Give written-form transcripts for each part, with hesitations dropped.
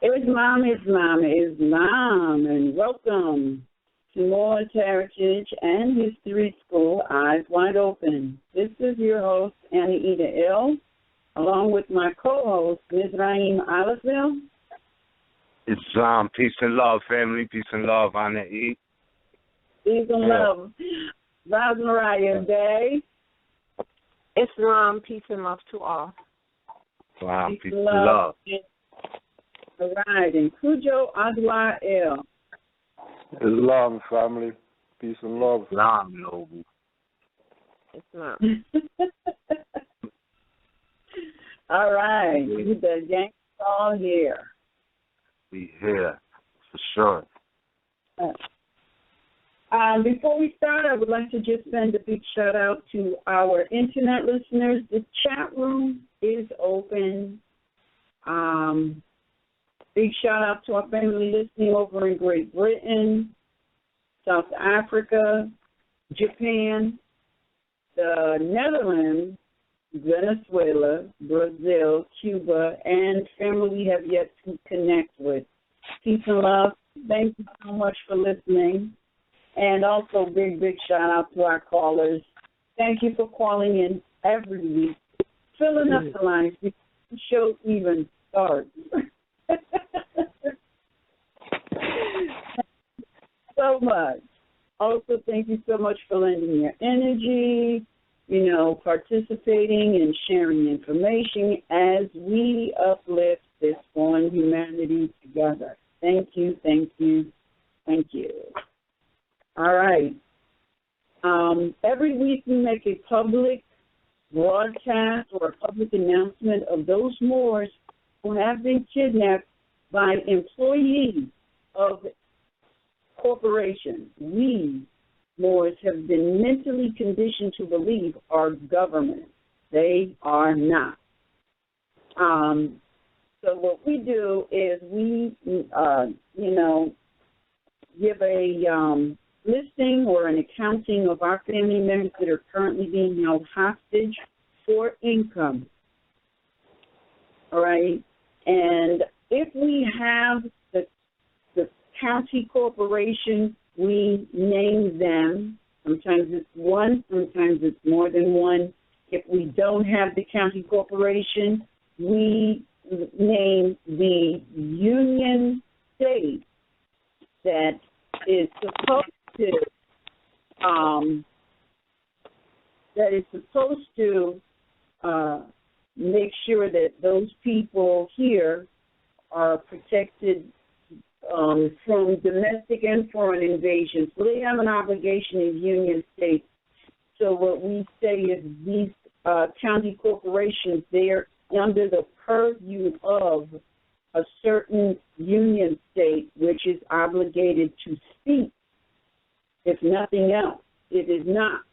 Islam, and welcome to Moors Heritage and History School, Eyes Wide Open. This is your host, Annie-Ida Ill, along with my co-host, Ms. Raheem Oliville. Islam, peace and love, family, peace and love, Annie. Peace and love. Raz Mariah Day. Islam, peace and love to all. Islam, peace and love. All right, and Cujo Adwa El. Islam, family, peace and love. Islam, noble. Islam. All right, the gang's all here. We here, for sure. Before we start, I would like to just send a big shout out to our internet listeners. The chat room is open. Big shout out to our family listening over in Great Britain, South Africa, Japan, the Netherlands, Venezuela, Brazil, Cuba, and family we have yet to connect with. Peace and love. Thank you so much for listening. And also big shout out to our callers. Thank you for calling in every week, filling up the lines before the show even starts. So much. Also, thank you so much for lending your energy, participating and sharing information as we uplift this fallen humanity together. Thank you, thank you, thank you. All right. Every week we make a public broadcast or a public announcement of those Moors who have been kidnapped by employees of corporations. We, Moors, have been mentally conditioned to believe are government. They are not. So what we do is we, give a listing or an accounting of our family members that are currently being held hostage for income. All right? And if we have the county corporation, we name them. Sometimes it's one, sometimes it's more than one. If we don't have the county corporation, we name the union state that is supposed to make sure that those people here are protected from domestic and foreign invasion. So they have an obligation as union states. So what we say is these county corporations, they're under the purview of a certain union state which is obligated to speak. If nothing else, it is not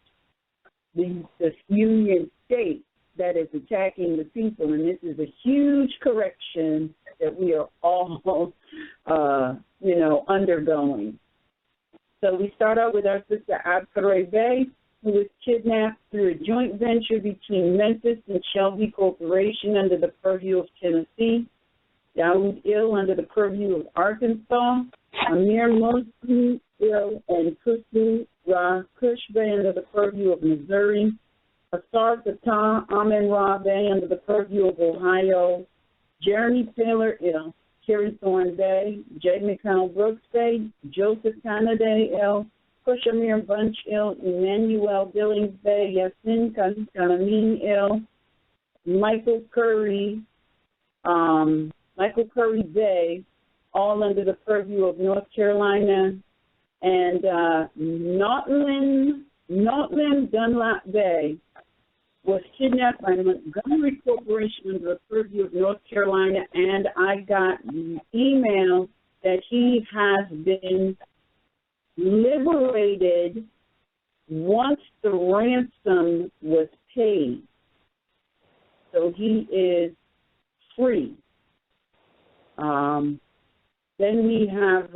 the union state that is attacking the people, and this is a huge correction that we are all, undergoing. So we start out with our sister Abkare Bey, who was kidnapped through a joint venture between Memphis and Shelby Corporation under the purview of Tennessee, Daoud Ill under the purview of Arkansas, Amir Muslim Ill and Kusu Ra Kushbay under the purview of Missouri, Asar Fatah Amin Ra Bay under the purview of Ohio, Jeremy Taylor Ill, Kerry Thorne Bay, J. McConnell Brooks Bay, Joseph Kanaday Ill, Kushamir Bunch Ill, Emmanuel Billings Bay, Yasin Kanamin Ill, Michael Curry Bay, all under the purview of North Carolina, and Naughtland Dunlap Bay was kidnapped by Montgomery Corporation under the purview of North Carolina, and I got email that he has been liberated once the ransom was paid. So he is free. Then we have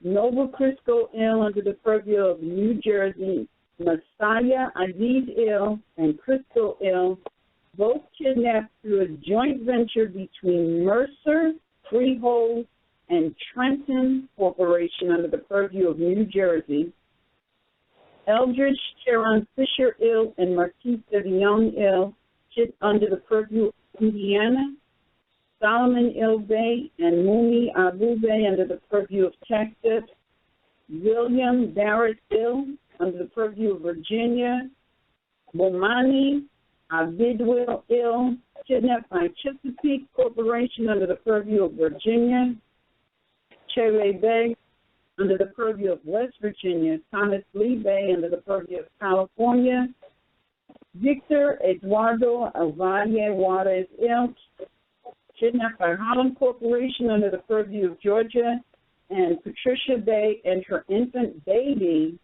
Noble Crisco Ill under the purview of New Jersey, Messiah Aziz Ill and Crisco Ill, both kidnapped through a joint venture between Mercer Freehold and Trenton Corporation under the purview of New Jersey. Eldridge, Sharon Fisher Ill, and Marquise de Young Ill under the purview of Indiana. Solomon Ill Bay and Mumi Abu Bay under the purview of Texas. William Barrett Ill under the purview of Virginia. Bomani Avidwell Ill, kidnapped by Chesapeake Corporation under the purview of Virginia. Chere Bay under the purview of West Virginia. Thomas Lee Bay under the purview of California. Victor Eduardo Alvalle Juarez Ill, kidnapped by Holland Corporation under the purview of Georgia. And Patricia Bay and her infant baby,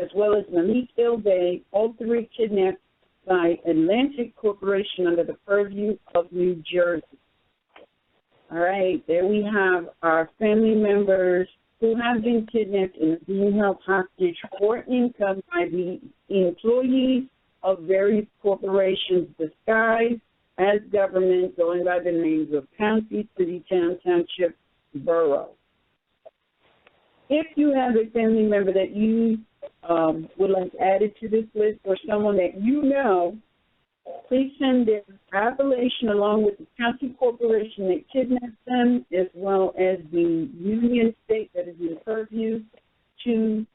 as well as Malik Ill Bay, all three kidnapped by Atlantic Corporation under the purview of New Jersey. All right, there we have our family members who have been kidnapped and are being held hostage for income by the employees of various corporations disguised as government, going by the names of county, city, town, township, borough. If you have a family member that you would like added to this list, or someone that you know, please send their appellation along with the county corporation that kidnapped them, as well as the union state that is in purview, to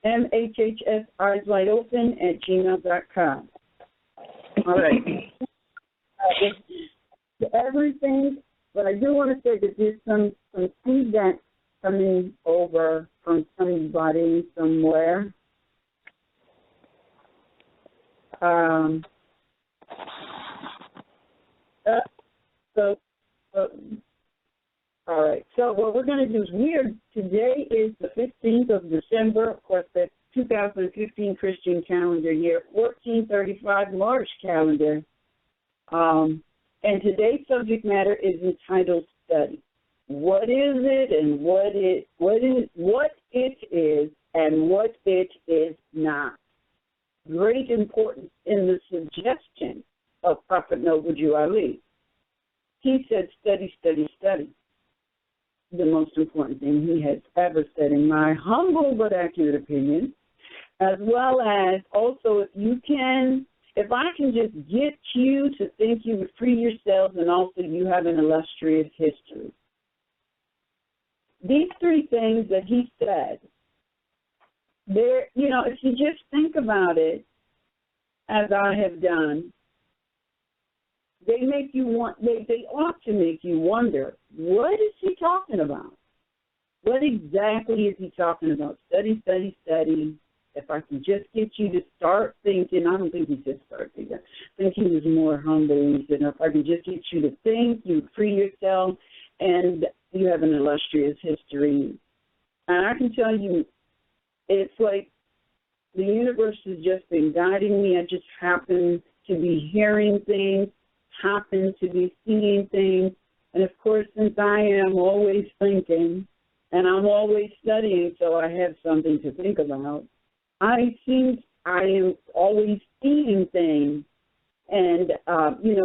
MHHS-Eyes Wide Open at gmail.com. All right. Everything, but I do want to say that there's some feedback coming over from somebody somewhere. All right. So what we're going to do is today is the 15th of December, of course, the 2015 Christian calendar year, 1435 March calendar. And today's subject matter is entitled Study. What is it and what it is and what it is not. Great importance in the suggestion of Prophet Noble Ali. He said, study, study, study. The most important thing he has ever said, in my humble but accurate opinion, as well as also if I can just get you to think you would free yourselves, and also you have an illustrious history. These three things that he said, if you just think about it, as I have done, they make you they ought to make you wonder, what is he talking about? What exactly is he talking about? Study, study, study. If I can just get you to start thinking, I don't think he said start thinking. I think he was more humble. He said, if I can just get you to think, you free yourself, and you have an illustrious history. And I can tell you, it's like the universe has just been guiding me. I just happen to be hearing things, happen to be seeing things. And, of course, since I am always thinking and I'm always studying, so I have something to think about, I am always seeing things. And,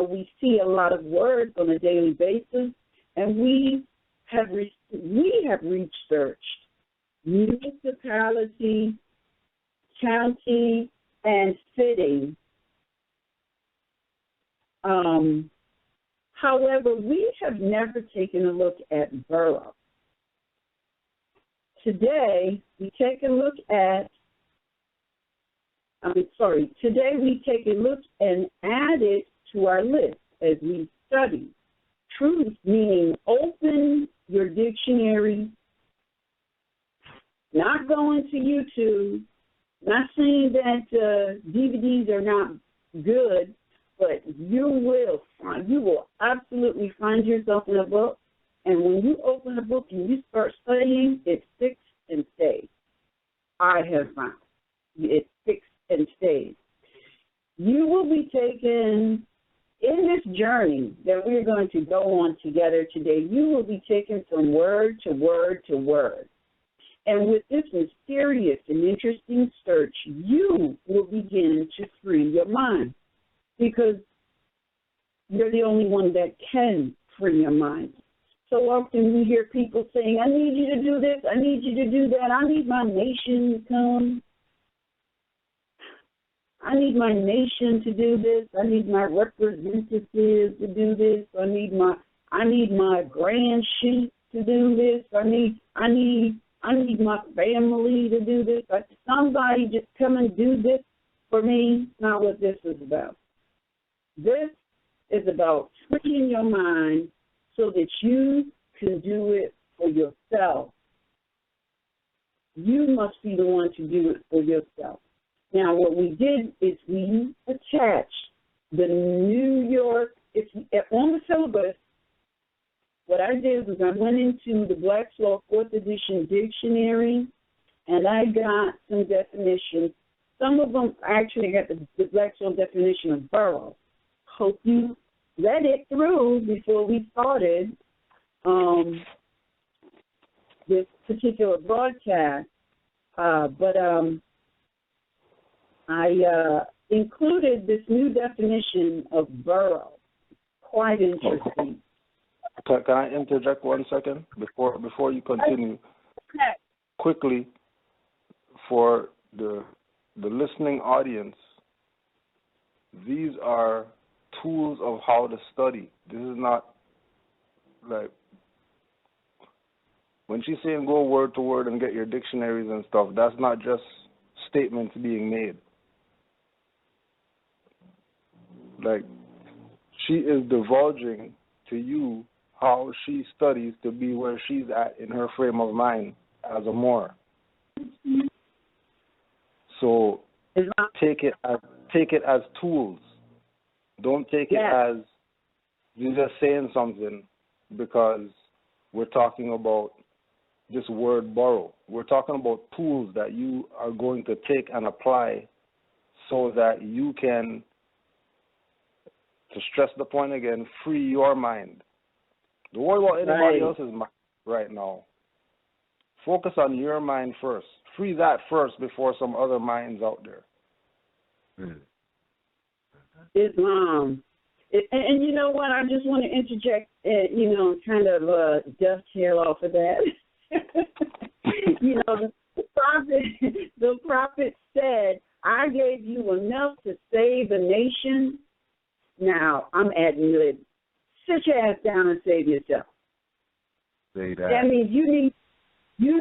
we see a lot of words on a daily basis, and we have researched municipality, county, and city. However, we have never taken a look at borough. Today we take a look and add it to our list as we study. Truth, meaning open your dictionary, not going to YouTube, not saying that DVDs are not good, but you will absolutely find yourself in a book, and when you open a book and you start studying, it sticks and stays. I have found it sticks and stays. You will be taken in this journey that we're going to go on together today. You will be taken from word to word to word. And with this mysterious and interesting search, you will begin to free your mind, because you're the only one that can free your mind. So often we hear people saying, I need you to do this, I need you to do that, I need my nation to come. I need my nation to do this, I need my representatives to do this, I need my grand sheep to do this, I need my family to do this. Somebody just come and do this for me. Not what this is about. This is about tricking your mind so that you can do it for yourself. You must be the one to do it for yourself. Now, what we did is we attached the New York, on the syllabus. What I did was I went into the Black's Law 4th edition dictionary, and I got some definitions. Some of them actually got the Black's Law definition of borough. Hope you read it through before we started this particular broadcast. But I included this new definition of borough. Quite interesting. Can I interject 1 second before you continue? Okay. Quickly, for the listening audience, these are tools of how to study. This is not like when she's saying go word to word and get your dictionaries and stuff. That's not just statements being made. Like, she is divulging to you how she studies to be where she's at in her frame of mind as a Moor. So take it as tools. Don't take it as you're just saying something because we're talking about this word borrow. We're talking about tools that you are going to take and apply so that you can, to stress the point again, free your mind. Don't worry about anybody else's mind right now. Focus on your mind first. Free that first before some other minds out there. Islam. And you know what? I just want to interject, kind of dovetail off of that. The prophet said, I gave you enough to save a nation. Now, I'm adding it. Sit your ass down and save yourself. Say that. That means you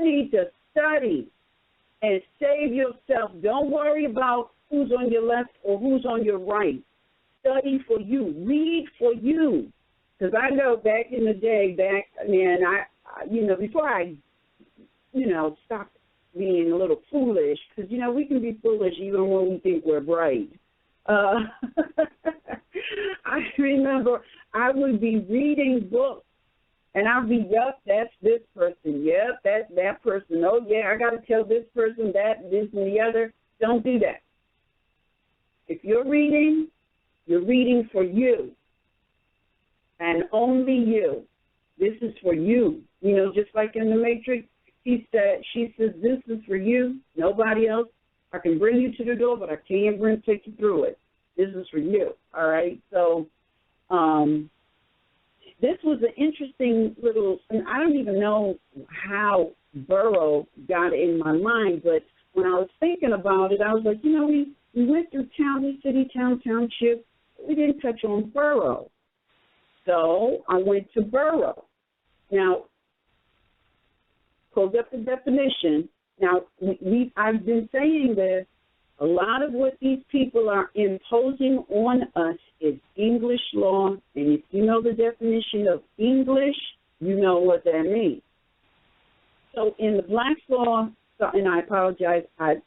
need to study and save yourself. Don't worry about who's on your left or who's on your right. Study for you. Read for you. Because I know back in the day, before I stopped being a little foolish, because, we can be foolish even when we think we're bright. I remember I would be reading books, and I'd be, yep, that's this person. Yep, that's that person. Oh, yeah, I got to tell this person that, this, and the other. Don't do that. If you're reading for you, and only you. This is for you. Just like in the Matrix, she says, this is for you, nobody else. I can bring you to the door, but I can't take you through it. This is for you, all right? So this was an interesting little, and I don't even know how Borough got in my mind, but when I was thinking about it, I was like, we went through county, city, township. We didn't touch on Borough. So I went to Borough. Now, pulled up the definition. Now, I've been saying this. A lot of what these people are imposing on us is English law, and if you know the definition of English, you know what that means. So in the Black's Law, and I apologize, I'm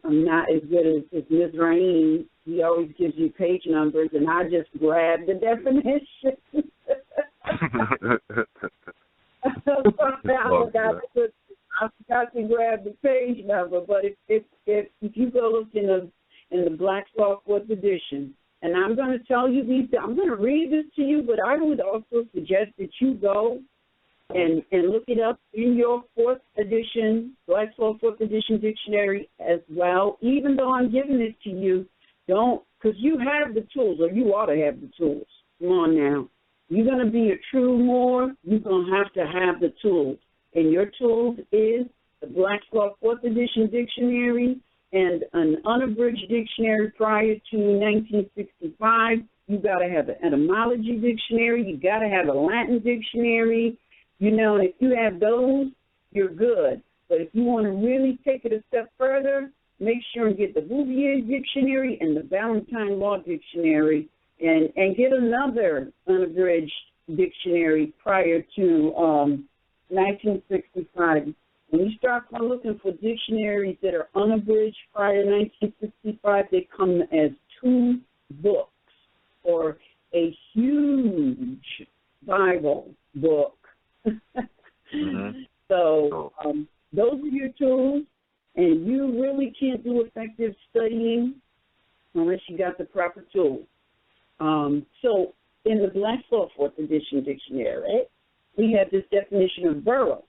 not as good as Ms. Rain. He always gives you page numbers, and I just grabbed the definition. I forgot to grab the page number, but if you go look in the Black's Law 4th edition, and I'm going to tell you I'm going to read this to you, but I would also suggest that you go and look it up in your 4th edition, Black's Law 4th edition dictionary as well. Even though I'm giving it to you, don't, because you have the tools, or you ought to have the tools. Come on now. you're going to be a true Moor, you're going to have the tools. And your tools is the Black's Law 4th edition dictionary and an unabridged dictionary prior to 1965. You got to have an etymology dictionary. You got to have a Latin dictionary. You know, and if you have those, you're good. But if you want to really take it a step further, make sure and get the Bouvier dictionary and the Valentine Law dictionary, and get another unabridged dictionary prior to 1965. When you start looking for dictionaries that are unabridged prior to 1965, they come as 2 books or a huge Bible book. Mm-hmm. So those are your tools, and you really can't do effective studying unless you got the proper tools. So in the Black's Law 4th edition dictionary, we have this definition of borough.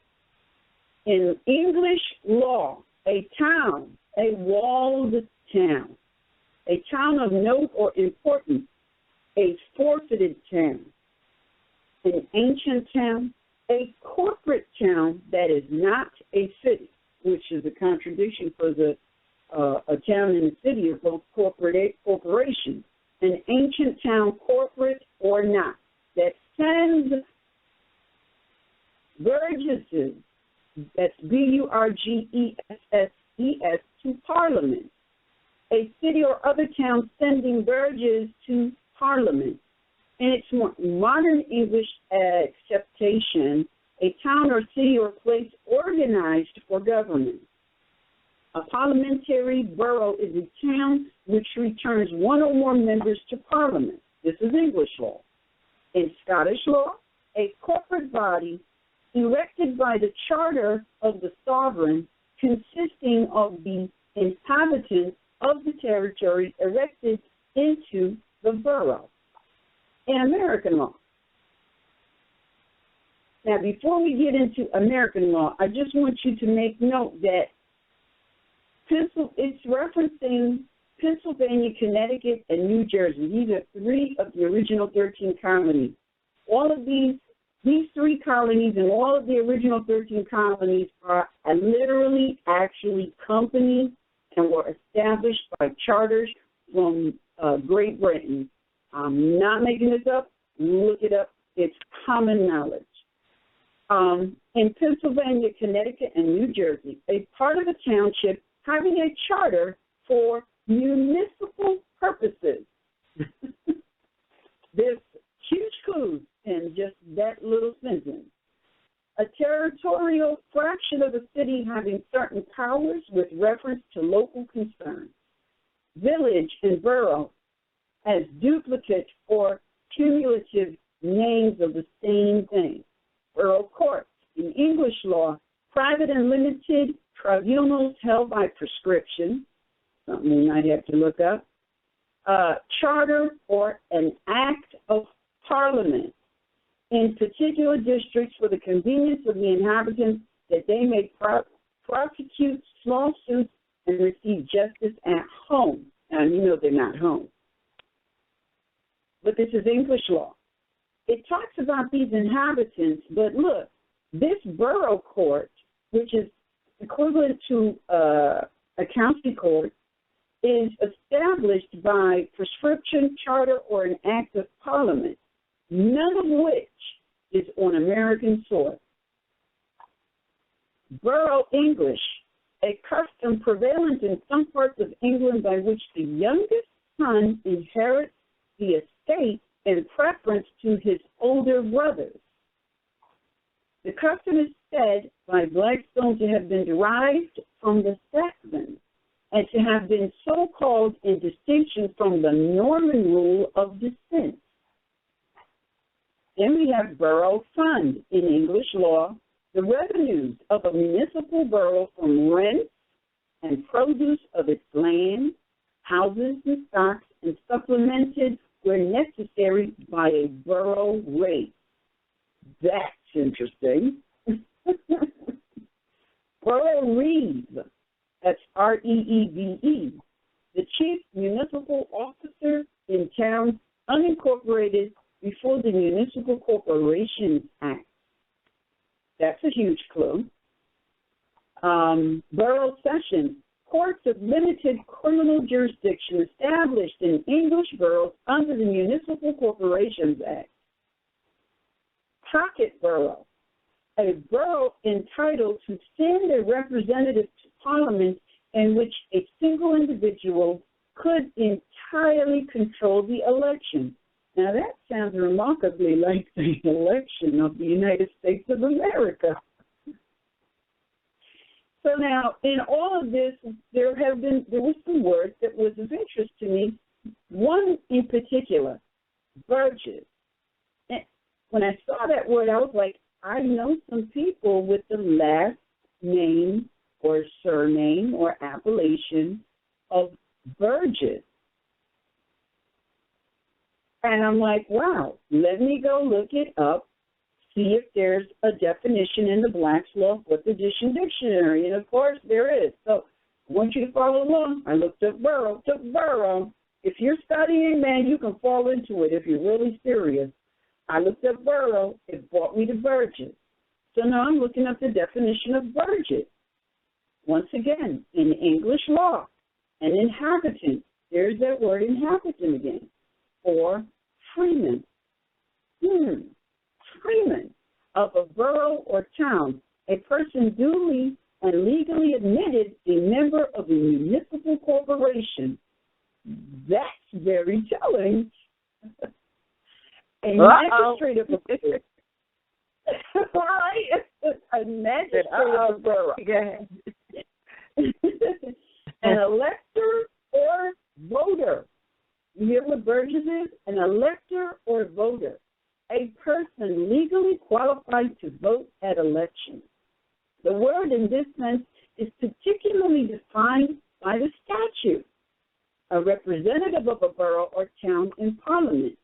In English law, a town, a walled town, a town of note or importance, a forfeited town, an ancient town, a corporate town that is not a city, which is a contradiction because a town and a city are both corporations. An ancient town, corporate or not, that sends burgesses, that's burgesses, to Parliament. A city or other town sending burgesses to Parliament. In its modern English acceptation, a town or city or place organized for government. A parliamentary borough is a town which returns one or more members to Parliament. This is English law. In Scottish law, a corporate body elected by the charter of the sovereign, consisting of the inhabitants of the territory erected into the borough. In American law. Now, before we get into American law, I just want you to make note that it's referencing Pennsylvania, Connecticut, and New Jersey. These are 3 of the original 13 colonies. All of these 3 colonies and all of the original 13 colonies are literally actually companies and were established by charters from Great Britain. I'm not making this up. Look it up. It's common knowledge. In Pennsylvania, Connecticut, and New Jersey, a part of a township having a charter for municipal purposes. There's huge clues in just that little sentence. A territorial fraction of the city having certain powers with reference to local concerns. Village and borough as duplicate or cumulative names of the same thing. Borough courts. In English law, private and limited tribunals held by prescription, something you might have to look up, charter or an act of parliament in particular districts for the convenience of the inhabitants that they may prosecute small suits and receive justice at home. Now, you know they're not home. But this is English law. It talks about these inhabitants, but look, this borough court, which is equivalent to a county court, is established by prescription, charter, or an act of parliament, none of which is on American soil. Borough English, a custom prevalent in some parts of England by which the youngest son inherits the estate in preference to his older brothers. The custom is said by Blackstone to have been derived from the Saxons and to have been so called in distinction from the Norman rule of descent. Then we have borough fund in English law, the revenues of a municipal borough from rents and produce of its land, houses, and stocks, and supplemented where necessary by a borough rate. That's interesting. Borough reeve, that's R-E-E-V-E, the chief municipal officer in towns unincorporated before the Municipal Corporations Act. That's a huge clue. Borough sessions, courts of limited criminal jurisdiction established in English boroughs under the Municipal Corporations Act. Pocket borough, a borough entitled to send a representative to Parliament in which a single individual could entirely control the election. Now that sounds remarkably like the election of the United States of America. So now, in all of this, there was some words that was of interest to me. One in particular, burgess. And when I saw that word, I was like, I know some people with the last name or surname or appellation of Burgess. And I'm like, wow, let me go look it up, see if there's a definition in the Black's Law Fourth Edition dictionary. And, of course, there is. So I want you to follow along. I looked up borough, took borough. If you're studying, man, you can fall into it if you're really serious. I looked up borough. It brought me to Burgess. So now I'm looking up the definition of Burgess. Once again, in English law, an inhabitant. There's that word inhabitant again. Or freeman. Freeman of a borough or town, a person duly and legally admitted a member of a municipal corporation. That's very telling. A magistrate of a borough. A magistrate of a borough. An elector or voter. You hear what Burgess is? An elector or voter. A person legally qualified to vote at elections. The word in this sense is particularly defined by the statute, a representative of a borough or town in Parliament.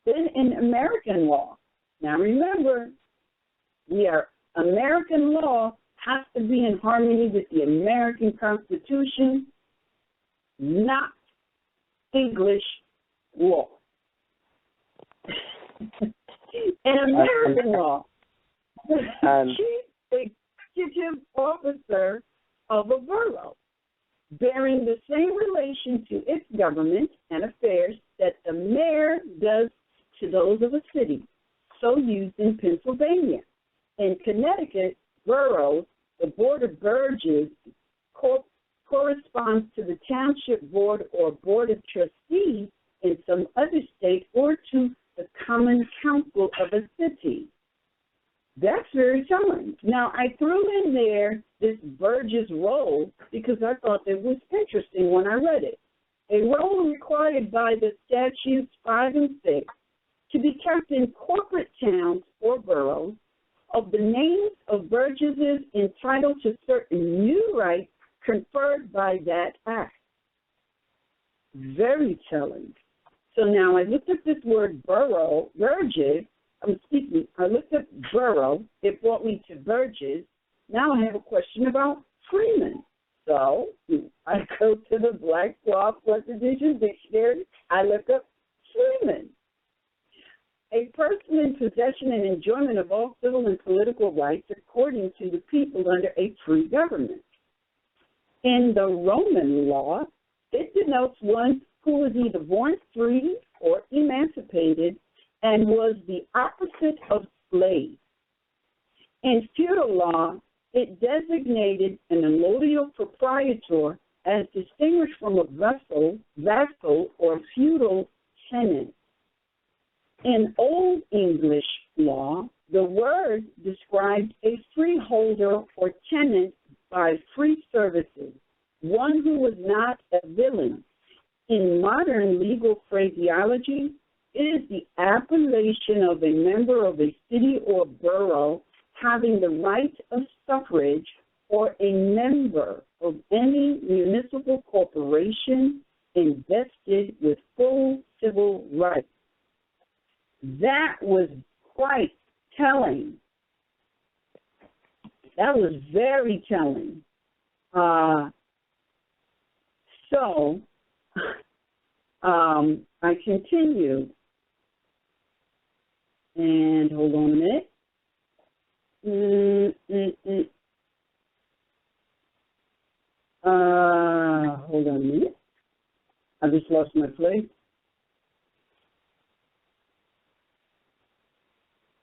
Then in American law, now remember, American law has to be in harmony with the American Constitution, not English law. In American law, the chief executive officer of a borough, bearing the same relation to its government and affairs that the mayor does to those of a city, so used in Pennsylvania. In Connecticut, boroughs, the board of burgesses corresponds to the township board or board of trustees in some other state, or to the common council of a city. That's very telling. Now, I threw in there this Burgess role because I thought it was interesting when I read it. A role required by the statutes 5 and 6 to be kept in corporate towns or boroughs of the names of burgesses entitled to certain new rights conferred by that act. Very telling. So now I looked up this word borough, Burgess. I looked up borough. It brought me to Burgess. Now I have a question about freeman. So I go to the Black's Law Fourth Edition dictionary. I look up freeman. A person in possession and enjoyment of all civil and political rights according to the people under a free government. In the Roman law, it denotes one who was either born free or emancipated and was the opposite of slave. In feudal law, it designated an allodial proprietor as distinguished from a vassal or feudal tenant. In Old English law, the word described a freeholder or tenant by free services, one who was not a villain. In modern legal phraseology, it is the appellation of a member of a city or borough having the right of suffrage or a member of any municipal corporation invested with full civil rights. That was quite telling. That was very telling. I continue. And hold on a minute. Hold on a minute. I just lost my place.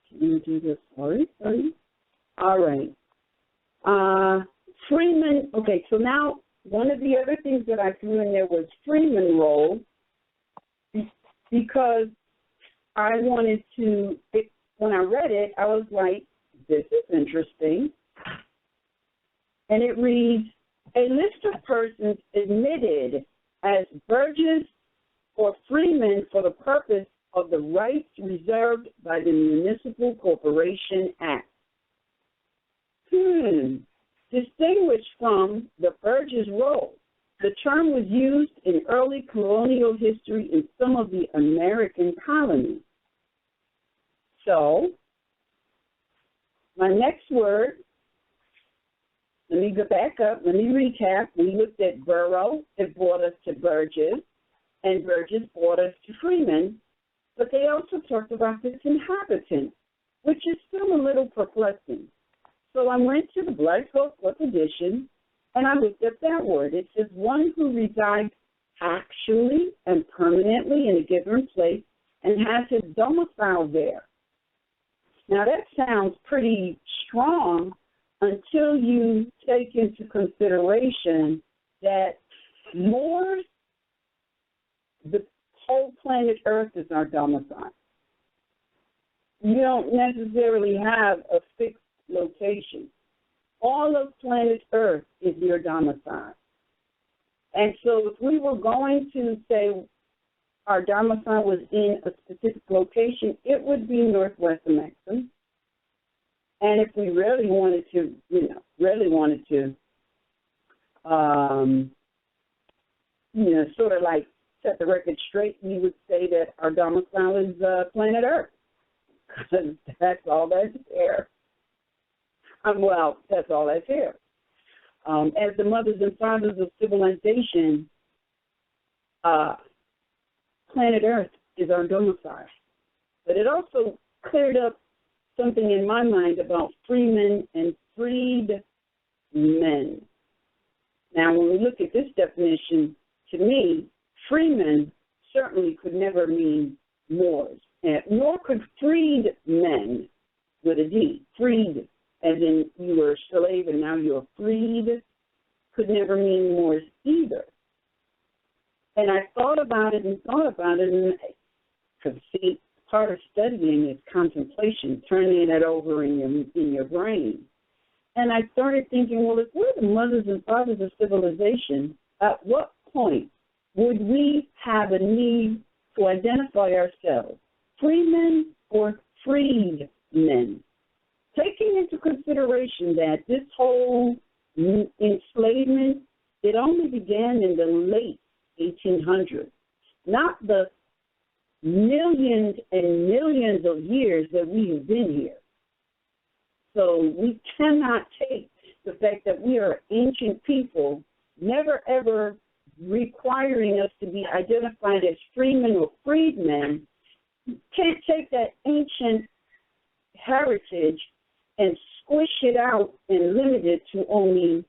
Can you do this? Sorry. All right. Freeman, okay, so now one of the other things that I threw in there was Freeman role, because I wanted to, when I read it, I was like, this is interesting. And it reads, a list of persons admitted as burgesses or freemen for the purpose of the rights reserved by the Municipal Corporation Act. Distinguished from the burgess role, the term was used in early colonial history in some of the American colonies. So, my next word, let me go back up, let me recap. We looked at borough, it brought us to burgess, and burgess brought us to freemen, but they also talked about this inhabitant, which is still a little perplexing. So I went to the Black Book edition, and I looked up that word. It says one who resides actually and permanently in a given place and has his domicile there. Now that sounds pretty strong until you take into consideration that Moors, the whole planet Earth is our domicile. You don't necessarily have a fixed location. All of planet Earth is your domicile. And so if we were going to say our domicile was in a specific location, it would be northwest of Maxim. And if we really wanted to, sort of like set the record straight, we would say that our domicile is planet Earth, because that's all that's there. That's all that's here. As the mothers and fathers of civilization, planet Earth is our domicile. But it also cleared up something in my mind about freemen and freedmen. Now, when we look at this definition, to me, freemen certainly could never mean Moors, nor could freedmen with a D, freed, as in you were a slave and now you're freed, could never mean Moors either. And I thought about it, and because see, part of studying is contemplation, turning it over in your brain. And I started thinking, well, if we're the mothers and fathers of civilization, at what point would we have a need to identify ourselves, freemen or freedmen? Taking into consideration that this whole enslavement, it only began in the late 1800s, not the millions and millions of years that we have been here. So we cannot take the fact that we are ancient people, never ever requiring us to be identified as freemen or freedmen. Can't take that ancient heritage and squish it out and limit it to only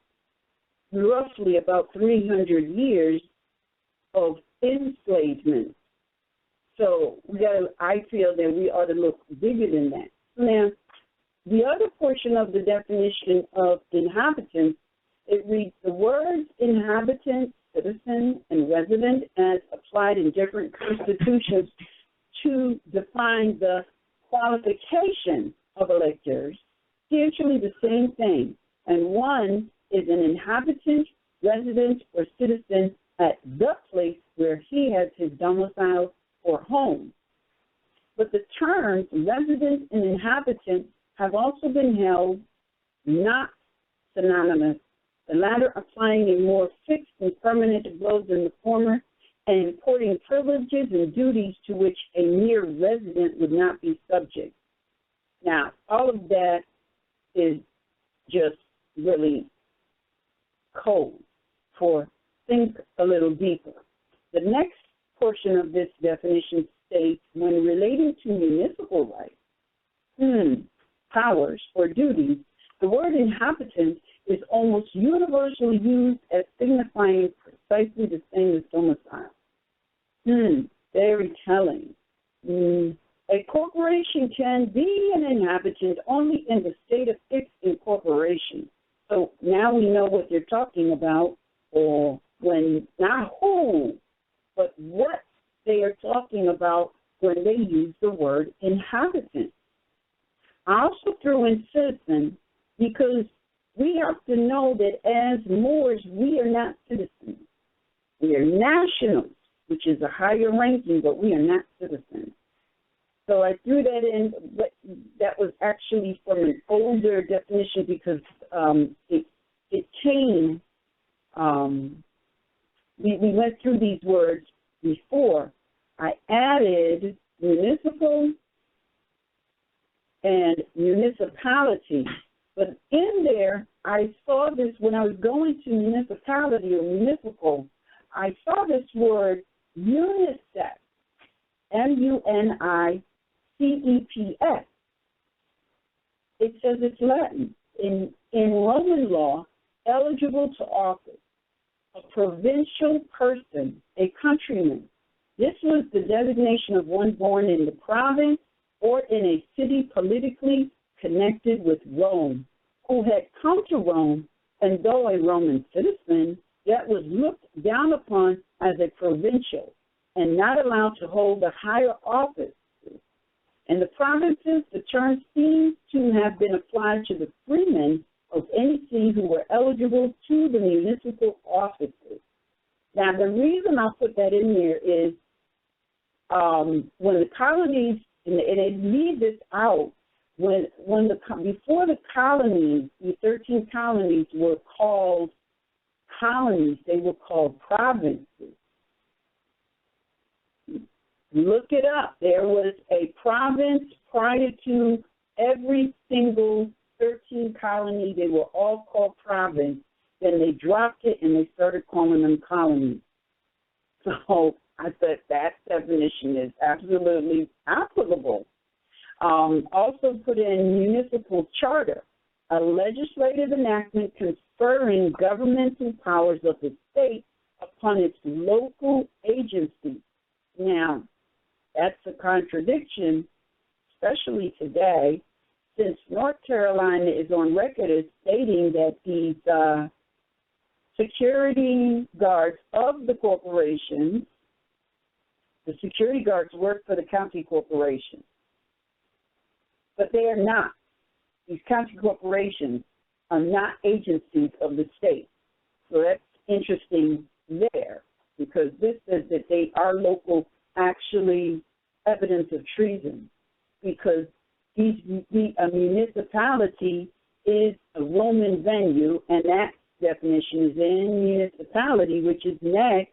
roughly about 300 years of enslavement. So I feel that we ought to look bigger than that. Now, the other portion of the definition of inhabitants, it reads the words inhabitant, citizen, and resident as applied in different constitutions to define the qualification of electors, usually the same thing, and one is an inhabitant, resident, or citizen at the place where he has his domicile or home. But the terms resident and inhabitant have also been held not synonymous, the latter applying a more fixed and permanent abode than the former, and importing privileges and duties to which a mere resident would not be subject. Now, all of that is just really cold for think a little deeper. The next portion of this definition states, when relating to municipal rights, powers or duties, the word inhabitant is almost universally used as signifying precisely the same as domicile. Very telling. A corporation can be an inhabitant only in the state of fixed incorporation. So now we know what they're talking about, or when, not who, but what they are talking about when they use the word inhabitant. I also threw in citizen because we have to know that as Moors, we are not citizens. We are nationals, which is a higher ranking, but we are not citizens. So I threw that in, but that was actually from an older definition because it came, we went through these words before. I added municipal and municipality, but in there I saw this when I was going to municipality or municipal, I saw this word UNICEF, MUNICEPS. It says it's Latin. In Roman law, eligible to office, a provincial person, a countryman. This was the designation of one born in the province or in a city politically connected with Rome, who had come to Rome, and though a Roman citizen, yet was looked down upon as a provincial and not allowed to hold a higher office. In the provinces, the term seems to have been applied to the freemen of any city who were eligible to the municipal offices. Now, the reason I'll put that in there is when the colonies, and they leave this out, before the colonies, the 13 colonies were called colonies, they were called provinces. Look it up. There was a province prior to every single 13 colony. They were all called province. Then they dropped it and they started calling them colonies. So I thought that definition is absolutely applicable. Also put in municipal charter, a legislative enactment conferring governmental powers of the state upon its local agency. Now, that's a contradiction, especially today, since North Carolina is on record as stating that these security guards of the corporation, the security guards work for the county corporation, but they are not. These county corporations are not agencies of the state. So that's interesting there, because this says that they are local, actually evidence of treason, because a municipality is a Roman venue, and that definition is in municipality, which is next,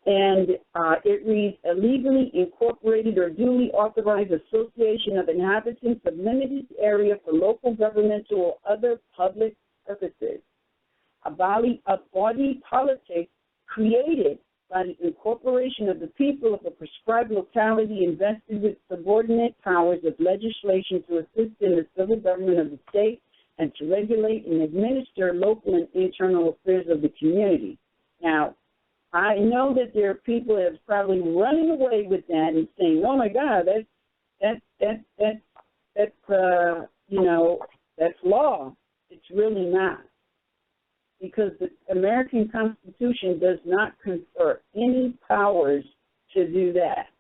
and it reads, a legally incorporated or duly authorized association of inhabitants of limited area for local governmental or other public purposes. A body politic created by the incorporation of the people of a prescribed locality invested with subordinate powers of legislation to assist in the civil government of the state and to regulate and administer local and internal affairs of the community. Now, I know that there are people that's probably running away with that and saying, "Oh my God, that's law." It's really not, because the American Constitution does not confer any powers to do that.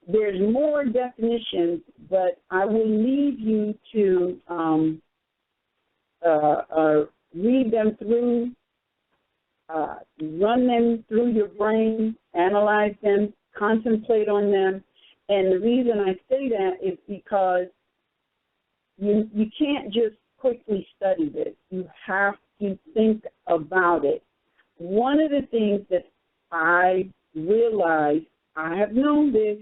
There's more definitions, but I will leave you to read them through, run them through your brain, analyze them, contemplate on them. And the reason I say that is because you can't just quickly study this. You have to think about it. One of the things that I realized, I have known this,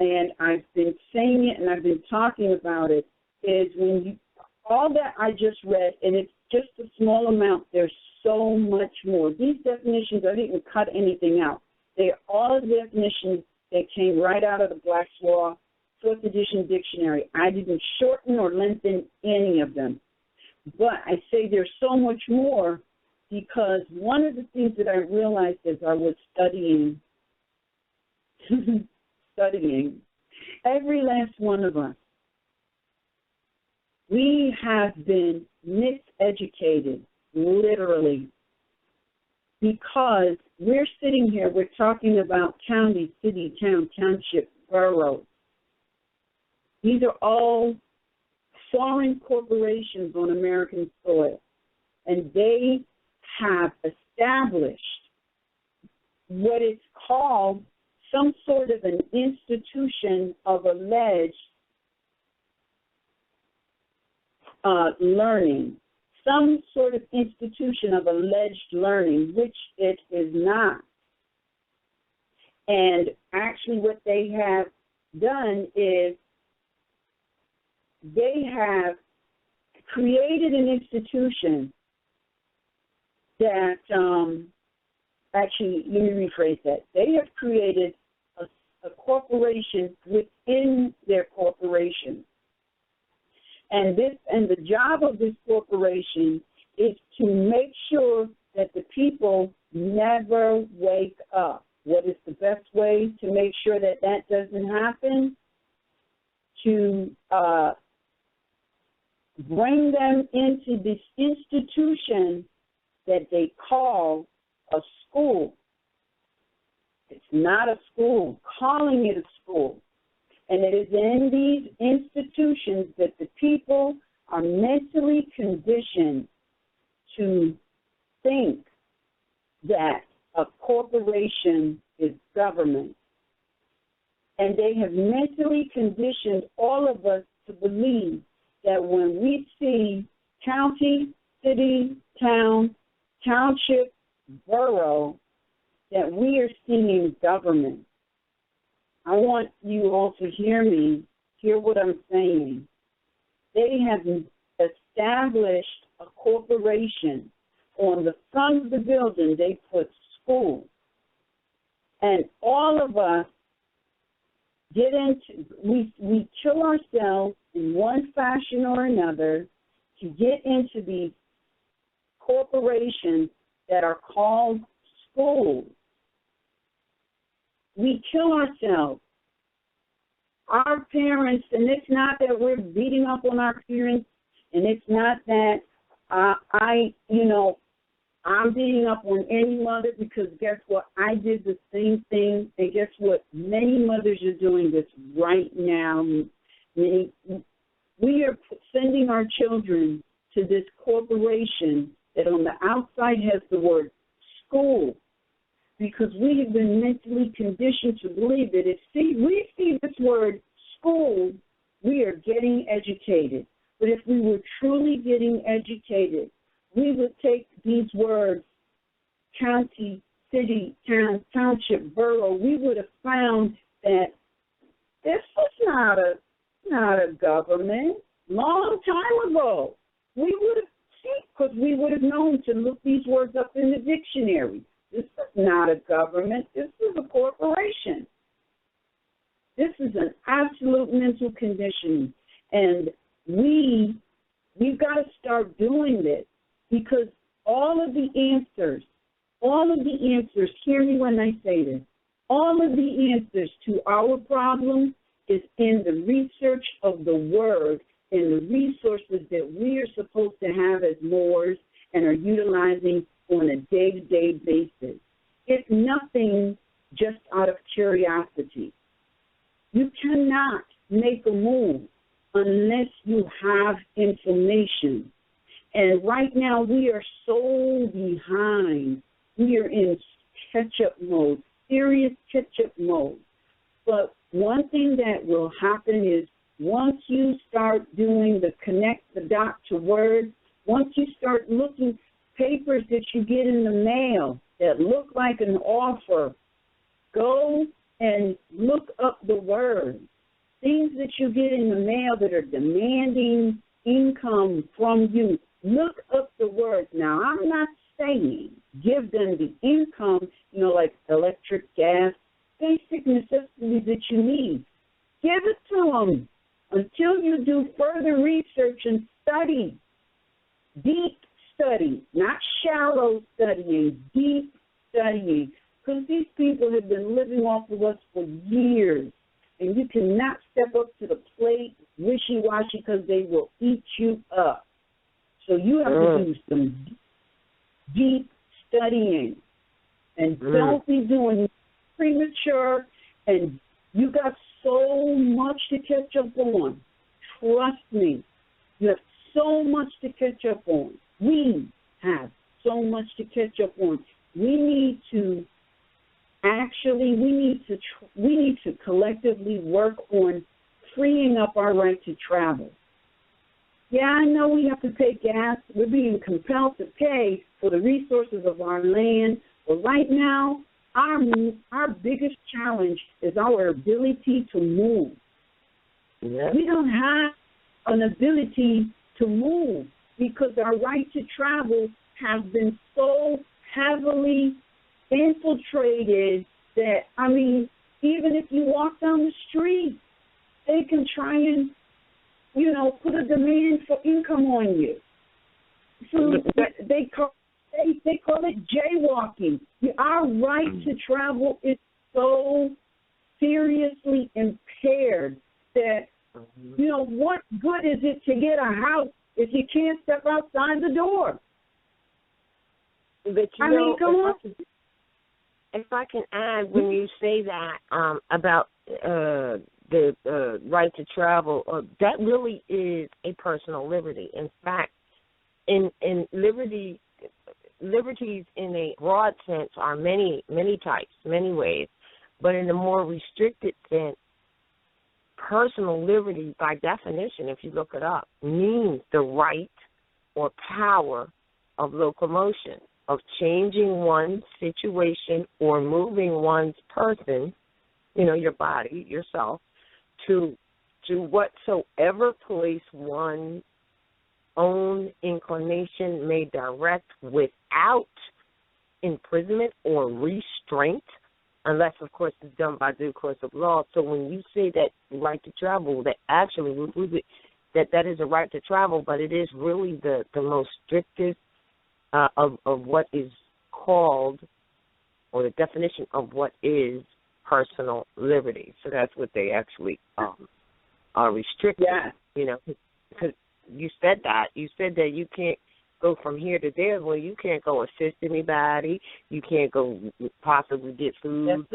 and I've been saying it and I've been talking about it, is when you, all that I just read, and it's just a small amount, there's so much more. These definitions, I didn't cut anything out. They're all definitions that came right out of the Black's Law 4th edition dictionary. I didn't shorten or lengthen any of them. But I say there's so much more because one of the things that I realized as I was studying, every last one of us, we have been miseducated, literally, because we're sitting here, we're talking about county, city, town, township, borough. These are all foreign corporations on American soil, and they have established what is called some sort of an institution of alleged learning, some sort of institution of alleged learning, which it is not. And actually what they have done is they have created an institution that, actually, let me rephrase that. They have created a corporation within their corporation. And the job of this corporation is to make sure that the people never wake up. What is the best way to make sure that that doesn't happen? To bring them into this institution that they call a school. It's not a school, calling it a school. And it is in these institutions that the people are mentally conditioned to think that a corporation is government. And they have mentally conditioned all of us to believe that when we see county, city, town, township, borough, that we are seeing government. I want you all to hear me, hear what I'm saying. They have established a corporation. On the front of the building, they put school. And all of us get into, we kill ourselves in one fashion or another to get into these corporations that are called schools. We kill ourselves. Our parents, and it's not that we're beating up on our parents, and it's not that I'm beating up on any mother, because guess what? I did the same thing, and guess what? Many mothers are doing this right now. We are sending our children to this corporation that on the outside has the word school, because we have been mentally conditioned to believe that if we see this word school, we are getting educated. But if we were truly getting educated, we would take these words, county, city, town, township, borough, we would have found that this was not a government. Long time ago, we would have seen, because we would have known to look these words up in the dictionary. This is not a government. This is a corporation. This is an absolute mental conditioning. And we've got to start doing this, because all of the answers, hear me when I say this, all of the answers to our problem is in the research of the word and the resources that we are supposed to have as Moors and are utilizing on a day-to-day basis. It's nothing just out of curiosity. You cannot make a move unless you have information. And right now we are so behind. We are in catch-up mode, serious catch-up mode. But one thing that will happen is once you start doing the connect the dot to words, once you start looking papers that you get in the mail that look like an offer, go and look up the words. Things that you get in the mail that are demanding income from you, look up the words. Now, I'm not saying give them the income, like electric, gas, basic necessities that you need. Give it to them until you do further research and study, deep study, not shallow studying, deep studying, because these people have been living off of us for years, and you cannot step up to the plate wishy-washy because they will eat you up. So you have to do some deep studying, and don't be doing premature, and you got so much to catch up on. Trust me, you have so much to catch up on. We have so much to catch up on. We need to collectively work on freeing up our right to travel. Yeah, I know we have to pay gas. We're being compelled to pay for the resources of our land. But right now, our biggest challenge is our ability to move. Yeah. We don't have an ability to move because our right to travel has been so heavily infiltrated that, even if you walk down the street, they can try and, put a demand for income on you. So they call it jaywalking. Our right to travel is so seriously impaired that, what good is it to get a house if you can't step outside the door? But come on. If I can add, when you say that about the right to travel, that really is a personal liberty. In fact, in liberties in a broad sense are many, many types, many ways. But in a more restricted sense, personal liberty, by definition, if you look it up, means the right or power of locomotion, of changing one's situation or moving one's person, your body, yourself, to whatsoever place one's own inclination may direct without imprisonment or restraint, unless, of course, it's done by due course of law. So when you say that right to travel, that actually that is a right to travel, but it is really the most strictest of what is called, or the definition of what is personal liberty. So that's what they actually are restricted. Yeah. Because you said that. You said that you can't go from here to there. Well, you can't go assist anybody. You can't go possibly get food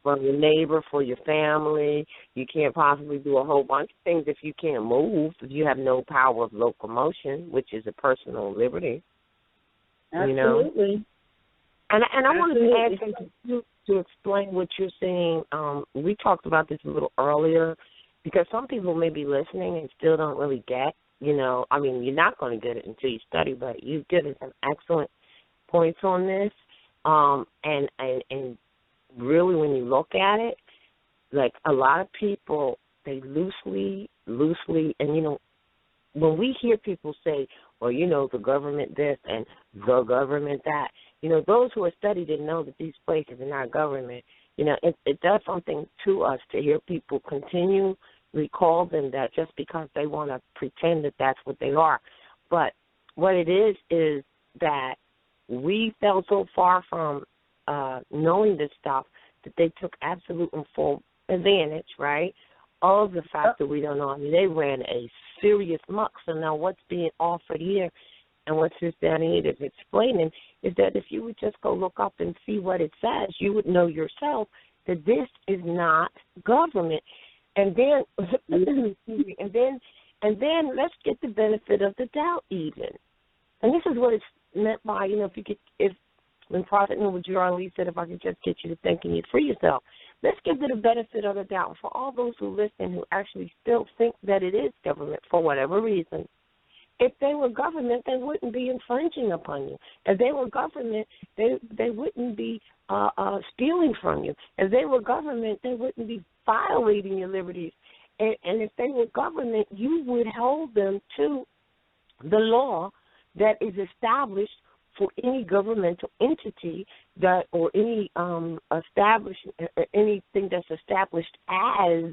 from your neighbor for your family. You can't possibly do a whole bunch of things if you can't move, if you have no power of locomotion, which is a personal liberty. Absolutely. And I wanted to add something to explain what you're saying. We talked about this a little earlier because some people may be listening and still don't really get, you're not going to get it until you study, but you've given some excellent points on this. And really when you look at it, like a lot of people, they loosely, and, when we hear people say, well, the government this and the government that, those who are studied and know that these places are not government, it does something to us to hear people continually call them that just because they want to pretend that that's what they are. But what it is that we fell so far from knowing this stuff that they took absolute and full advantage, right, of the fact that we don't know. They ran a serious muck. So now what's being offered here and what Sister Anita is explaining is that if you would just go look up and see what it says, you would know yourself that this is not government. And then, and then let's get the benefit of the doubt even. And this is what it's meant by, when Prophet Noble Ali said, if I could just get you to think and you free yourself. Let's give it the benefit of the doubt for all those who listen who actually still think that it is government for whatever reason. If they were government, they wouldn't be infringing upon you. If they were government, they wouldn't be stealing from you. If they were government, they wouldn't be violating your liberties. And if they were government, you would hold them to the law that is established for any governmental entity that, or any anything that's established as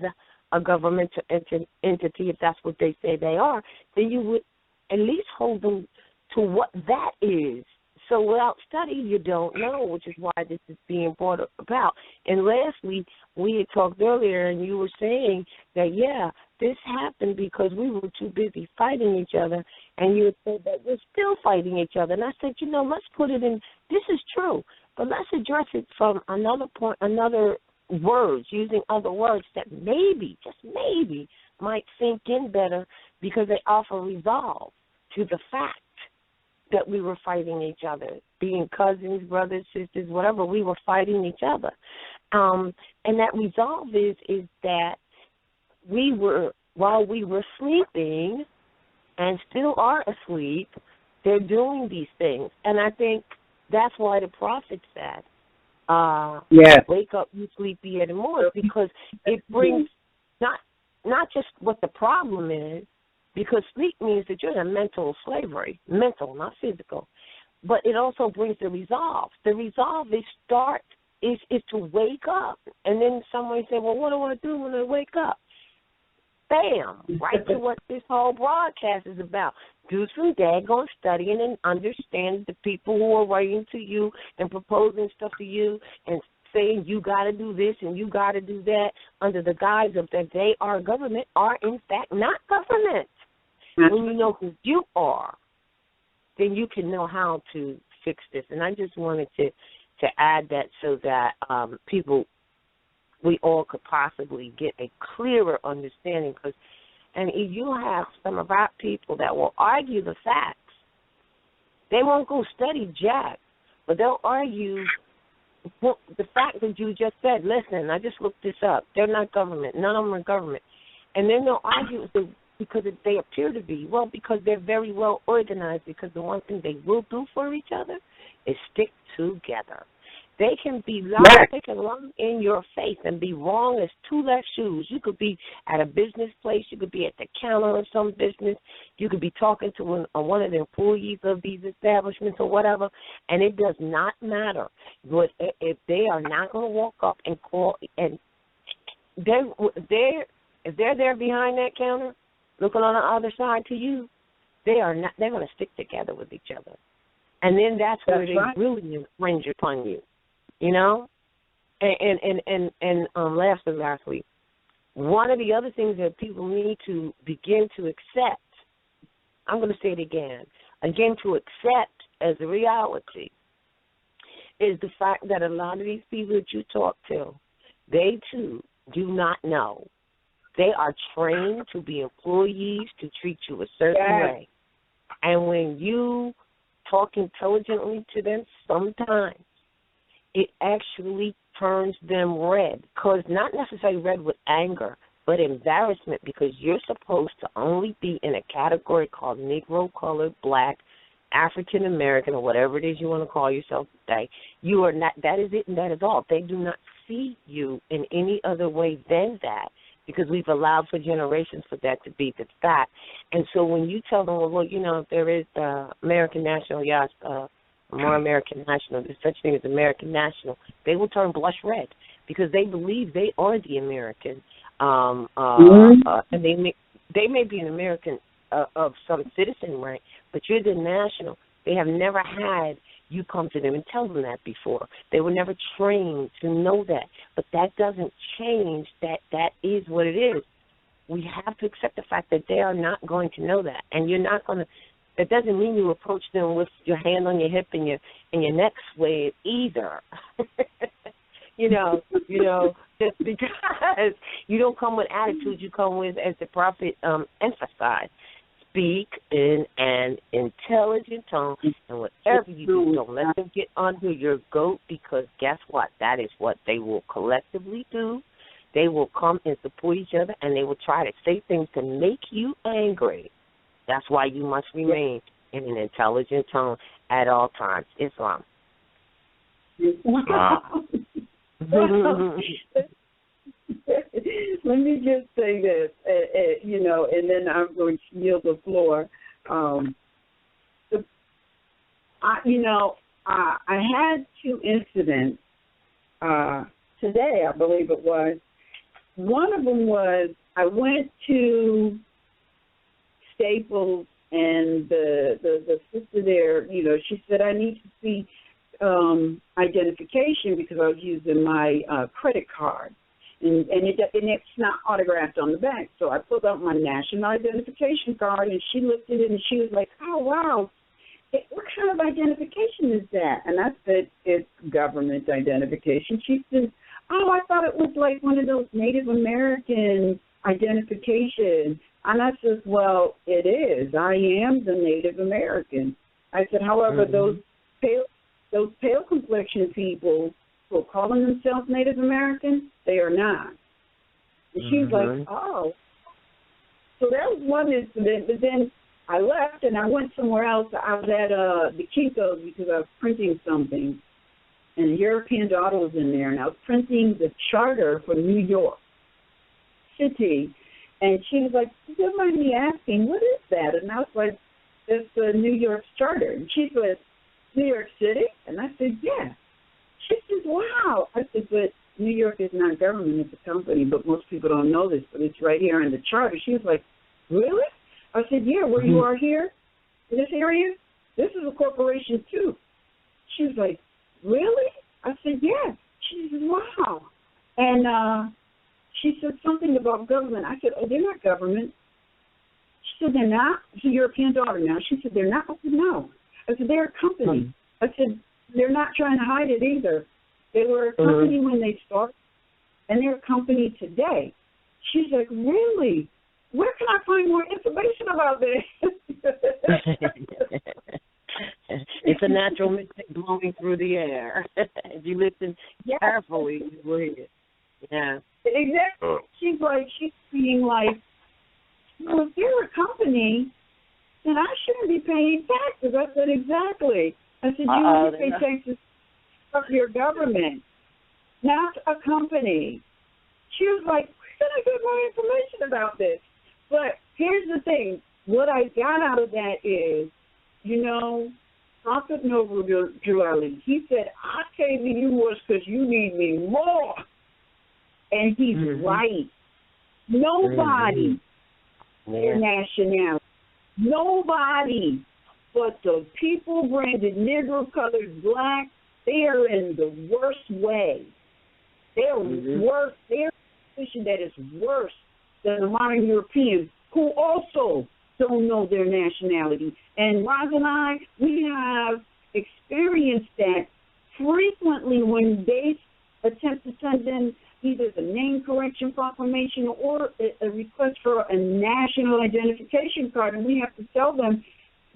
a governmental entity, if that's what they say they are, then you would at least hold them to what that is. So without study, you don't know, which is why this is being brought about. And lastly, we had talked earlier, and you were saying that, this happened because we were too busy fighting each other, and you had said that we're still fighting each other. And I said, let's put it in, this is true, but let's address it from another point, another words, using other words that maybe, just maybe, might sink in better because they offer resolve to the fact that we were fighting each other, being cousins, brothers, sisters, whatever, we were fighting each other. And that resolve is that we were, while we were sleeping and still are asleep, they're doing these things. And I think that's why the prophet said, wake up, you sleepy yet more, because it brings not just what the problem is, because sleep means that you're in mental slavery, mental, not physical. But it also brings the resolve. The resolve is to wake up. And then someone say, well, what do I do when I wake up? Bam, right to what this whole broadcast is about. Do some daggone studying and understand the people who are writing to you and proposing stuff to you and saying you got to do this and you got to do that under the guise of that they are government are in fact not government. When you know who you are, then you can know how to fix this. And I just wanted to add that so that we all could possibly get a clearer understanding. And you have some of our people that will argue the facts. They won't go study jack, but they'll argue the fact that you just said, listen, I just looked this up. They're not government. None of them are government. And then they'll argue because they appear to be. Well, because they're very well organized, because the one thing they will do for each other is stick together. They can be loud, they can lie in your face and be wrong as two left shoes. You could be at a business place, you could be at the counter of some business, you could be talking to one of the employees of these establishments or whatever, and it does not matter. But if they are not going to walk up and call, and if they're there behind that counter, looking on the other side to you, they're going to stick together with each other. And then that's where they really infringe upon you, you know? And lastly, one of the other things that people need to begin to accept, I'm going to say it again to accept as a reality, is the fact that a lot of these people that you talk to, they too do not know. They are trained to be employees, to treat you a certain way. And when you talk intelligently to them, sometimes it actually turns them red. Because not necessarily red with anger, but embarrassment, because you're supposed to only be in a category called Negro, colored, black, African American, or whatever it is you want to call yourself today. You are not, that is it and that is all. They do not see you in any other way than that, because we've allowed for generations for that to be the fact. And so when you tell them, well, you know, there is American National, more American National, there's such thing as American National, they will turn blush red because they believe they are the American. And they may be an American of some citizen rank, but you're the national. They have never had you come to them and tell them that before. They were never trained to know that. But that doesn't change that is what it is. We have to accept the fact that they are not going to know that. And you're not going to, that doesn't mean you approach them with your hand on your hip and your neck swayed either. you know, just because you don't come with attitude, you come with, as the prophet emphasized, speak in an intelligent tone, and whatever you do, don't let them get under your goat, because guess what? That is what they will collectively do. They will come and support each other, and they will try to say things to make you angry. That's why you must remain in an intelligent tone at all times. Islam. Let me just say this, and then I'm going to yield the floor. I had two incidents today, I believe it was. One of them was I went to Staples, and the sister there, she said I need to see identification because I was using my credit card, and it's not autographed on the back. So I pulled out my national identification card, and she looked at it, and she was like, "Oh wow, what kind of identification is that?" And I said, "It's government identification." She said, "Oh, I thought it was like one of those Native American identification." And I said, "Well, it is. I am the Native American." I said, "However, those pale complexion people who are calling themselves Native American, they are not." And she was like, "Oh." So that was one incident. But then I left and I went somewhere else. I was at the Kinko's because I was printing something, and a European daughter was in there, and I was printing the charter for New York City. And she was like, "Do you mind me asking, what is that?" And I was like, "It's the New York charter." And she said, "New York City?" And I said, "Yeah." She said, "Wow." I said, "But New York is not government, it's a company, but most people don't know this, but it's right here in the charter." She was like, "Really?" I said, "Yeah, where you are here, in this area, this is a corporation too." She was like, "Really?" I said, "Yeah." She said, "Wow." And she said something about government. I said, "Oh, they're not government." She said, "They're not?" She's a European daughter now. She said, "They're not?" I said, "No." I said, "They're a company." I said, "They're not trying to hide it either. They were a company when they started, and they're a company today." She's like, "Really? Where can I find more information about this?" It's a natural mystic blowing through the air. If you listen carefully, you will hear it. Yeah. Exactly. She's being like, "Well, if you're a company, then I shouldn't be paying taxes." I said, "Exactly." I said, "You need to pay taxes from your government, not a company." She was like, "Where can I get more information about this?" But here's the thing. What I got out of that is, Prophet Noble Drew Ali, he said, "I came to you was because you need me more." And he's right. Nobody their nationality. Nobody but the people branded Negro, colored, black, they are in the worst way. They're worse. They're in a position that is worse than the modern Europeans who also don't know their nationality. And Roz and I, we have experienced that frequently when they attempt to send in either the name correction proclamation or a request for a national identification card, and we have to tell them,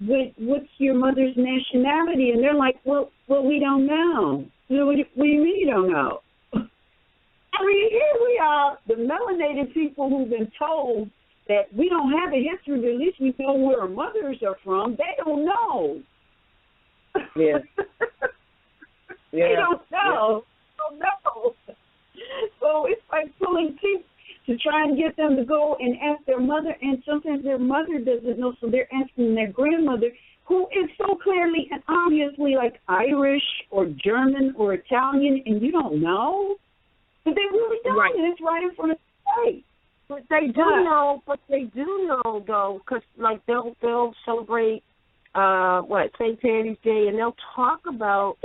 what's your mother's nationality? And they're like, well, we don't know. What do you mean you don't know? I mean, here we are, the melanated people who've been told that we don't have a history, but at least we know where our mothers are from. They don't know. Yeah. They don't know. They don't know. So it's like pulling teeth to try and get them to go and ask their mother, and sometimes their mother doesn't know, so they're asking their grandmother, who is so clearly and obviously like Irish or German or Italian, and you don't know? But they really don't, and it's right in front of the face. But they do know, though, because, like, they'll celebrate, St. Patty's Day, and they'll talk about,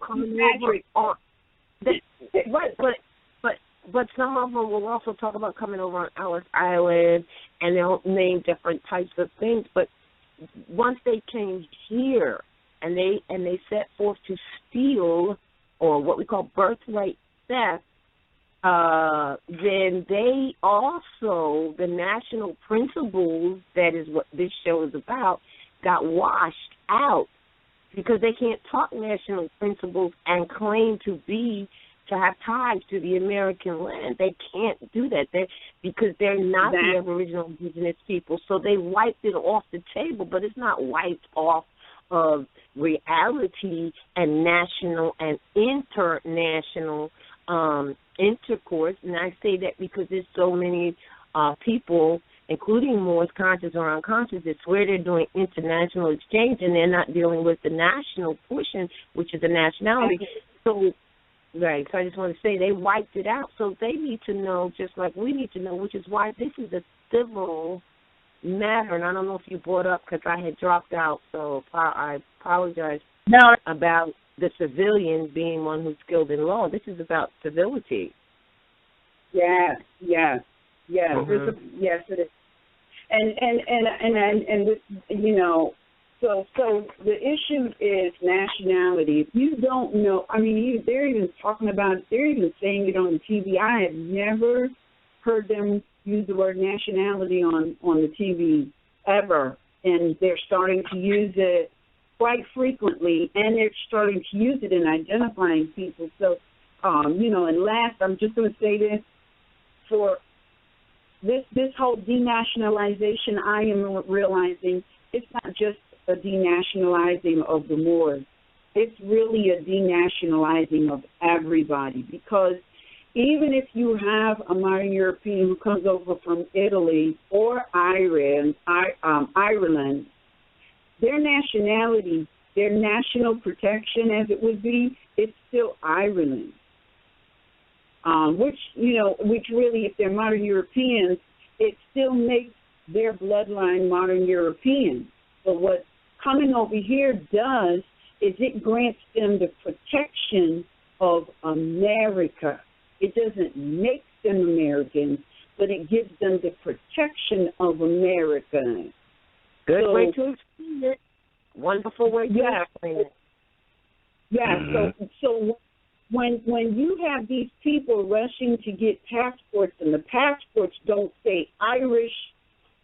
coming over. But some of them will also talk about coming over on Ellis Island, and they'll name different types of things. But once they came here and they set forth to steal, or what we call birthright theft, then they also, the national principles, that is what this show is about, got washed out because they can't talk national principles and claim to have ties to the American land. They can't do that because they're not the Aboriginal indigenous people. So they wiped it off the table, but it's not wiped off of reality and national and international intercourse. And I say that because there's so many people including Moors, conscious or unconscious, it's where they're doing international exchange and they're not dealing with the national portion, which is the nationality. So, right, so I just want to say they wiped it out. So they need to know, just like we need to know, which is why this is a civil matter. And I don't know if you brought up, because I had dropped out, so I apologize about the civilian being one who's skilled in law. This is about civility. Yes. Yes, it is. And you know, so the issue is nationality. If you don't know, I mean, they're even saying it on the TV. I have never heard them use the word nationality on the TV ever, and they're starting to use it quite frequently, and they're starting to use it in identifying people. So, you know, and last, I'm just going to say this, for this whole denationalization, I am realizing it's not just a denationalizing of the Moors. It's really a denationalizing of everybody, because even if you have a modern European who comes over from Italy or Ireland, their nationality, their national protection, as it would be, it's still Ireland. Which really, if they're modern Europeans, it still makes their bloodline modern European. But what coming over here does is it grants them the protection of America. It doesn't make them Americans, but it gives them the protection of America. Good way to explain it. Wonderful way to explain it. Yeah, so when you have these people rushing to get passports, and the passports don't say Irish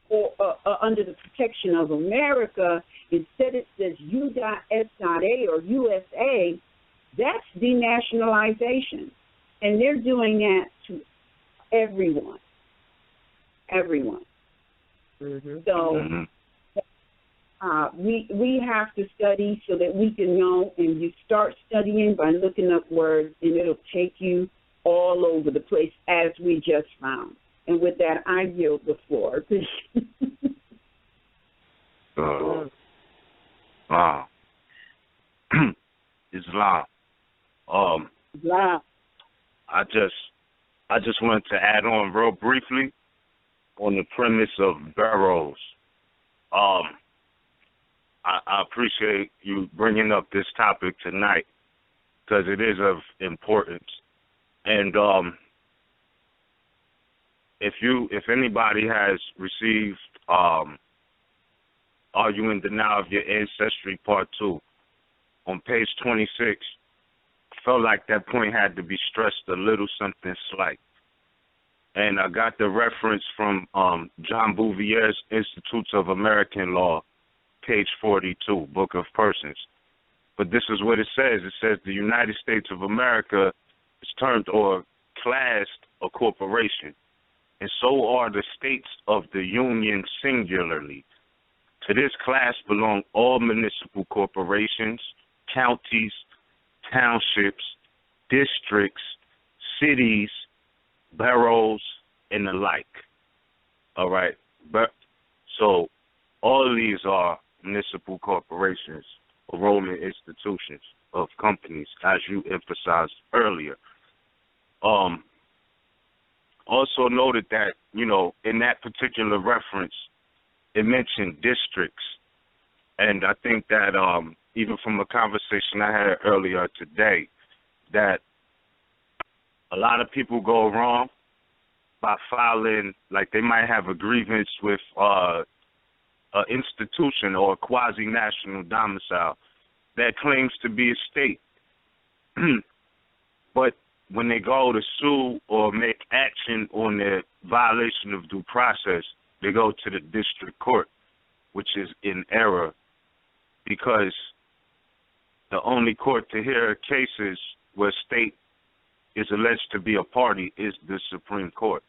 or under the protection of America, instead it says U.S.A. or USA, that's denationalization. And they're doing that to everyone. Mm-hmm. So we have to study so that we can know, and you start studying by looking up words, and it'll take you all over the place, as we just found. And with that, I yield the floor. Islam. Islam. I just wanted to add on real briefly on the premise of boroughs. I appreciate you bringing up this topic tonight, because it is of importance. And if anybody has received Are You in Denial of Your Ancestry Part 2 on page 26, felt like that point had to be stressed a little something slight. And I got the reference from John Bouvier's Institutes of American Law, page 42, Book of Persons. But this is what it says. It says the United States of America is termed or classed a corporation, and so are the states of the Union singularly. To this class belong all municipal corporations, counties, townships, districts, cities, boroughs, and the like. All right? So all of these are municipal corporations or Roman institutions of companies, as you emphasized earlier. Also noted that, in that particular reference, it mentioned districts. And I think that even from a conversation I had earlier today, that a lot of people go wrong by filing, like they might have a grievance with an institution or a quasi-national domicile that claims to be a state. But when they go to sue or make action on the violation of due process, they go to the district court, which is in error, because the only court to hear cases where state is alleged to be a party is the Supreme Court.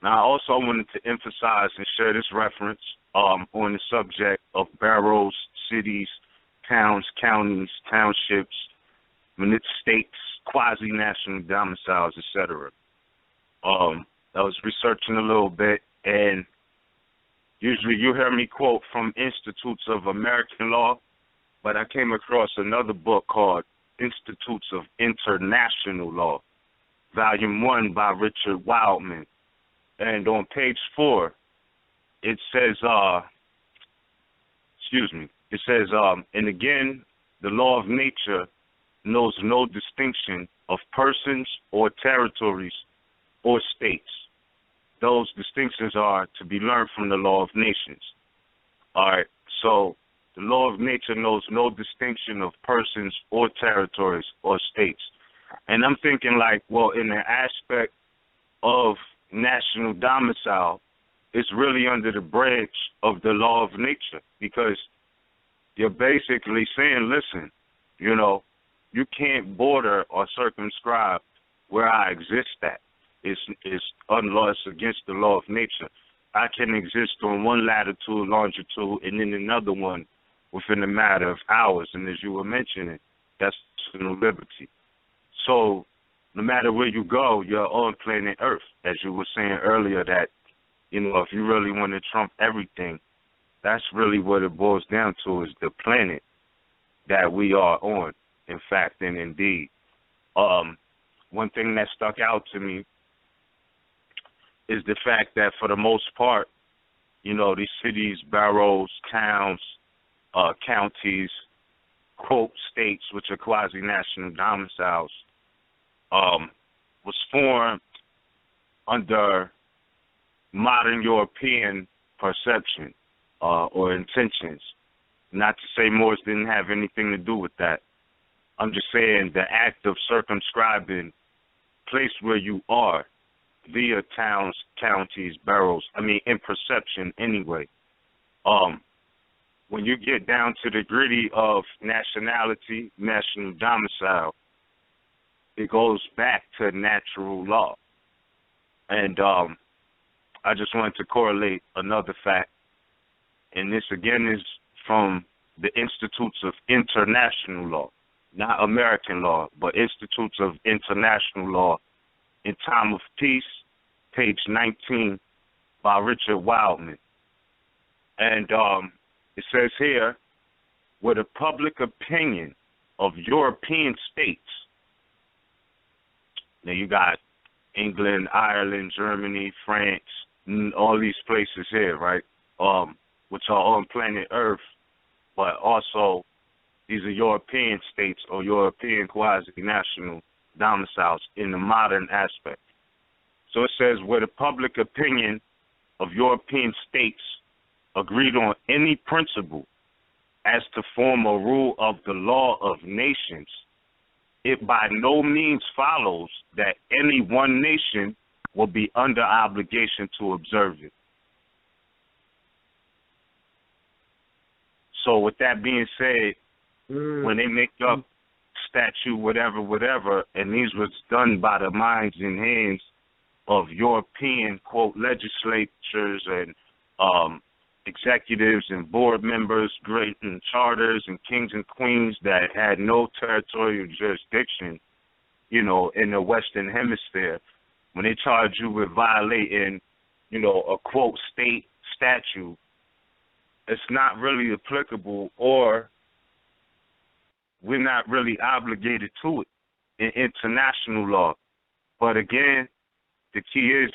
Now, I also wanted to emphasize and share this reference on the subject of boroughs, cities, towns, counties, townships, states, quasi-national domiciles, etc. I was researching a little bit, And usually you hear me quote from Institutes of American Law, but I came across another book called Institutes of International Law, Volume 1 by Richard Wildman. And on page 4, it says, and again, the law of nature knows no distinction of persons or territories or states. Those distinctions are to be learned from the law of nations. All right, so the law of nature knows no distinction of persons or territories or states. And I'm thinking like, well, in the aspect of national domicile, it's really under the branch of the law of nature, because you're basically saying, listen, you know, you can't border or circumscribe where I exist at. It's unlawful, it's against the law of nature. I can exist on one latitude, longitude, and then another one within a matter of hours. And as you were mentioning, that's personal liberty. So no matter where you go, you're on planet Earth. As you were saying earlier, that, you know, if you really want to trump everything, that's really what it boils down to, is the planet that we are on, in fact and indeed. One thing that stuck out to me is the fact that for the most part, you know, these cities, boroughs, towns, counties, quote, states, which are quasi-national domiciles, was formed under modern European perception or intentions. Not to say Moors didn't have anything to do with that. I'm just saying the act of circumscribing place where you are via towns, counties, boroughs, in perception anyway. When you get down to the gritty of nationality, national domicile, it goes back to natural law. And I just wanted to correlate another fact, and this again is from the Institutes of International Law, not American law, but Institutes of International Law in Time of Peace, page 19, by Richard Wildman. And it says here, where the public opinion of European states, now you got England, Ireland, Germany, France, all these places here, right, which are on planet Earth, but also these are European states or European quasi-national domiciles in the modern aspect. So it says, where the public opinion of European states agreed on any principle as to form a rule of the law of nations, it by no means follows that any one nation will be under obligation to observe it. So with that being said, when they make up statute, whatever, and these was done by the minds and hands of European, quote, legislatures and executives and board members, great and charters and kings and queens that had no territorial jurisdiction, you know, in the Western Hemisphere, when they charge you with violating, you know, a, quote, state statute, it's not really applicable, or we're not really obligated to it in international law. But again, the key is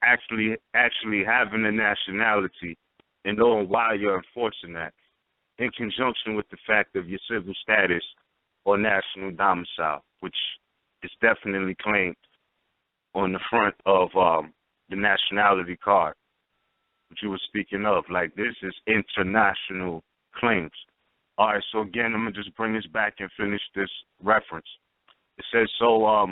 actually having a nationality and knowing why you're enforcing that, in conjunction with the fact of your civil status or national domicile, which is definitely claimed on the front of the nationality card, which you were speaking of. Like, this is international claims. All right, so again, I'm going to just bring this back and finish this reference. It says, so,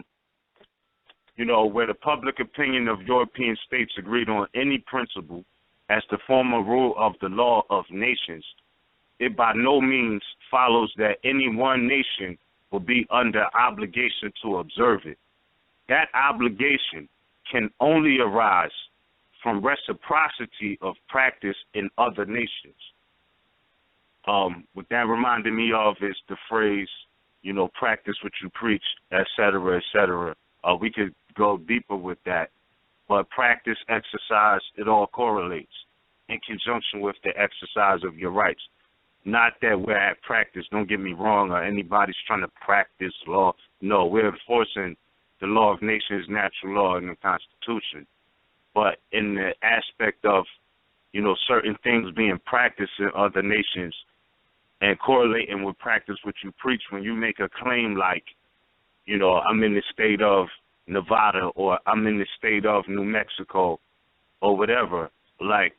you know, where the public opinion of European states agreed on any principle as to form a rule of the law of nations, it by no means follows that any one nation will be under obligation to observe it. That obligation can only arise from reciprocity of practice in other nations. What that reminded me of is the phrase, you know, practice what you preach, et cetera, et cetera. We could go deeper with that, but practice, exercise, it all correlates in conjunction with the exercise of your rights. Not that we're at practice, don't get me wrong, or anybody's trying to practice law. No, we're enforcing the law of nations, natural law, and the Constitution. But in the aspect of, certain things being practiced in other nations and correlating with practice what you preach, when you make a claim like, I'm in the state of Nevada or I'm in the state of New Mexico or whatever, like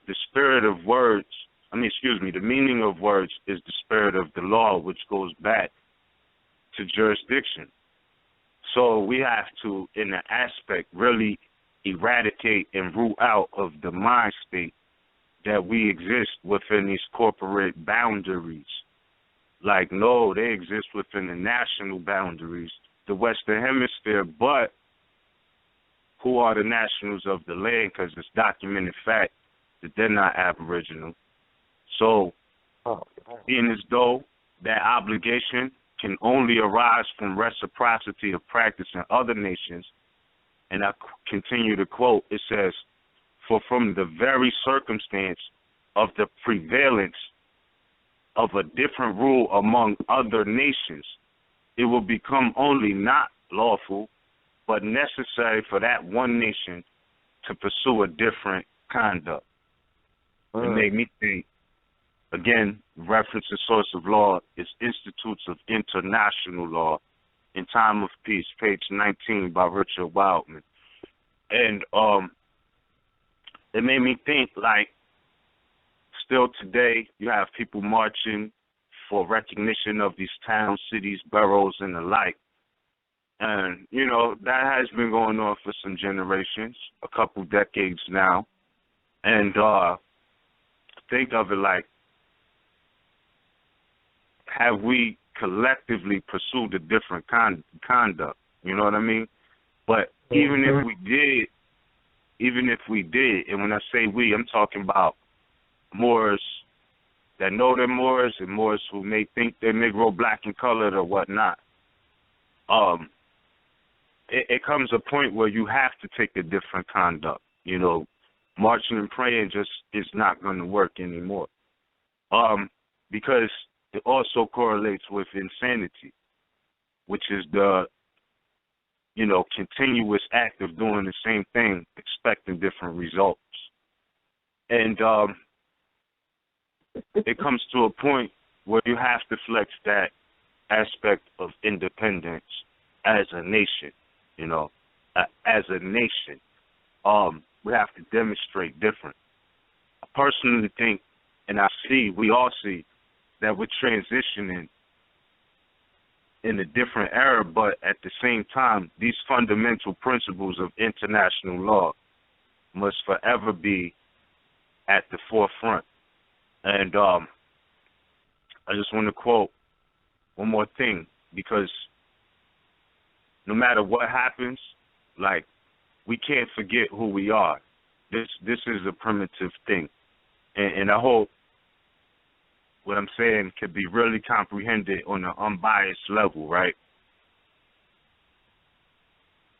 the spirit of words, the meaning of words is the spirit of the law, which goes back to jurisdiction. So we have to, in an aspect, really eradicate and root out of the mind state that we exist within these corporate boundaries. Like, no, they exist within the national boundaries, the Western Hemisphere, but who are the nationals of the land? Because it's documented fact that they're not Aboriginal. So, being as though that obligation can only arise from reciprocity of practice in other nations, and I continue to quote, it says, for from the very circumstance of the prevalence of a different rule among other nations, it will become only not lawful, but necessary for that one nation to pursue a different conduct. It made me think, again, reference to source of law is Institutes of International Law in Time of Peace, page 19 by Richard Wildman. And it made me think, like, still today you have people marching for recognition of these towns, cities, boroughs, and the like. And, that has been going on for some generations, a couple decades now. And think of it like, have we collectively pursued a different conduct? You know what I mean? But even if we did, and when I say we, I'm talking about Moors that know they're Moors and Moors who may think they're Negro, black, and colored or whatnot. It comes a point where you have to take a different conduct. Marching and praying just is not going to work anymore. Because it also correlates with insanity, which is the, continuous act of doing the same thing, expecting different results. And it comes to a point where you have to flex that aspect of independence as a nation, as a nation. We have to demonstrate different. I personally think, and we all see, that we're transitioning in a different era, but at the same time, these fundamental principles of international law must forever be at the forefront. And I just want to quote one more thing, because no matter what happens, like, we can't forget who we are. This is a primitive thing. And I hope what I'm saying could be really comprehended on an unbiased level, right?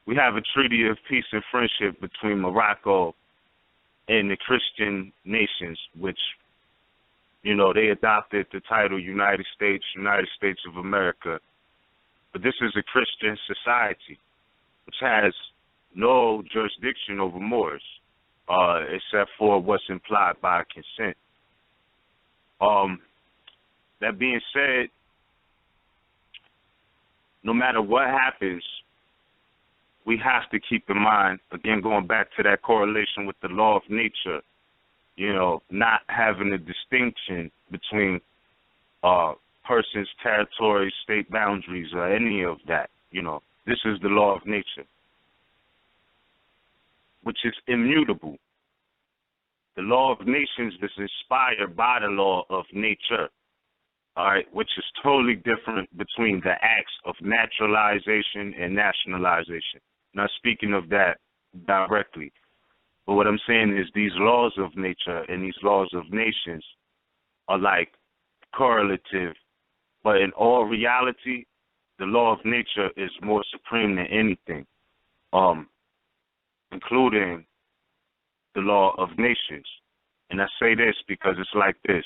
We have a treaty of peace and friendship between Morocco and the Christian nations, which, they adopted the title United States of America. But this is a Christian society, which has no jurisdiction over Moors, except for what's implied by consent. That being said, no matter what happens, we have to keep in mind, again, going back to that correlation with the law of nature, not having a distinction between persons, territories, state boundaries, or any of that. This is the law of nature, which is immutable. The law of nations is inspired by the law of nature, all right, which is totally different between the acts of naturalization and nationalization. Not speaking of that directly, but what I'm saying is these laws of nature and these laws of nations are like correlative, but in all reality, the law of nature is more supreme than anything. including the law of nations. And I say this because it's like this.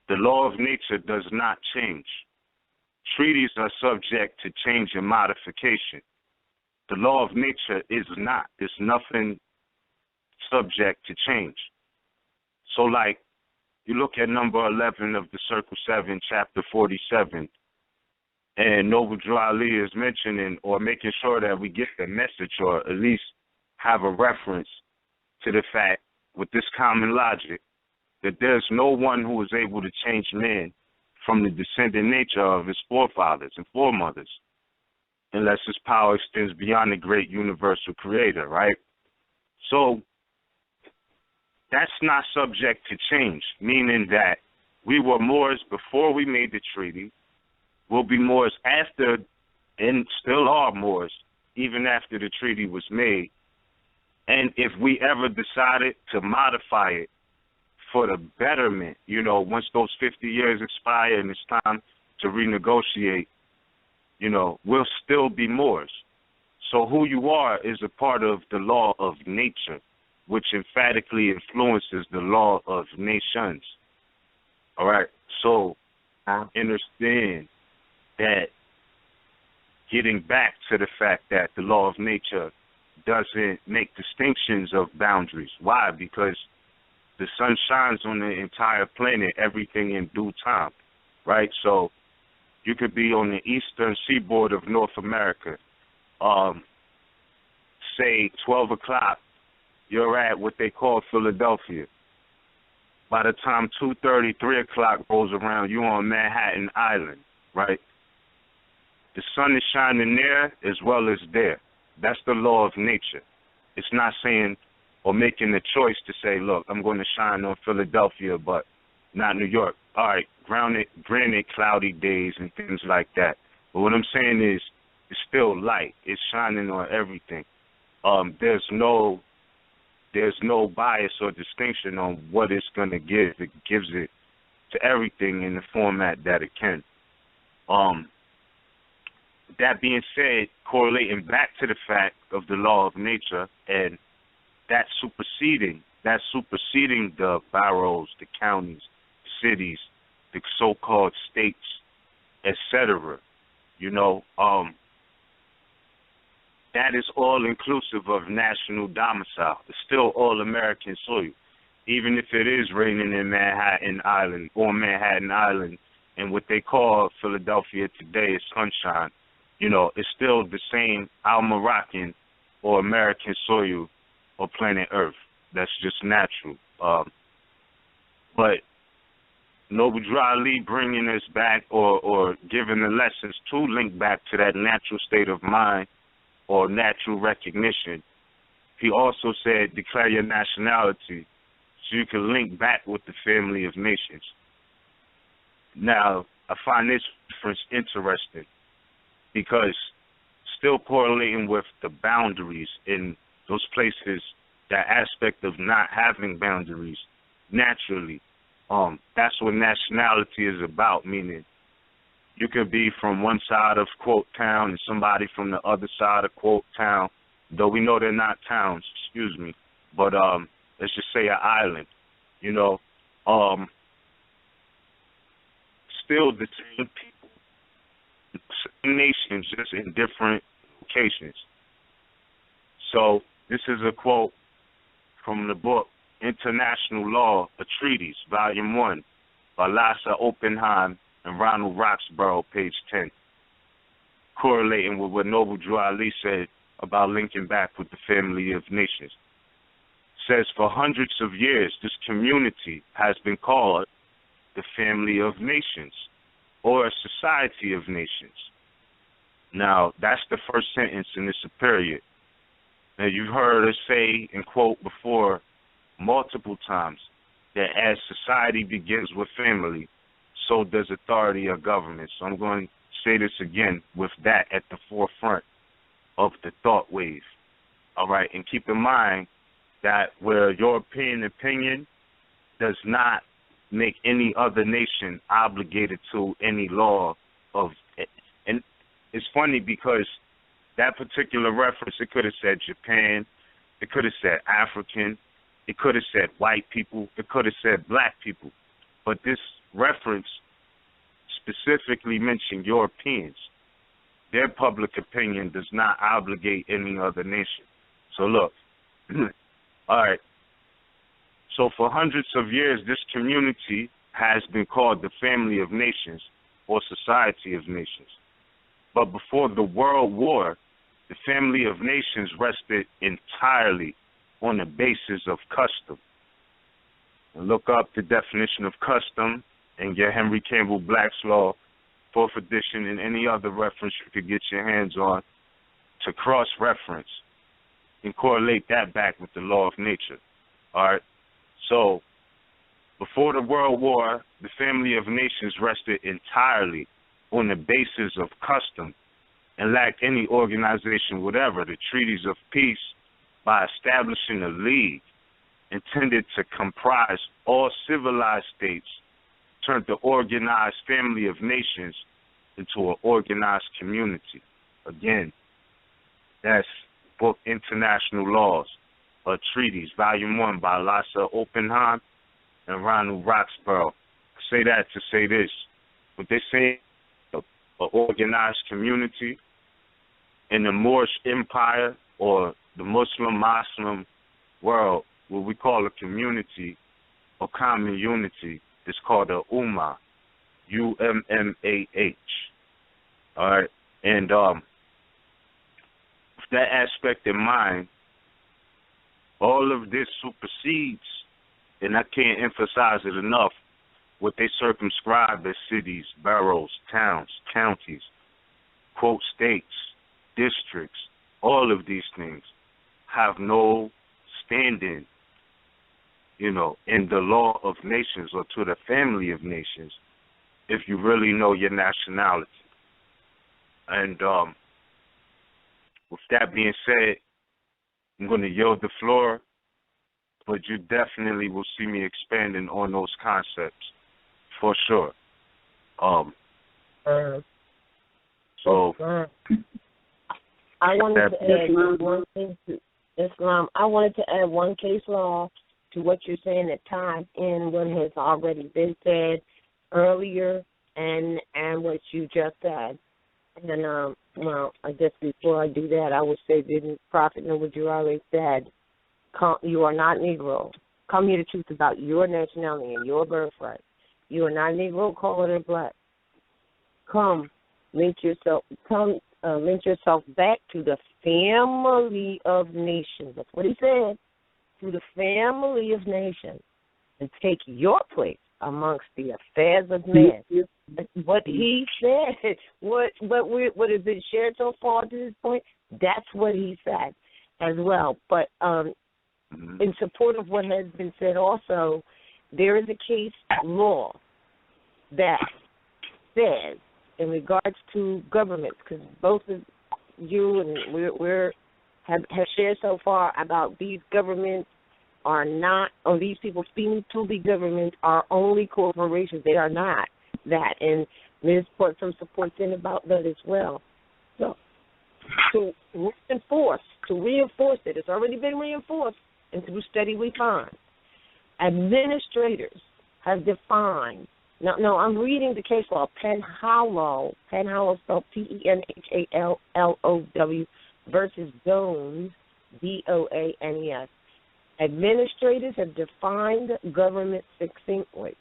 The law of nature does not change. Treaties are subject to change and modification. The law of nature is not. It's nothing subject to change. So, like, you look at number 11 of the Circle 7, chapter 47, and Noble Drew Ali is mentioning or making sure that we get the message or at least have a reference to the fact with this common logic that there's no one who is able to change man from the descendant nature of his forefathers and foremothers unless his power extends beyond the great universal creator, right? So that's not subject to change, meaning that we were Moors before we made the treaty, we'll be Moors after, and still are Moors, even after the treaty was made. And if we ever decided to modify it for the betterment, you know, once those 50 years expire and it's time to renegotiate, you know, we'll still be Moors. So who you are is a part of the law of nature, which emphatically influences the law of nations. All right? So understand that getting back to the fact that the law of nature doesn't make distinctions of boundaries. Why? Because the sun shines on the entire planet, everything in due time, right? So you could be on the eastern seaboard of North America, say 12 o'clock, you're at what they call Philadelphia. By the time 2:30, 3 o'clock rolls around, you're on Manhattan Island, right? The sun is shining there as well as there. That's the law of nature. It's not saying or making the choice to say, look, I'm going to shine on Philadelphia, but not New York. All right, granted cloudy days and things like that. But what I'm saying is it's still light. It's shining on everything. There's no bias or distinction on what it's going to give. It gives it to everything in the format that it can. That being said, correlating back to the fact of the law of nature and that superseding the boroughs, the counties, cities, the so-called states, etc. You know, that is all inclusive of national domicile. It's still all American soil. Even if it is raining in Manhattan Island, on Manhattan Island, and what they call Philadelphia today is sunshine, you know, it's still the same Al-Moroccan or American soil or planet Earth. That's just natural. But Noble Drew Ali bringing us back or giving the lessons to link back to that natural state of mind or natural recognition. He also said, declare your nationality so you can link back with the family of nations. Now, I find this difference interesting because still correlating with the boundaries in those places, that aspect of not having boundaries naturally, that's what nationality is about, meaning you could be from one side of, quote, town and somebody from the other side of, quote, town, though we know they're not towns, excuse me, but let's just say an island, you know, still the same people, same nations, just in different locations. So this is a quote from the book International Law, a Treatise, Volume 1, by Lassa Oppenheim and Ronald Roxborough, page 10, correlating with what Noble Drew Ali said about linking back with the family of nations. Says, for hundreds of years, this community has been called the family of nations or a society of nations. Now, that's the first sentence in this period. Now, you've heard us say and quote before multiple times that as society begins with family, so does authority or government. So I'm going to say this again with that at the forefront of the thought wave. All right, and keep in mind that where your opinion does not make any other nation obligated to any law of, and it's funny because that particular reference, it could have said Japan, it could have said African, it could have said white people, it could have said black people. But this reference specifically mentioned Europeans. Their public opinion does not obligate any other nation. So look, all right. So for hundreds of years, this community has been called the Family of Nations or Society of Nations. But before the World War, the Family of Nations rested entirely on the basis of custom. And look up the definition of custom in your Henry Campbell Black's Law, 4th edition, and any other reference you could get your hands on to cross-reference and correlate that back with the law of nature. All right? So, before the World War, the Family of Nations rested entirely on the basis of custom and lacked any organization whatever. The treaties of peace, by establishing a league intended to comprise all civilized states, turned the organized Family of Nations into an organized community. Again, that's book International Laws or Treaties, Volume 1 by Lassa Oppenheim and Ronald Roxburgh. I say that to say this. What they say, an organized community in the Moorish Empire or the Muslim world, what we call a community or common unity, is called a Ummah, U-M-M-A-H. All right, and with that aspect in mind, all of this supersedes, and I can't emphasize it enough, what they circumscribe as cities, boroughs, towns, counties, quote, states, districts. All of these things have no standing, you know, in the law of nations or to the Family of Nations if you really know your nationality. And with that being said, I'm going to yield the floor, but you definitely will see me expanding on those concepts for sure. So I wanted to add one thing to Islam. I wanted to add one case law to what you're saying that ties in what has already been said earlier and what you just said. And well, I guess before I do that, I would say, didn't Prophet know what you already said? You are not Negro. Come hear the truth about your nationality and your birthright. You are not Negro, colored, or black. Come, link yourself back to the family of nations. That's what he said. To the family of nations, and take your place amongst the affairs of men. What he said, what has been shared so far to this point, that's what he said as well. But in support of what has been said also, there is a case law that says, in regards to governments, because both of you and we have shared so far about these governments are not, or these people speaking to the government are only corporations. They are not that. And Ms. put some support in about that as well. So to reinforce it, it's already been reinforced, and through study we find administrators have defined. No, I'm reading the case law, Penhallow spelled Penhallow versus Doanes, Doanes. Administrators have defined government succinctly.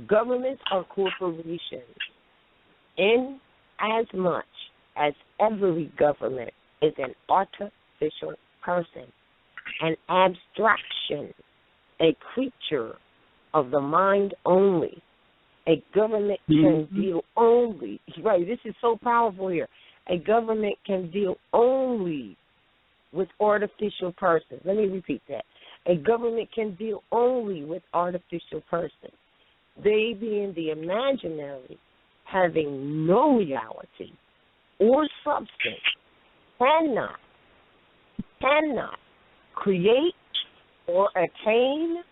Governments are corporations in as much as every government is an artificial person, an abstraction, a creature of the mind only. A government can deal only, right, this is so powerful here. A government can deal only with artificial persons. Let me repeat that. A government can deal only with artificial persons. They being the imaginary, having no reality or substance, cannot create or attain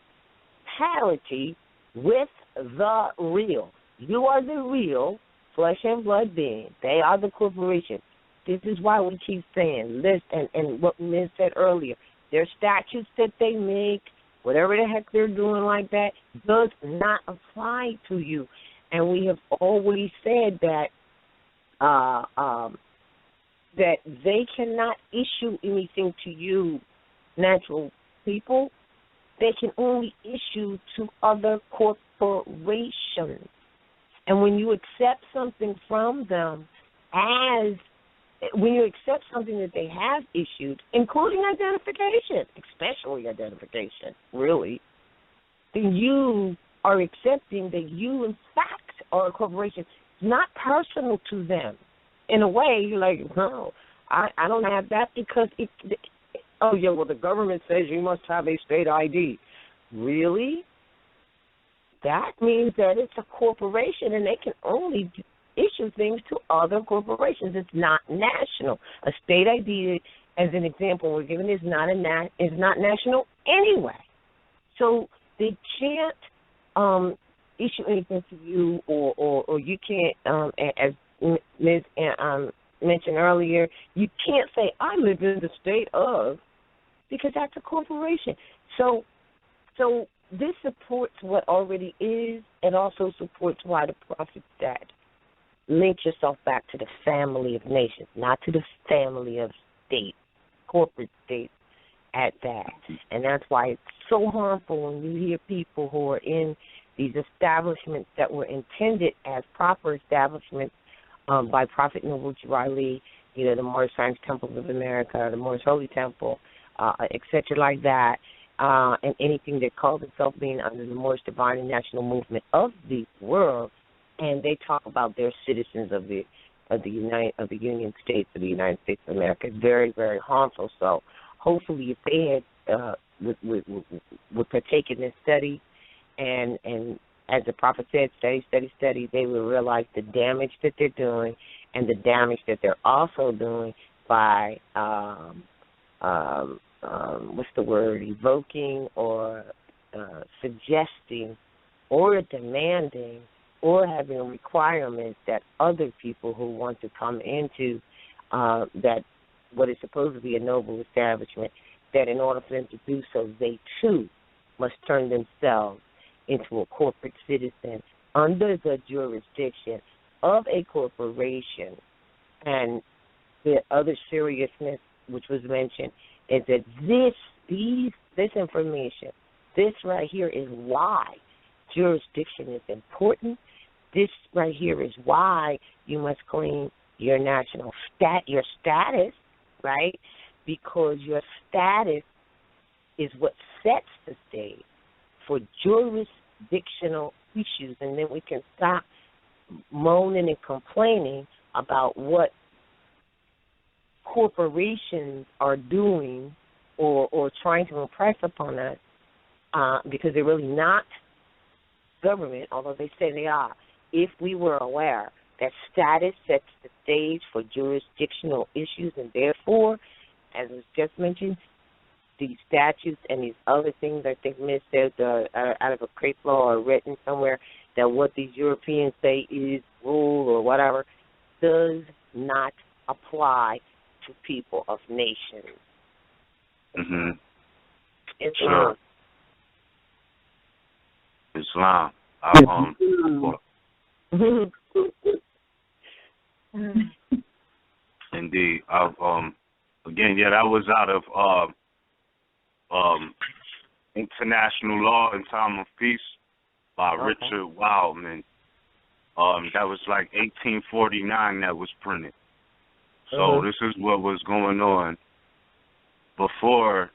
parity with the real. You are the real flesh and blood being. They are the corporation. This is why we keep saying, and what Ms. said earlier, their statutes that they make, whatever the heck they're doing like that, does not apply to you. And we have always said that that they cannot issue anything to you, natural people. They can only issue to other corporations. And when you accept something from them, when you accept something that they have issued, including identification, especially identification, really, then you are accepting that you, in fact, are a corporation. It's not personal to them. In a way, you're like, no, I don't have that because oh, yeah, well, the government says you must have a state ID. Really? That means that it's a corporation, and they can only issue things to other corporations. It's not national. A state ID, as an example we're giving, is not national anyway. So they can't issue anything to you, or you can't, as Ms. mentioned earlier, you can't say, I live in the state of, because that's a corporation. So this supports what already is, and also supports why the prophet said, link yourself back to the family of nations, not to the family of states, corporate states at that. And that's why it's so harmful when you hear people who are in these establishments that were intended as proper establishments by Prophet Noble Riley, the Moorish Science Temples of America, the Moorish Holy Temple, et cetera, like that, and anything that calls itself being under the Moorish Divine and National Movement of the world, and they talk about their citizens of the Union States of the United States of America. It's very, very harmful. So hopefully, if they had would partake in this study, and as the prophet said, study, they will realize the damage that they're doing and the damage that they're also doing by evoking or suggesting or demanding or having requirements that other people who want to come into that what is supposed to be a noble establishment, that in order for them to do so, they too must turn themselves into a corporate citizen under the jurisdiction of a corporation. And the other seriousness, which was mentioned, is that this information, this right here is why jurisdiction is important. This right here is why you must claim your national your status, right? Because your status is what sets the stage for jurisdictional issues, and then we can stop moaning and complaining about what corporations are doing or trying to impress upon us, because they're really not government, although they say they are. If we were aware that status sets the stage for jurisdictional issues, and therefore, as was just mentioned, these statutes and these other things, I think Ms. said out of a crepe law or written somewhere, that what these Europeans say is rule or whatever does not apply to people of nations. Mm-hmm. Islam. Islam. Indeed. Again, yeah, that was out of International Law in Time of Peace by Richard Wildman. That was like 1849 that was printed. So this is what was going on before,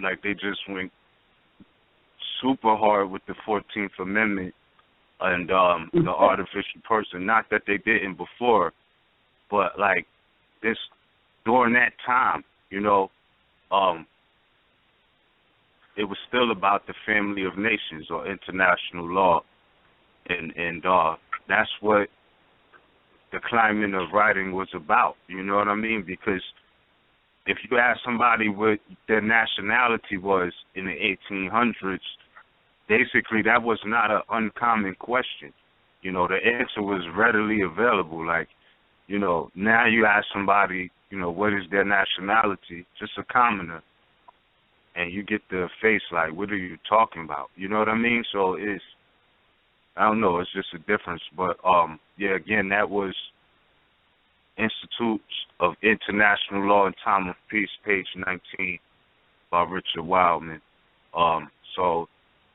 like they just went super hard with the 14th Amendment and the artificial person. Not that they didn't before, but like this during that time, it was still about the family of nations or international law, and that's what the climbing of writing was about. You know what I mean? Because if you ask somebody what their nationality was in the 1800s, basically that was not an uncommon question. The answer was readily available. Like, now you ask somebody, what is their nationality, just a commoner, and you get the face like, what are you talking about? You know what I mean? So I don't know, it's just a difference. But, yeah, again, that was Institutes of International Law and Time of Peace, page 19, by Richard Wildman. So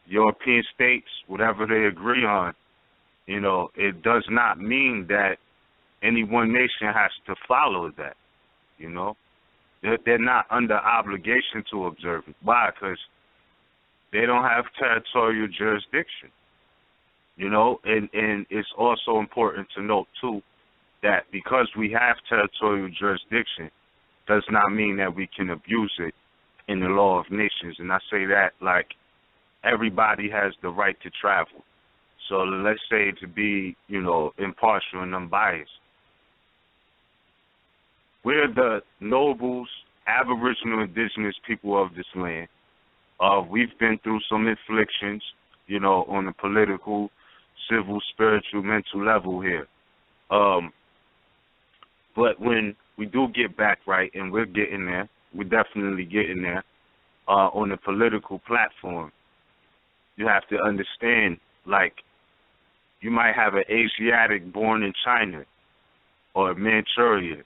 European states, whatever they agree on, it does not mean that any one nation has to follow that, They're not under obligation to observe it. Why? Because they don't have territorial jurisdiction, and it's also important to note, too, that because we have territorial jurisdiction does not mean that we can abuse it in the law of nations. And I say that like everybody has the right to travel. So let's say to be, impartial and unbiased. We're the nobles, aboriginal, indigenous people of this land. We've been through some afflictions, on the political, civil, spiritual, mental level here. But when we do get back right, and we're getting there, we're definitely getting there, on the political platform, you have to understand, like, you might have an Asiatic born in China or Manchuria,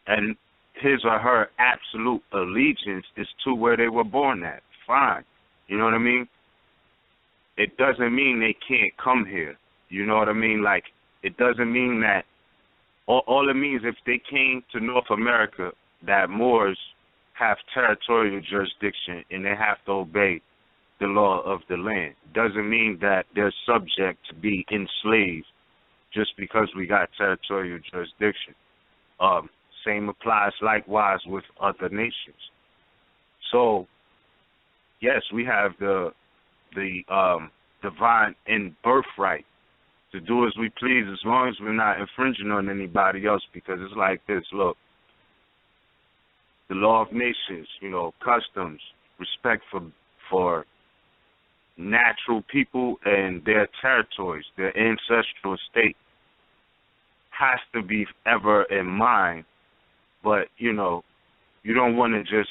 and his or her absolute allegiance is to where they were born at. Fine. You know what I mean? It doesn't mean they can't come here. You know what I mean? Like, it doesn't mean that. All it means, if they came to North America, that Moors have territorial jurisdiction and they have to obey the law of the land. Doesn't mean that they're subject to be enslaved just because we got territorial jurisdiction. Same applies likewise with other nations. So, yes, we have the divine and birthright to do as we please, as long as we're not infringing on anybody else, because it's like this. Look, the law of nations, customs, respect for natural people and their territories, their ancestral state, has to be ever in mind. But, you don't want to just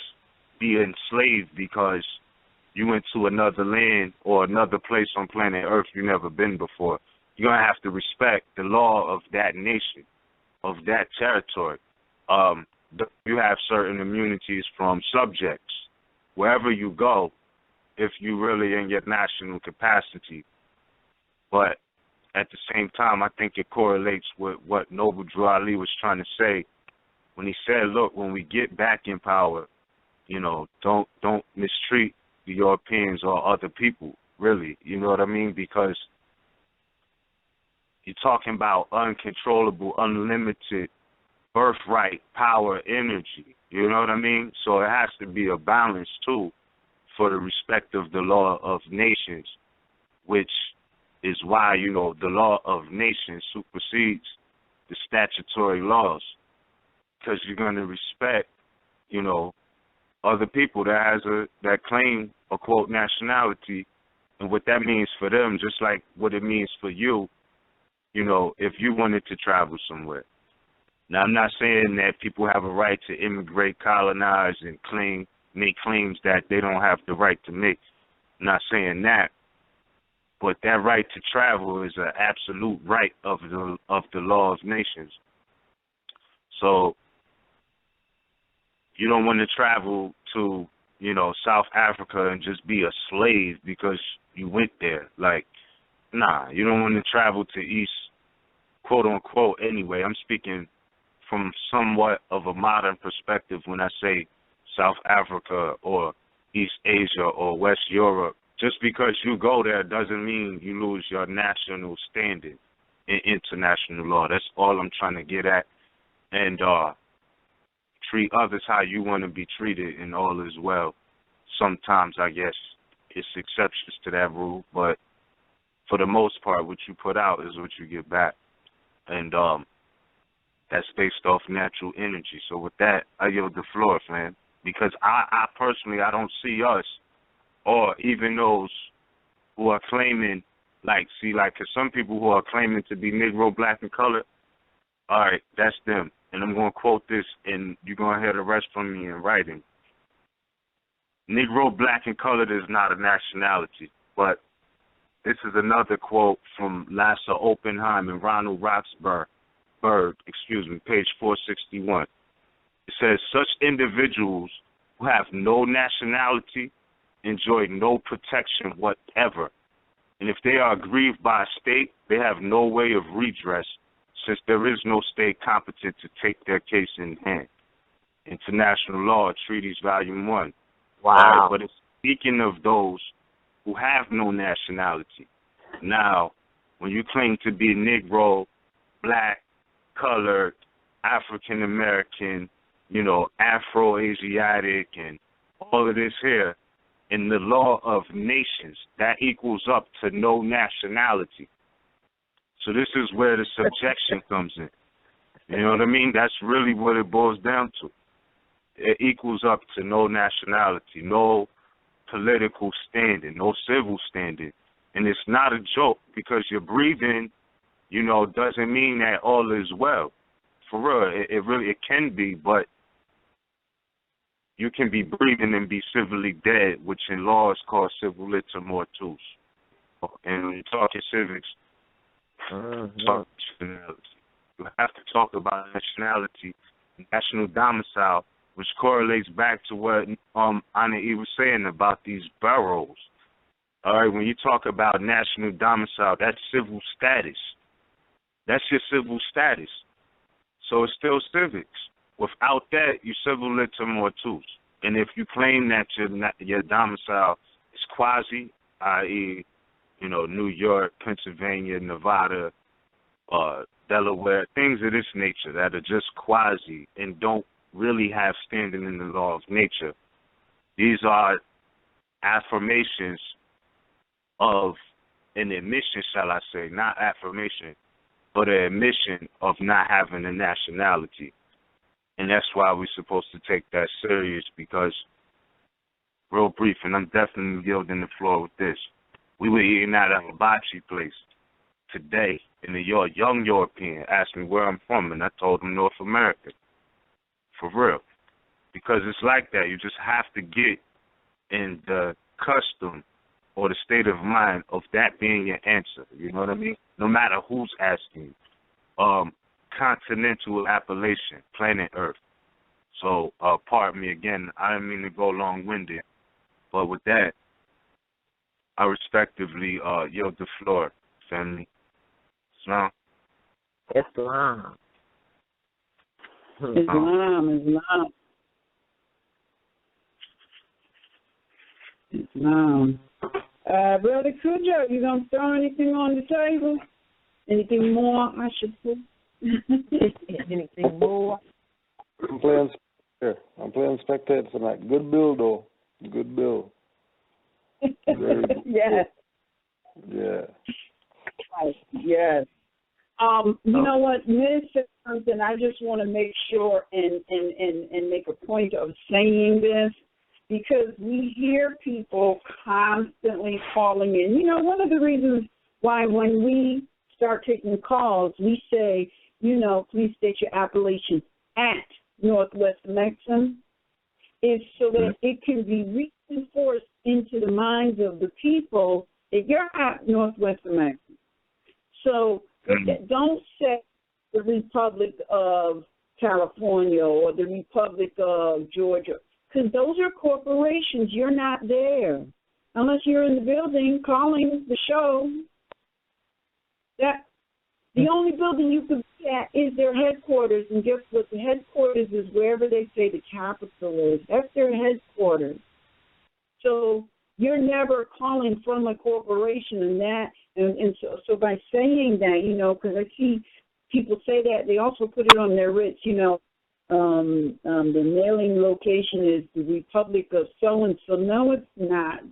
be enslaved because you went to another land or another place on planet Earth you've never been before. You're going to have to respect the law of that nation, of that territory. You have certain immunities from subjects wherever you go if you really in your national capacity. But at the same time, I think it correlates with what Noble Drew Ali was trying to say when he said, look, when we get back in power, don't mistreat the Europeans or other people, really. You know what I mean? Because you're talking about uncontrollable, unlimited birthright, power, energy. You know what I mean? So it has to be a balance, too, for the respect of the law of nations, which is why, the law of nations supersedes the statutory laws, because you're going to respect, other people that claim a, quote, nationality, and what that means for them, just like what it means for you, if you wanted to travel somewhere. Now, I'm not saying that people have a right to immigrate, colonize, and make claims that they don't have the right to make. I'm not saying that. But that right to travel is an absolute right of the law of nations. So you don't want to travel to, South Africa and just be a slave because you went there. Like, nah, you don't want to travel to East, quote unquote, anyway. I'm speaking from somewhat of a modern perspective when I say South Africa or East Asia or West Europe. Just because you go there doesn't mean you lose your national standing in international law. That's all I'm trying to get at. And treat others how you want to be treated, and all is well. Sometimes, I guess, it's exceptions to that rule, but for the most part, what you put out is what you get back. And that's based off natural energy. So with that, I yield the floor, man. Because I personally, I don't see us, or even those who are claiming, cause some people who are claiming to be Negro, black, and colored, All right, that's them. And I'm going to quote this, and you're going to hear the rest from me in writing. Negro, black, and colored is not a nationality. But this is another quote from Lassa Oppenheim and Ronald Roxburgh, page 461. It says, such individuals who have no nationality enjoy no protection whatever. And if they are aggrieved by a state, they have no way of redress, since there is no state competent to take their case in hand. International Law, Treaties, Volume 1. Wow. Right, but it's speaking of those who have no nationality. Now, when you claim to be Negro, black, colored, African American, Afro-Asiatic, and all of this here, in the law of nations, that equals up to no nationality. So this is where the subjection comes in. You know what I mean? That's really what it boils down to. It equals up to no nationality, no political standing, no civil standing. And it's not a joke, because your breathing, doesn't mean that all is well. For real, it can be, but you can be breathing and be civilly dead, which in law is called civil liter mortuus. And when you talk in civics, talk nationality. You have to talk about nationality, national domicile, which correlates back to what Ana-E was saying about these boroughs. All right, when you talk about national domicile, that's civil status. That's your civil status. So it's still civics. Without that, you're civil liter mortuus. And if you claim that your domicile is quasi, i.e., New York, Pennsylvania, Nevada, Delaware, things of this nature that are just quasi and don't really have standing in the law of nature, these are affirmations of an admission, shall I say, not affirmation, but an admission of not having a nationality. And that's why we're supposed to take that serious, because, real brief, and I'm definitely yielding the floor with this. We were eating at a hibachi place today, and a young European asked me where I'm from, and I told him North America. For real. Because it's like that. You just have to get in the custom or the state of mind of that being your answer. You know what I mean? No matter who's asking. Continental appellation, planet Earth. So, pardon me again. I didn't mean to go long-winded. But with that, I respectively yield the floor, family. Islam. Islam. Brother Cujo, you gonna throw anything on the table? Anything more I should put? Anything more? I'm playing spectator tonight. Good bill, though. Good bill. Very good. Yes. Yeah. Yes. You know what, Ms. said something. I just want to make sure and make a point of saying this, because we hear people constantly calling in. One of the reasons why when we start taking calls, we say, please state your appellation at Northwest Maxim, is so that it can be reinforced into the minds of the people that you're at Northwest Maxim. So don't say the Republic of California or the Republic of Georgia, because those are corporations. You're not there unless you're in the building calling the show. The only building you could be at is their headquarters, and guess what? The headquarters is wherever they say the capital is. That's their headquarters. So you're never calling from a corporation, and so by saying that, because I see people say that, they also put it on their writs, the mailing location is the Republic of so-and-so. No, it's not.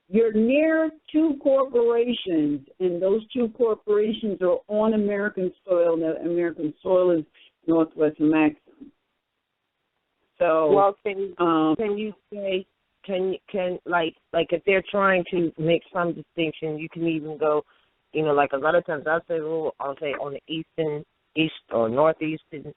You're near two corporations, and those two corporations are on American soil. The American soil is Northwest Maxim. So, well, can you say, if they're trying to make some distinction, you can even go, like a lot of times I'll say on the eastern east or northeastern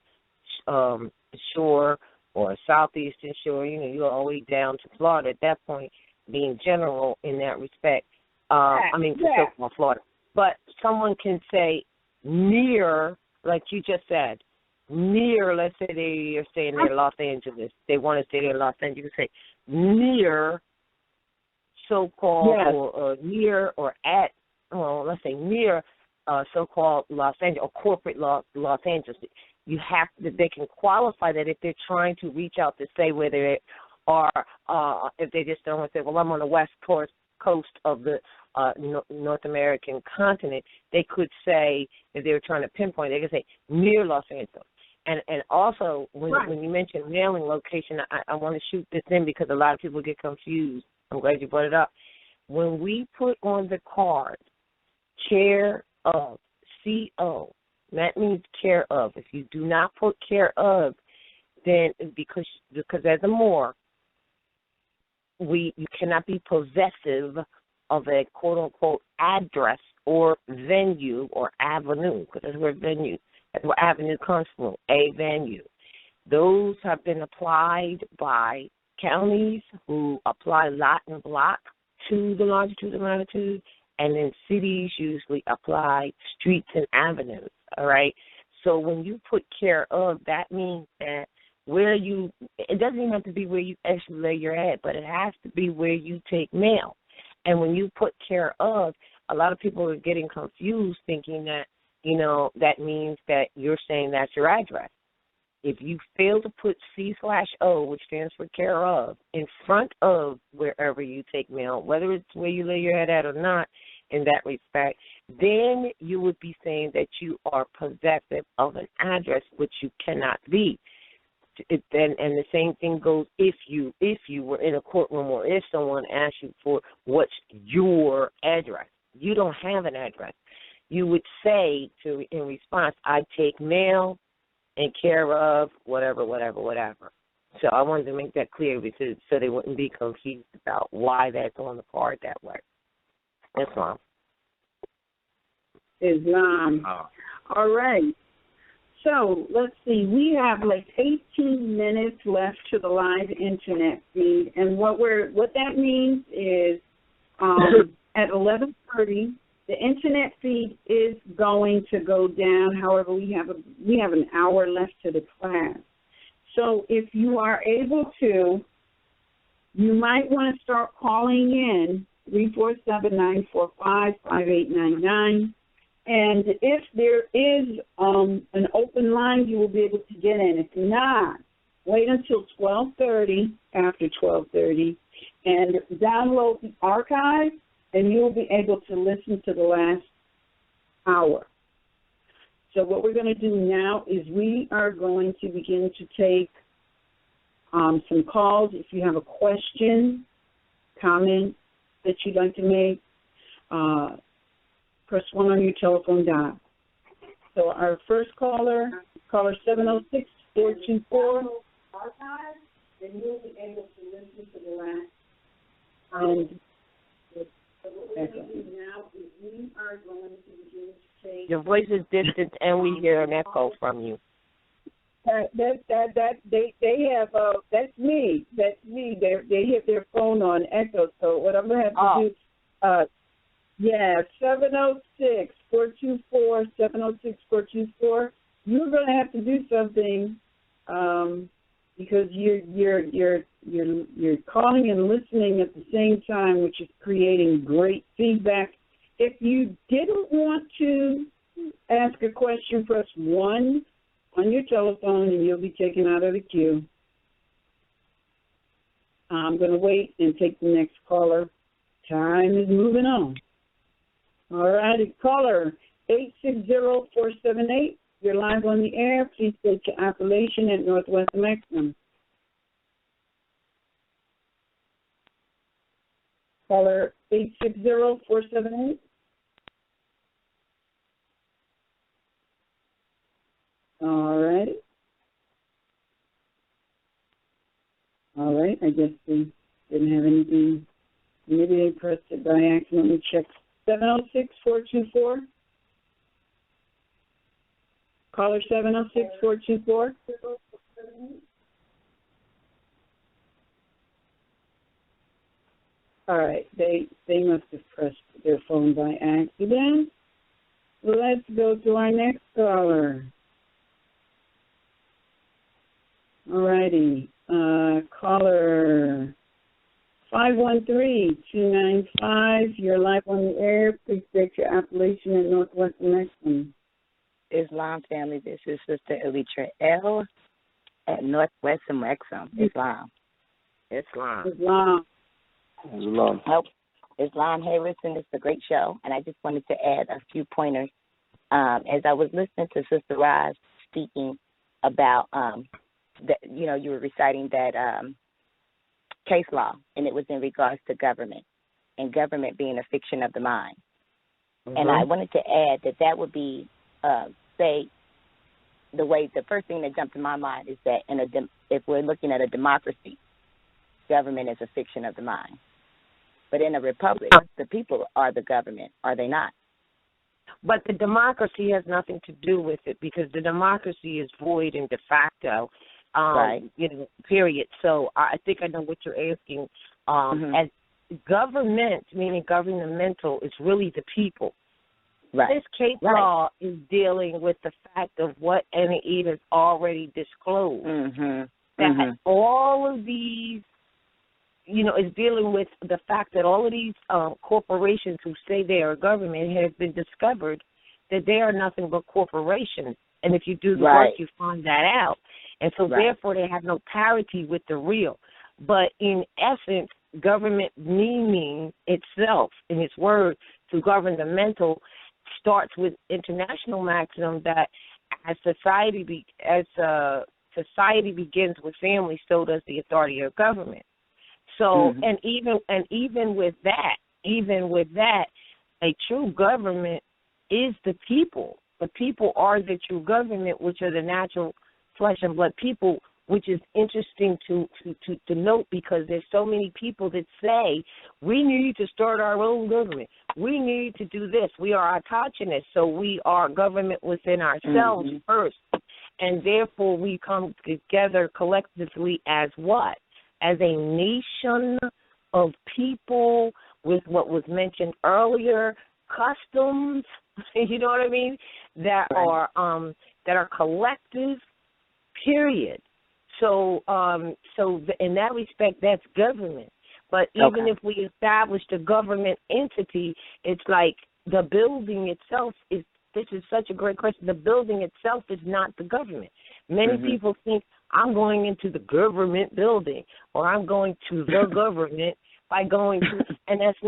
shore or southeastern shore. You know, you're all the way down to Florida at that point, being general in that respect. So-called Florida. But someone can say near, like you just said, near, let's say they're saying they're Los Angeles. They want to say they're Los Angeles. You can say near so-called or near or at, well, let's say near so-called Los Angeles or corporate Los Angeles. You have to, they can qualify that if they're trying to reach out to say where they are, if they just don't want to say, well, I'm on the west coast of the North American continent, they could say, if they were trying to pinpoint, they could say near Los Angeles. And also, when you mention mailing location, I want to shoot this in because a lot of people get confused. I'm glad you brought it up. When we put on the card, care of, CO, that means care of. If you do not put care of, then because as a morgue, you cannot be possessive of a quote-unquote address or venue or avenue, because that's where venue, that's where avenue comes from, a venue. Those have been applied by counties who apply lot and block to the longitude and latitude, and then cities usually apply streets and avenues, all right? So when you put care of, that means that it doesn't even have to be where you actually lay your head, but it has to be where you take mail. And when you put care of, a lot of people are getting confused thinking that, that means that you're saying that's your address. If you fail to put C/O, which stands for care of, in front of wherever you take mail, whether it's where you lay your head at or not, in that respect, then you would be saying that you are possessive of an address, which you cannot be. And the same thing goes if you were in a courtroom or if someone asked you for what's your address. You don't have an address. You would say in response, I take mail and care of whatever. So I wanted to make that clear because so they wouldn't be confused about why that's on the card that way. Islam. All right. So let's see. We have like 18 minutes left to the live internet feed, and what that means is at 11:30 the internet feed is going to go down. However, we have an hour left to the class. So if you are able to, you might want to start calling in 347-945-5899. And if there is an open line, you will be able to get in. If not, wait until 12:30, after 12:30, and download the archive, and you'll be able to listen to the last hour. So what we're going to do now is we are going to begin to take some calls. If you have a question, comment that you'd like to make, press 1 on your telephone dial. So our first caller 706-424, archive, then you'll be able to listen to the last. So what we're going to do now is we are going to begin to take. Your voice is distant, and we hear an echo from you. They have that's me. They hit their phone on echo. So what I'm going to have to do. 706-424. You're going to have to do something because you're calling and listening at the same time, which is creating great feedback. If you didn't want to ask a question, press 1 on your telephone, and you'll be taken out of the queue. I'm going to wait and take the next caller. Time is moving on. All right, caller 860-478. You're live on the air. Please state your appellation at Northwest Maximum. Caller 860-478. All right. I guess they didn't have anything. Maybe they pressed it by accident. Let me check. 706-424. Caller 706-424. All right, they must have pressed their phone by accident. Let's go to our next caller. All righty, caller 513-295. You're live on the air. Please state your appellation and Northwest Connection. Islam family, this is Sister Illustrious at Northwest and Wexham. Islam. Nope. Islam. Hey, listen, it's a great show, and I just wanted to add a few pointers. As I was listening to Sister Roz speaking about, you were reciting that case law, and it was in regards to government, and government being a fiction of the mind. Mm-hmm. And I wanted to add that would be, the first thing that jumped in my mind is that if we're looking at a democracy, government is a fiction of the mind. But in a republic, the people are the government, are they not? But the democracy has nothing to do with it because the democracy is void and de facto, right. Period. So I think I know what you're asking. As government, meaning governmental, is really the people. Right. This case law is dealing with the fact of what NAE has already disclosed. That all of these, is dealing with the fact that all of these corporations who say they are government have been discovered that they are nothing but corporations. And if you do the work, you find that out. And so therefore they have no parity with the real. But in essence, government meaning itself in its word to governmental starts with international maxim that as society begins with family, so does the authority of government. So and even with that, a true government is the people. The people are the true government, which are the natural flesh and blood people, which is interesting to note because there's so many people that say we need to start our own government. We need to do this. We are autonomous, so we are government within ourselves first. And therefore we come together collectively as what? As a nation of people with what was mentioned earlier, customs, you know what I mean, that are collective, period. So in that respect, that's government. But even if we established a government entity, it's like the building itself is. This is such a great question. The building itself is not the government. Many people think I'm going into the government building or I'm going to the government by going to, and that's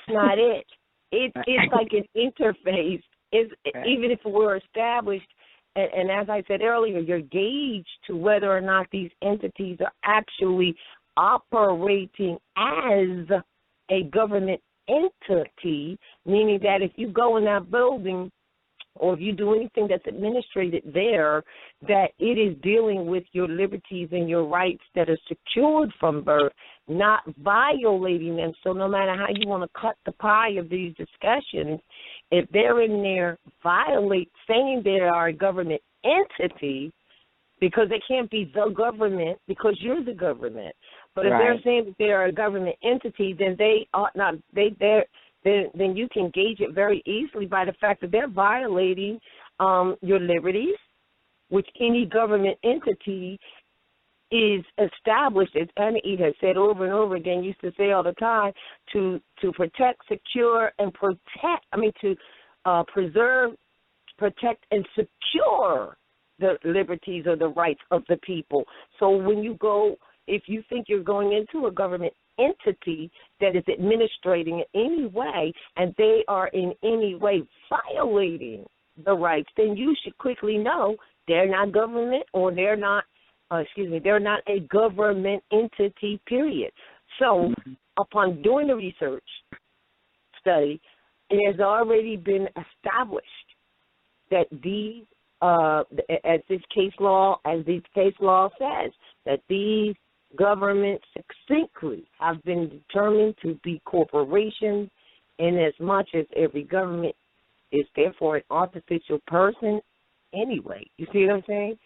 not it. It's like an interface. Even if it were established, and as I said earlier, you're gauged to whether or not these entities are actually operating as a government entity, meaning that if you go in that building or if you do anything that's administrated there, that it is dealing with your liberties and your rights that are secured from birth, not violating them. So no matter how you want to cut the pie of these discussions, if they're in there saying they are a government entity, because they can't be the government because you're the government. But if they're saying that they are a government entity, then they ought not. Then you can gauge it very easily by the fact that they're violating your liberties, which any government entity is established, as Anna E has said over and over again, used to say all the time, to protect, secure, and preserve, protect, and secure the liberties or the rights of the people. So when you go, if you think you're going into a government entity that is administrating in any way and they are in any way violating the rights, then you should quickly know they're not government or they're not a government entity, period. So upon doing the research study, it has already been established that these as this case law says, that these governments succinctly have been determined to be corporations, in as much as every government is therefore an artificial person anyway. You see what I'm saying?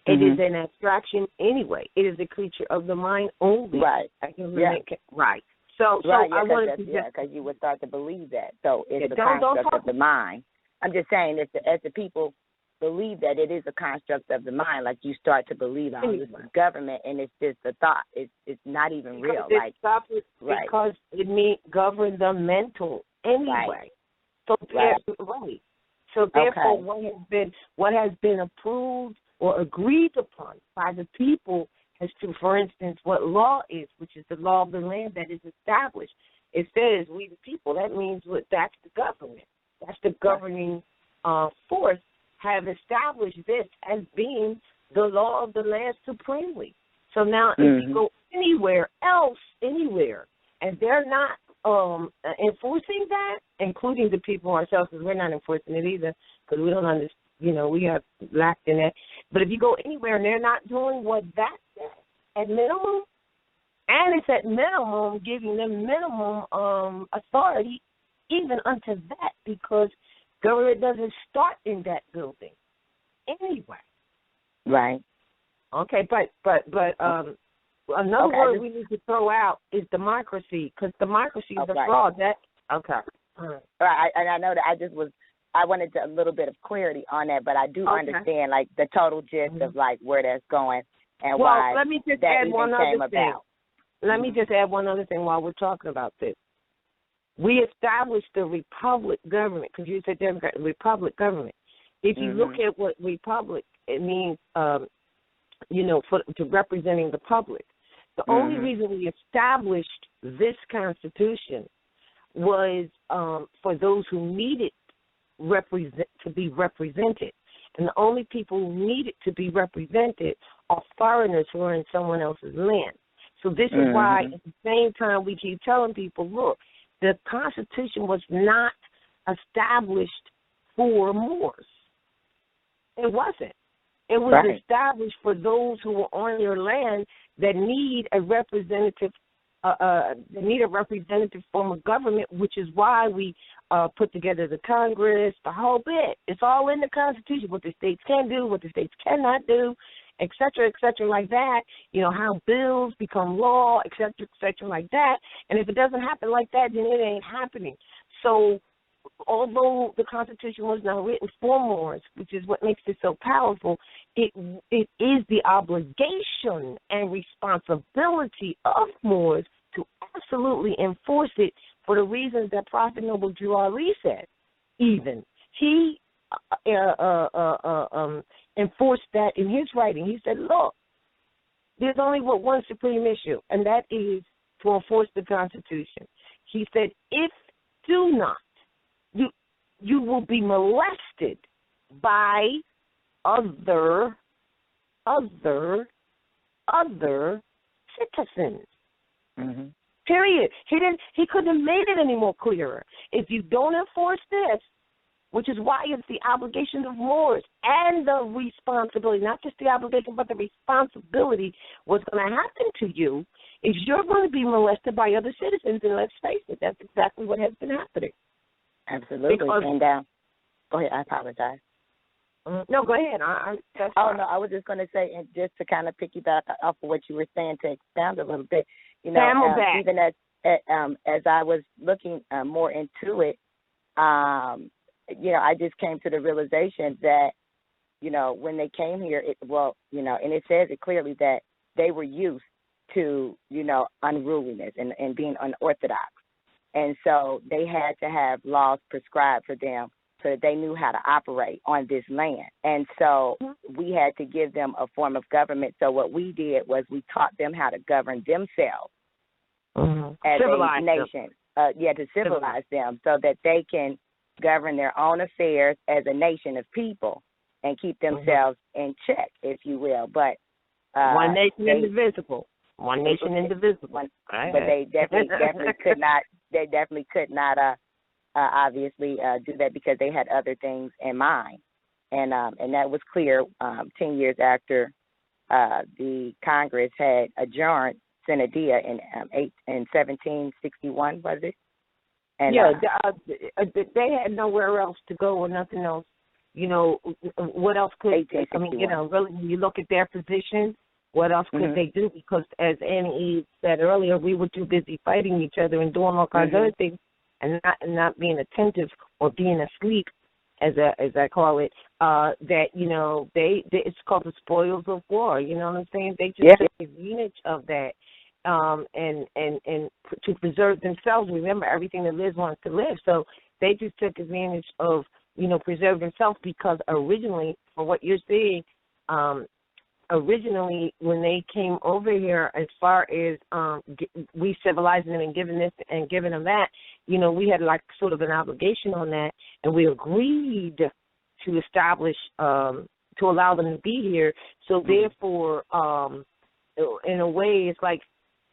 It is an abstraction anyway. It is a creature of the mind only. Right. Right. So right, I wanted to because you would start to believe that. So it's a construct of the mind. I'm just saying, as the people believe that it is a construct of the mind, like you start to believe, this is government, and it's just a thought. It's not even real. Because it means govern the mental anyway. Right. So right. So therefore, what has been approved or agreed upon by the people as to, for instance, what law is, which is the law of the land that is established. It says we the people. That means that's the government. That's the governing force have established this as being the law of the land supremely. So now if you go anywhere, and they're not enforcing that, including the people ourselves, because we're not enforcing it either, because we don't understand, we have lacked in that. But if you go anywhere and they're not doing what that says, at minimum, and it's at minimum giving them minimum authority even unto that, because government doesn't start in that building anyway. Right. Okay, but another word we need to throw out is democracy, because democracy is a fraud. All right, and I know that I wanted a little bit of clarity on that, but I do understand like the total gist of like where that's going and why let me just that add one came other thing. about. Let me just add one other thing while we're talking about this. We established the republic government, because you said Democrat, republic government. If you look at what republic, it means, to representing the public. The only reason we established this Constitution was for those who needed to be represented. And the only people who needed to be represented are foreigners who are in someone else's land. So this is why at the same time we keep telling people, look, the Constitution was not established for Moors. It wasn't. It was established for those who were on your land that need a representative form of government, which is why we put together the Congress, the whole bit. It's all in the Constitution, what the states can do, what the states cannot do, et cetera, like that. How bills become law, et cetera, like that. And if it doesn't happen like that, then it ain't happening. So although the Constitution was not written for Moors, which is what makes it so powerful, it is the obligation and responsibility of Moors to absolutely enforce it for the reasons that Prophet Noble Drew Ali said. Even he enforced that in his writing. He said, look, there's only one supreme issue, and that is to enforce the Constitution. He said, if do not, you will be molested by other citizens. Period. He couldn't have made it any more clearer. If you don't enforce this, which is why it's the obligation of Moors and the responsibility, not just the obligation, but the responsibility, what's going to happen to you is you're going to be molested by other citizens, and let's face it, that's exactly what has been happening. Absolutely. And go ahead, I apologize. No, go ahead. No, I was just going to say, and just to kind of piggyback off of what you were saying, to expound a little bit, even as I was looking more into it, I just came to the realization that, when they came here, and it says it clearly that they were used to, unruliness and being unorthodox. And so they had to have laws prescribed for them so that they knew how to operate on this land. And so we had to give them a form of government. So what we did was we taught them how to govern themselves as a nation. To civilize them so that they can govern their own affairs as a nation of people and keep themselves in check, if you will. But one nation indivisible. One nation indivisible. But they definitely could not. They definitely could not, obviously, do that because they had other things in mind, and that was clear 10 years after the Congress had adjourned Sine Die in 1761, was it? And, they had nowhere else to go or nothing else you know, what else could, I mean, you know, really, when you look at their position, what else could they do? Because as Annie said earlier, we were too busy fighting each other and doing all kinds of other things and not being attentive or being asleep, as I call it, that, you know, it's called the spoils of war, you know what I'm saying? They just take advantage of that and to preserve themselves. Remember, everything that lives wants to live. So they just took advantage of, you know, preserve themselves because originally, for what you're saying, originally when they came over here, as far as we civilizing them and giving this and giving them that, you know, we had like sort of an obligation on that, and we agreed to establish, to allow them to be here. So therefore, in a way, it's like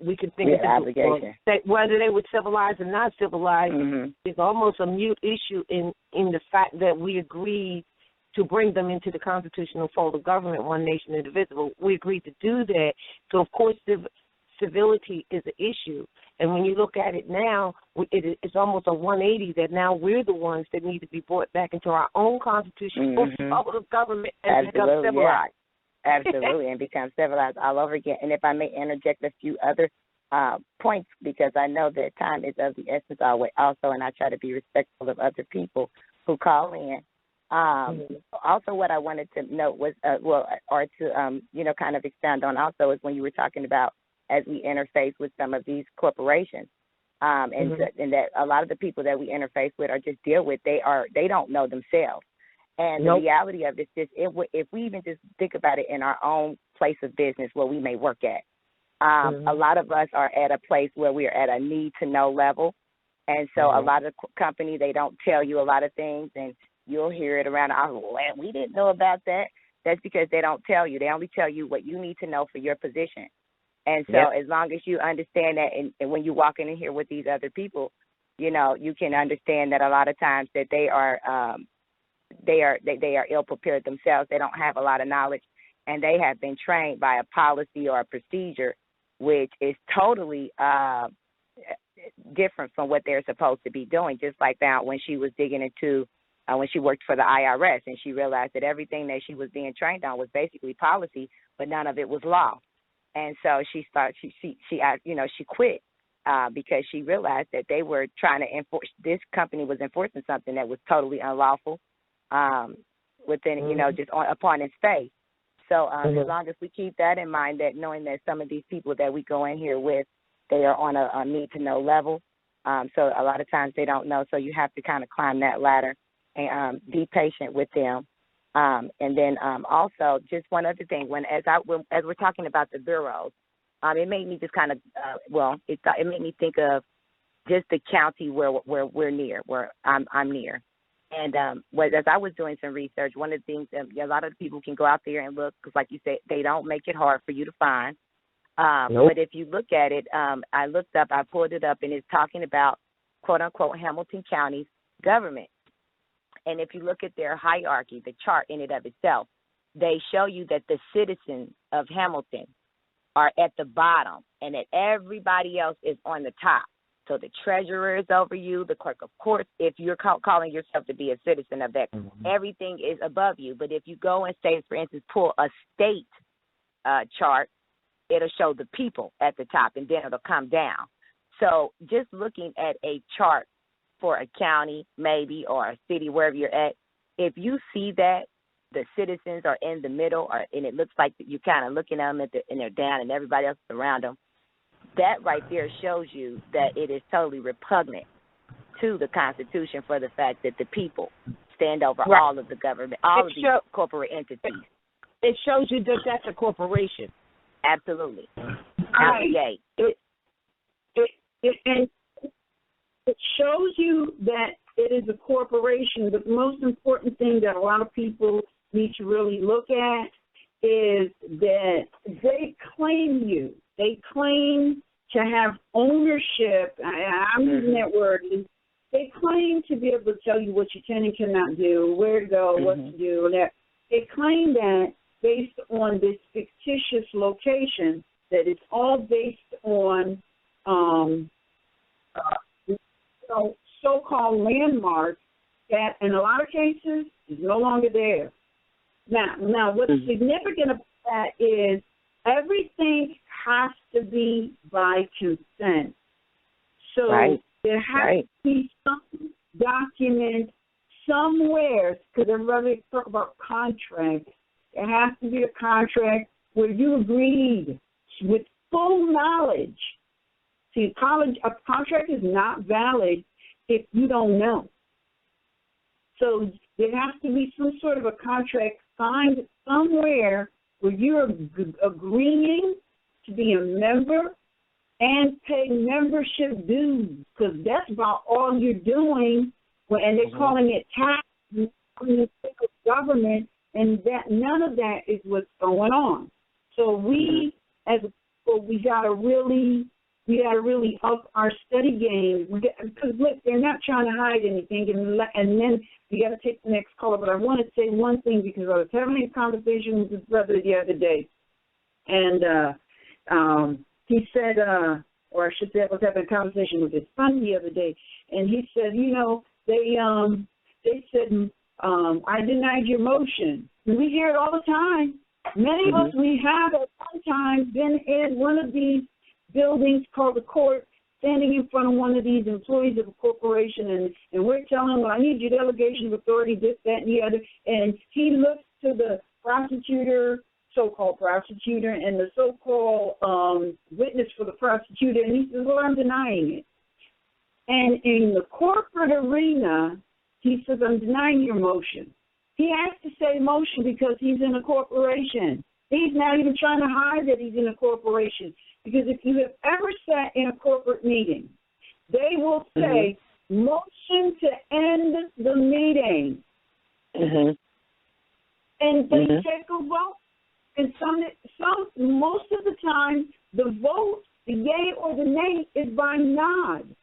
we could think of obligation. That whether they were civilized or not civilized is almost a mute issue in the fact that we agreed to bring them into the constitutional fold of government, one nation indivisible. We agreed to do that. So, of course, civility is an issue. And when you look at it now, it's almost a 180 that now we're the ones that need to be brought back into our own constitutional fold of government and become civilized. Absolutely, and become civilized all over again. And if I may interject a few other points, because I know that time is of the essence also, and I try to be respectful of other people who call in. Also, what I wanted to note was, you know, kind of expound on also is when you were talking about as we interface with some of these corporations, and that a lot of the people that we interface with or just deal with, they don't know themselves. And the reality of it is just if we even just think about it in our own place of business where we may work at, a lot of us are at a place where we are at a need-to-know level. And so a lot of companies, they don't tell you a lot of things, and you'll hear it around, we didn't know about that. That's because they don't tell you. They only tell you what you need to know for your position. And so as long as you understand that, and when you walk in here with these other people, you know, you can understand that a lot of times that they are ill prepared themselves. They don't have a lot of knowledge, and they have been trained by a policy or a procedure which is totally different from what they're supposed to be doing. Just like that when she was digging into when she worked for the IRS, and she realized that everything that she was being trained on was basically policy, but none of it was law. And so she quit because she realized that they were trying to enforce. This company was enforcing something that was totally unlawful within, you know, just upon its face. So as long as we keep that in mind, that knowing that some of these people that we go in here with, they are on a need-to-know level. So a lot of times they don't know. So you have to kind of climb that ladder and be patient with them. And then also just one other thing, as we're talking about the bureaus, it made me just kind of it made me think of just the county where we're near, where I'm near. And as I was doing some research, one of the things a lot of people can go out there and look, because like you said, they don't make it hard for you to find. But if you look at it, I pulled it up, and it's talking about, quote unquote, Hamilton County's government. And if you look at their hierarchy, the chart in and of itself, they show you that the citizens of Hamilton are at the bottom and that everybody else is on the top. So the treasurer is over you, the clerk of court, if you're calling yourself to be a citizen of that, everything is above you. But if you go and say, for instance, pull a state chart, it'll show the people at the top, and then it'll come down. So just looking at a chart for a county maybe or a city, wherever you're at, if you see that the citizens are in the middle, and it looks like you're kind of looking at them and they're down and everybody else is around them, that right there shows you that it is totally repugnant to the Constitution for the fact that the people stand over all of the government, all of the corporate entities. It shows you that that's a corporation. Absolutely. It shows you that it is a corporation, but the most important thing that a lot of people need to really look at is that they claim you. They claim to have ownership. I'm using that word. They claim to be able to tell you what you can and cannot do, where to go, what to do. They claim that based on this fictitious location, that it's all based on so-called landmarks that in a lot of cases He's no longer there. Now, what's significant about that is everything has to be by consent. So there has to be some document somewhere, because everybody talk about contracts. There has to be a contract where you agreed with full knowledge. See, a contract is not valid if you don't know. So there has to be some sort of a contract signed somewhere where you're agreeing to be a member and pay membership dues, because that's about all you're doing. And they're calling it tax, government, and that none of that is what's going on. So we, as a people, we gotta really up our study game, because look, they're not trying to hide anything. And then we got to take the next caller. But I want to say one thing, because I was having a conversation with his brother the other day, and he said, or I should say, I was having a conversation with his son the other day, and he said, they said, I denied your motion. And we hear it all the time. Many of us, we have at one time been in one of these buildings called the court, standing in front of one of these employees of a corporation, and we're telling him, well, I need your delegation of authority, this, that, and the other. And he looks to the prosecutor, so-called prosecutor, and the so-called witness for the prosecutor, and he says, well, I'm denying it. And in the corporate arena, he says, I'm denying your motion. He has to say motion because he's in a corporation. He's not even trying to hide that he's in a corporation. Because if you have ever sat in a corporate meeting, they will say, motion to end the meeting. And they take a vote. And most of the time, the vote, the yay or the nay, is by nod.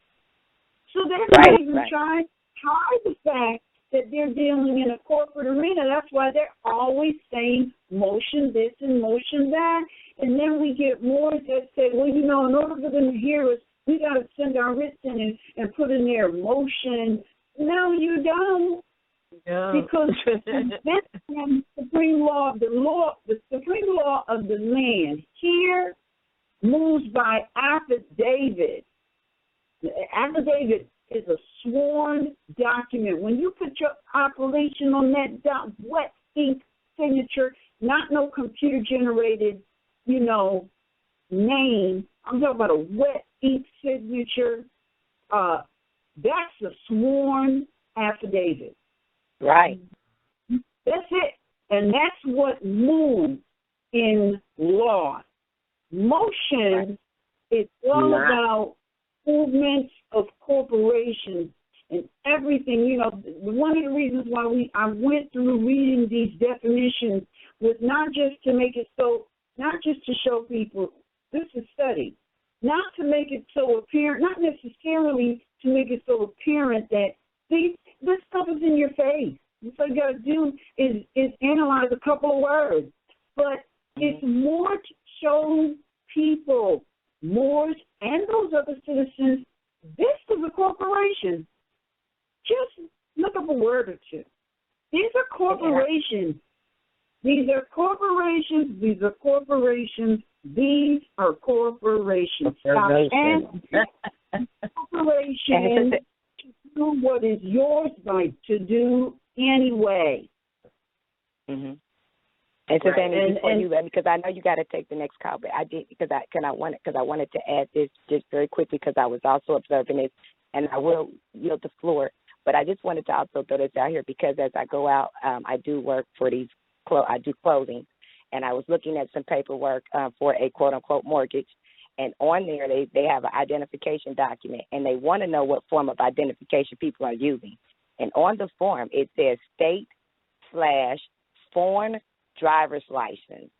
So they're not even trying to hide the fact that they're dealing in a corporate arena. That's why they're always saying motion this and motion that. And then we get more that say, well, in order for them to hear us, we got to send our writs in and put in their motion. No, you don't. No. Because the supreme law of the supreme law of the land here moves by affidavit. The affidavit is a sworn document. When you put your appellation on that wet ink signature, not no computer-generated, name. I'm talking about a wet ink signature. That's a sworn affidavit. Right. That's it. And that's what moves in law. Motion is all about movements of corporations and everything. One of the reasons why I went through reading these definitions was not just to show people this is study, not to make it so apparent, not necessarily to make it so apparent that this stuff is in your face. What you got to do is analyze a couple of words, but it's more to show people, Moors and those other citizens, this is a corporation. Just look up a word or two. These are corporations. These are corporations. These are corporations. These are corporations. Stop and corporations to do what is yours right to do anyway. And so then before you, because I know you got to take the next call, but I did because I wanted to add this just very quickly because I was also observing it, and I will yield the floor. But I just wanted to also throw this out here because as I go out, I do work for these. I do clothing, and I was looking at some paperwork for a quote unquote mortgage, and on there they have an identification document, and they want to know what form of identification people are using. And on the form it says state/foreign driver's license,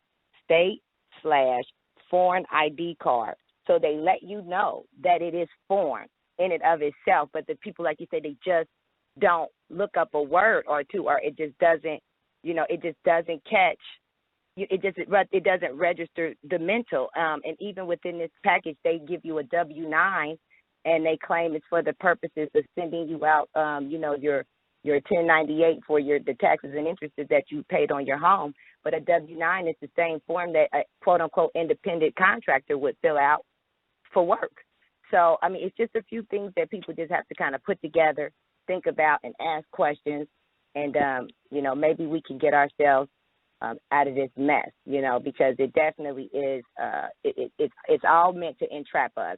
state/foreign ID card. So they let you know that it is foreign in and of itself, but the people, like you said, they just don't look up a word or two, or it just doesn't, it just doesn't catch, it doesn't register the mental. And even within this package, they give you a W-9, and they claim it's for the purposes of sending you out, your 1098 for the taxes and interest that you paid on your home. But a W-9 is the same form that a quote-unquote independent contractor would fill out for work. So, I mean, it's just a few things that people just have to kind of put together, think about, and ask questions. And, you know, maybe we can get ourselves out of this mess, you know, because it definitely is, it's all meant to entrap us.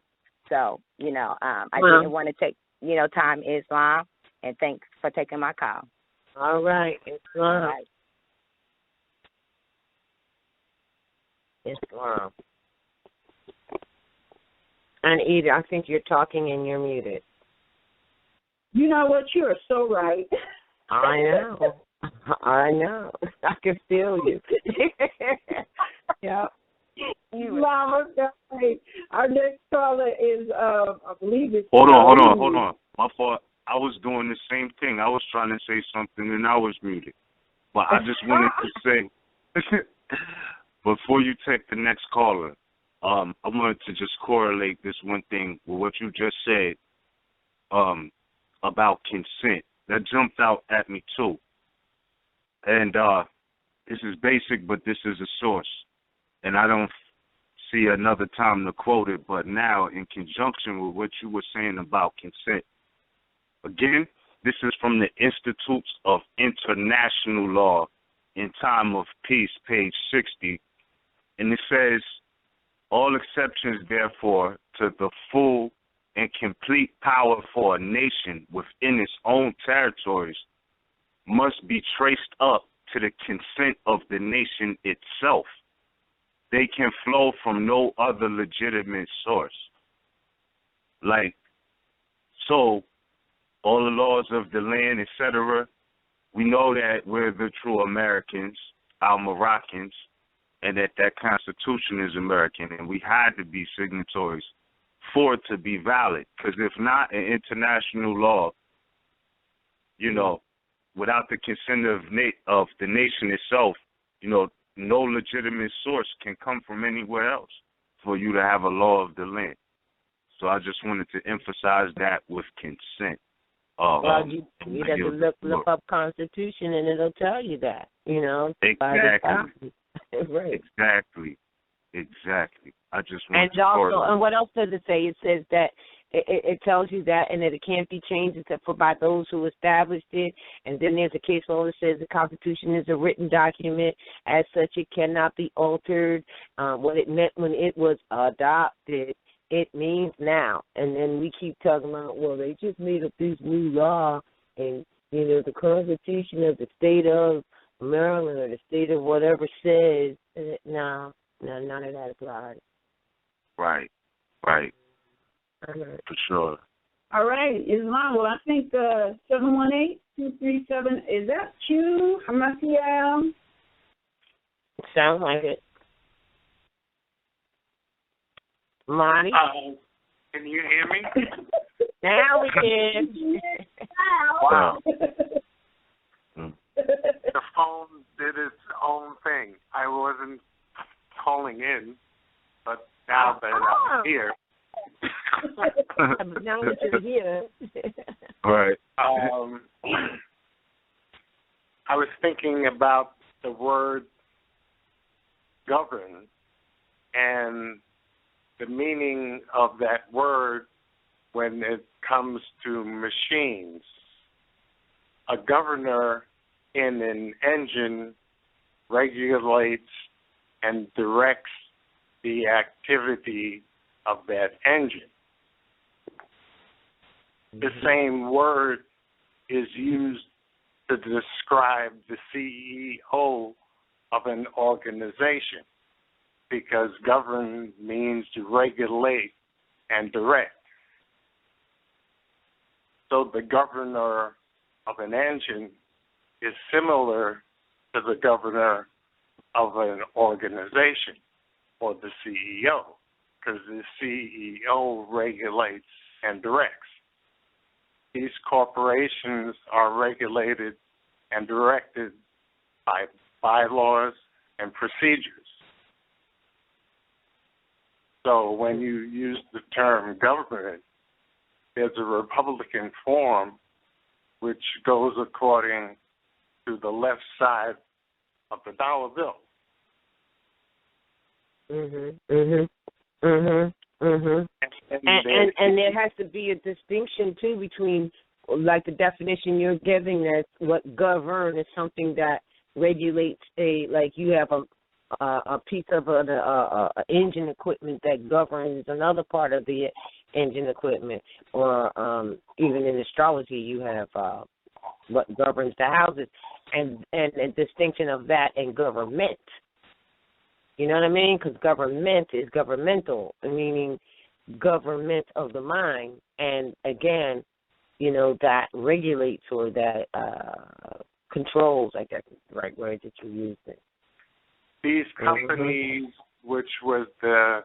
So, you know, I didn't want to take, you know, time, Islam, and thanks for taking my call. All right, Islam. All right. Islam. And Edie, I think you're talking and you're muted. You know what? You are so right. I know. I know. I can feel you. Yeah. Mama, our next caller is, I believe it's... Hold on. My fault. I was doing the same thing. I was trying to say something and I was muted. But I just wanted to say, before you take the next caller, I wanted to just correlate this one thing with what you just said about consent. That jumped out at me too. And this is basic, but this is a source. And I don't see another time to quote it, but now in conjunction with what you were saying about consent. Again, this is from the Institutes of International Law in Time of Peace, page 60. And it says, all exceptions, therefore, to the full and complete power for a nation within its own territories must be traced up to the consent of the nation itself. They can flow from no other legitimate source. Like, so, all the laws of the land, etc., we know that we're the true Americans, our Moroccans, and that Constitution is American, and we had to be signatories for it to be valid. Because if not, in international law, you know, without the consent of the nation itself, you know, no legitimate source can come from anywhere else for you to have a law of the land. So I just wanted to emphasize that with consent. Well, you have to look up Constitution, and it'll tell you that, you know. Exactly. Right. Exactly. I just want and also, and what else does it say? It says that it tells you that, and that it can't be changed except for by those who established it. And then there's a case law that says the Constitution is a written document. As such, it cannot be altered. What it meant when it was adopted, it means now. And then we keep talking about, well, they just made up these new laws, and, you know, the Constitution of the state of Maryland or the state of whatever says, no, none of that applies. Right. For sure. All right, Islam. Well, I think 718-237, is that you, Hamasia? Sounds like it. Monty? Can you hear me? Now we can. Wow. The phone did its own thing. I wasn't calling in, but now that I'm here. Now that you're here. Right. I was thinking about the word govern and the meaning of that word when it comes to machines. A governor in an engine regulates and directs the activity of that engine. The same word is used to describe the CEO of an organization, because govern means to regulate and direct. So the governor of an engine is similar to the governor of an organization, or the CEO, because the CEO regulates and directs. These corporations are regulated and directed by bylaws and procedures. So when you use the term government, there's a Republican form which goes according to the left side of the dollar bill. And there has to be a distinction too between, like the definition you're giving, that what govern is something that regulates like you have a piece of an engine equipment that governs another part of the engine equipment, or even in astrology you have what governs the houses, and a distinction of that and government. You know what I mean? Because government is governmental, meaning government of the mind, and again, that regulates or that controls, I guess is the right word that you used it. These companies, which was the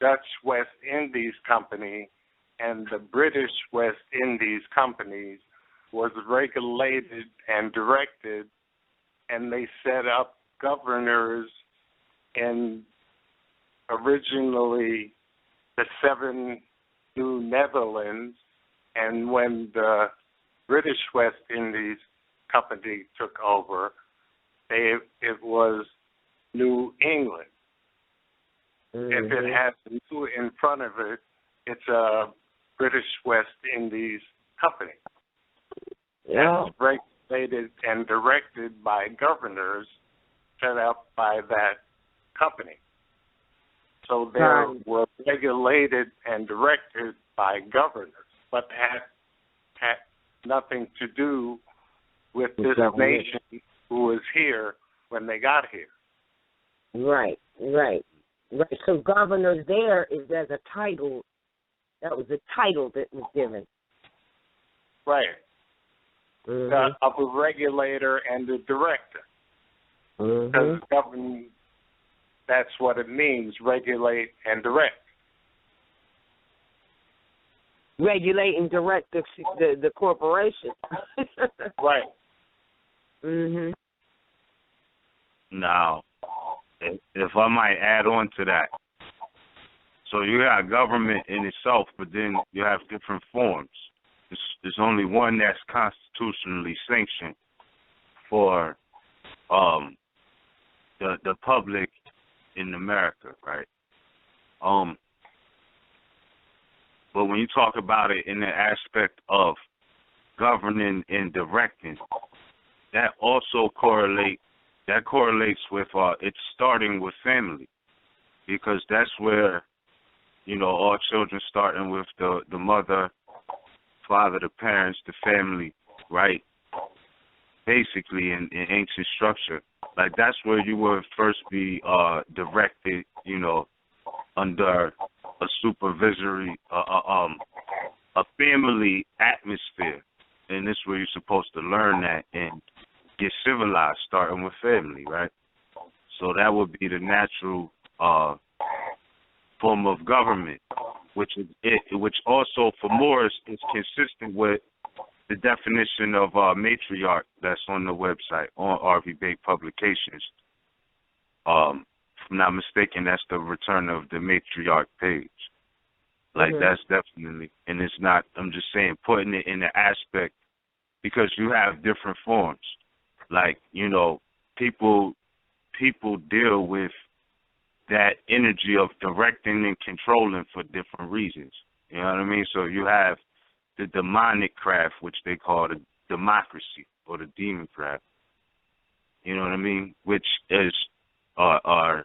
Dutch West Indies Company and the British West Indies Companies, was regulated and directed, and they set up governors in originally the 7 New Netherlands, and when the British West Indies Company took over, it was New England. If it has new in front of it, it's a British West Indies Company. Yeah. That's regulated and directed by governors set up by that company. So they were regulated and directed by governors, but had nothing to do with this nation who was here when they got here. Right. So governors there is as a title. That was a title that was given. Right. Of a regulator and a director. Because govern, that's what it means, regulate and direct. Regulate and direct the corporation. Right. Now, if I might add on to that, so you got government in itself, but then you have different forms. There's only one that's constitutionally sanctioned for the public in America, right? But when you talk about it in the aspect of governing and directing, that also correlates with it's starting with family, because that's where all children starting with the mother, father, the parents, the family, right? Basically in ancient structure, like that's where you would first be directed, under a supervisory, a family atmosphere, and this is where you're supposed to learn that and get civilized, starting with family, right? So that would be the natural form of government, which also for Moors is consistent with the definition of matriarch that's on the website on RV Bake Publications. If I'm not mistaken, that's the return of the matriarch page. Like that's definitely, and it's not. I'm just saying, putting it in the aspect, because you have different forms. Like people deal with that energy of directing and controlling for different reasons. You know what I mean? So you have the demonic craft, which they call the democracy or the demon craft. You know what I mean? Which is are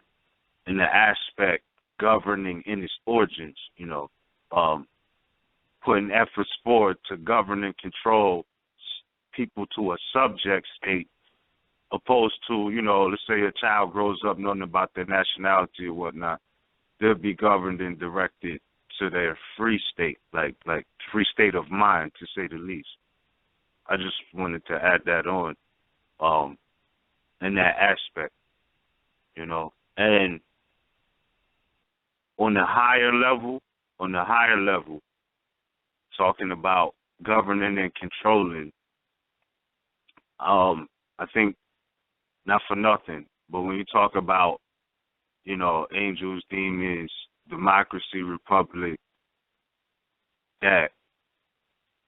in the aspect governing in its origins. Putting efforts forward to govern and control people to a subject state, opposed to, let's say a child grows up knowing about their nationality or whatnot, they'll be governed and directed to their free state, like free state of mind, to say the least. I just wanted to add that on, in that aspect, and on the higher level, talking about governing and controlling, I think, not for nothing, but when you talk about, angels, demons, democracy, republic, that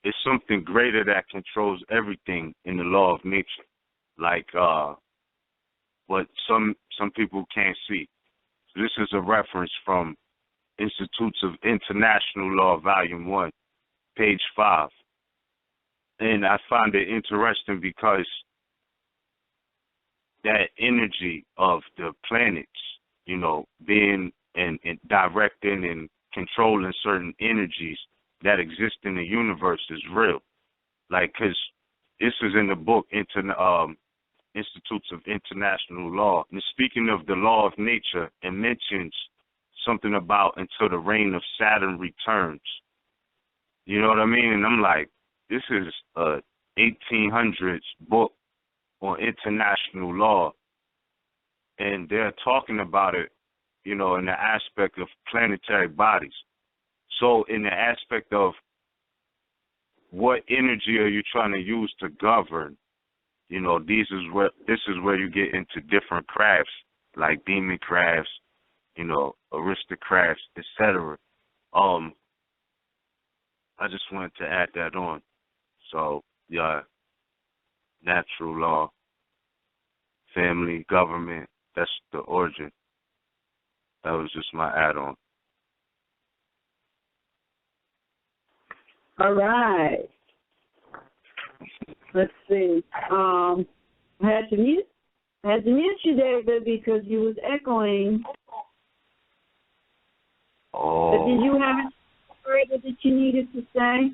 it's something greater that controls everything in the law of nature, like what some people can't see. So this is a reference from Institutes of International Law, Volume 1, page 5. And I find it interesting because that energy of the planets, you know, being and directing and controlling certain energies that exist in the universe is real. Like, because this is in the book, Institutes of International Law. And speaking of the law of nature, it mentions something about until the reign of Saturn returns. You know what I mean? And I'm like, this is a 1800s book on international law, and they're talking about it, you know, in the aspect of planetary bodies. So in the aspect of what energy are you trying to use to govern, you know, this is where you get into different crafts, like demon crafts, you know, aristocrats, etc. I just wanted to add that on. So, yeah, natural law, family, government, that's the origin. That was just my add-on. All right. Let's see. I had to mute you, David, because you was echoing. Oh. But did you have anything further that you needed to say?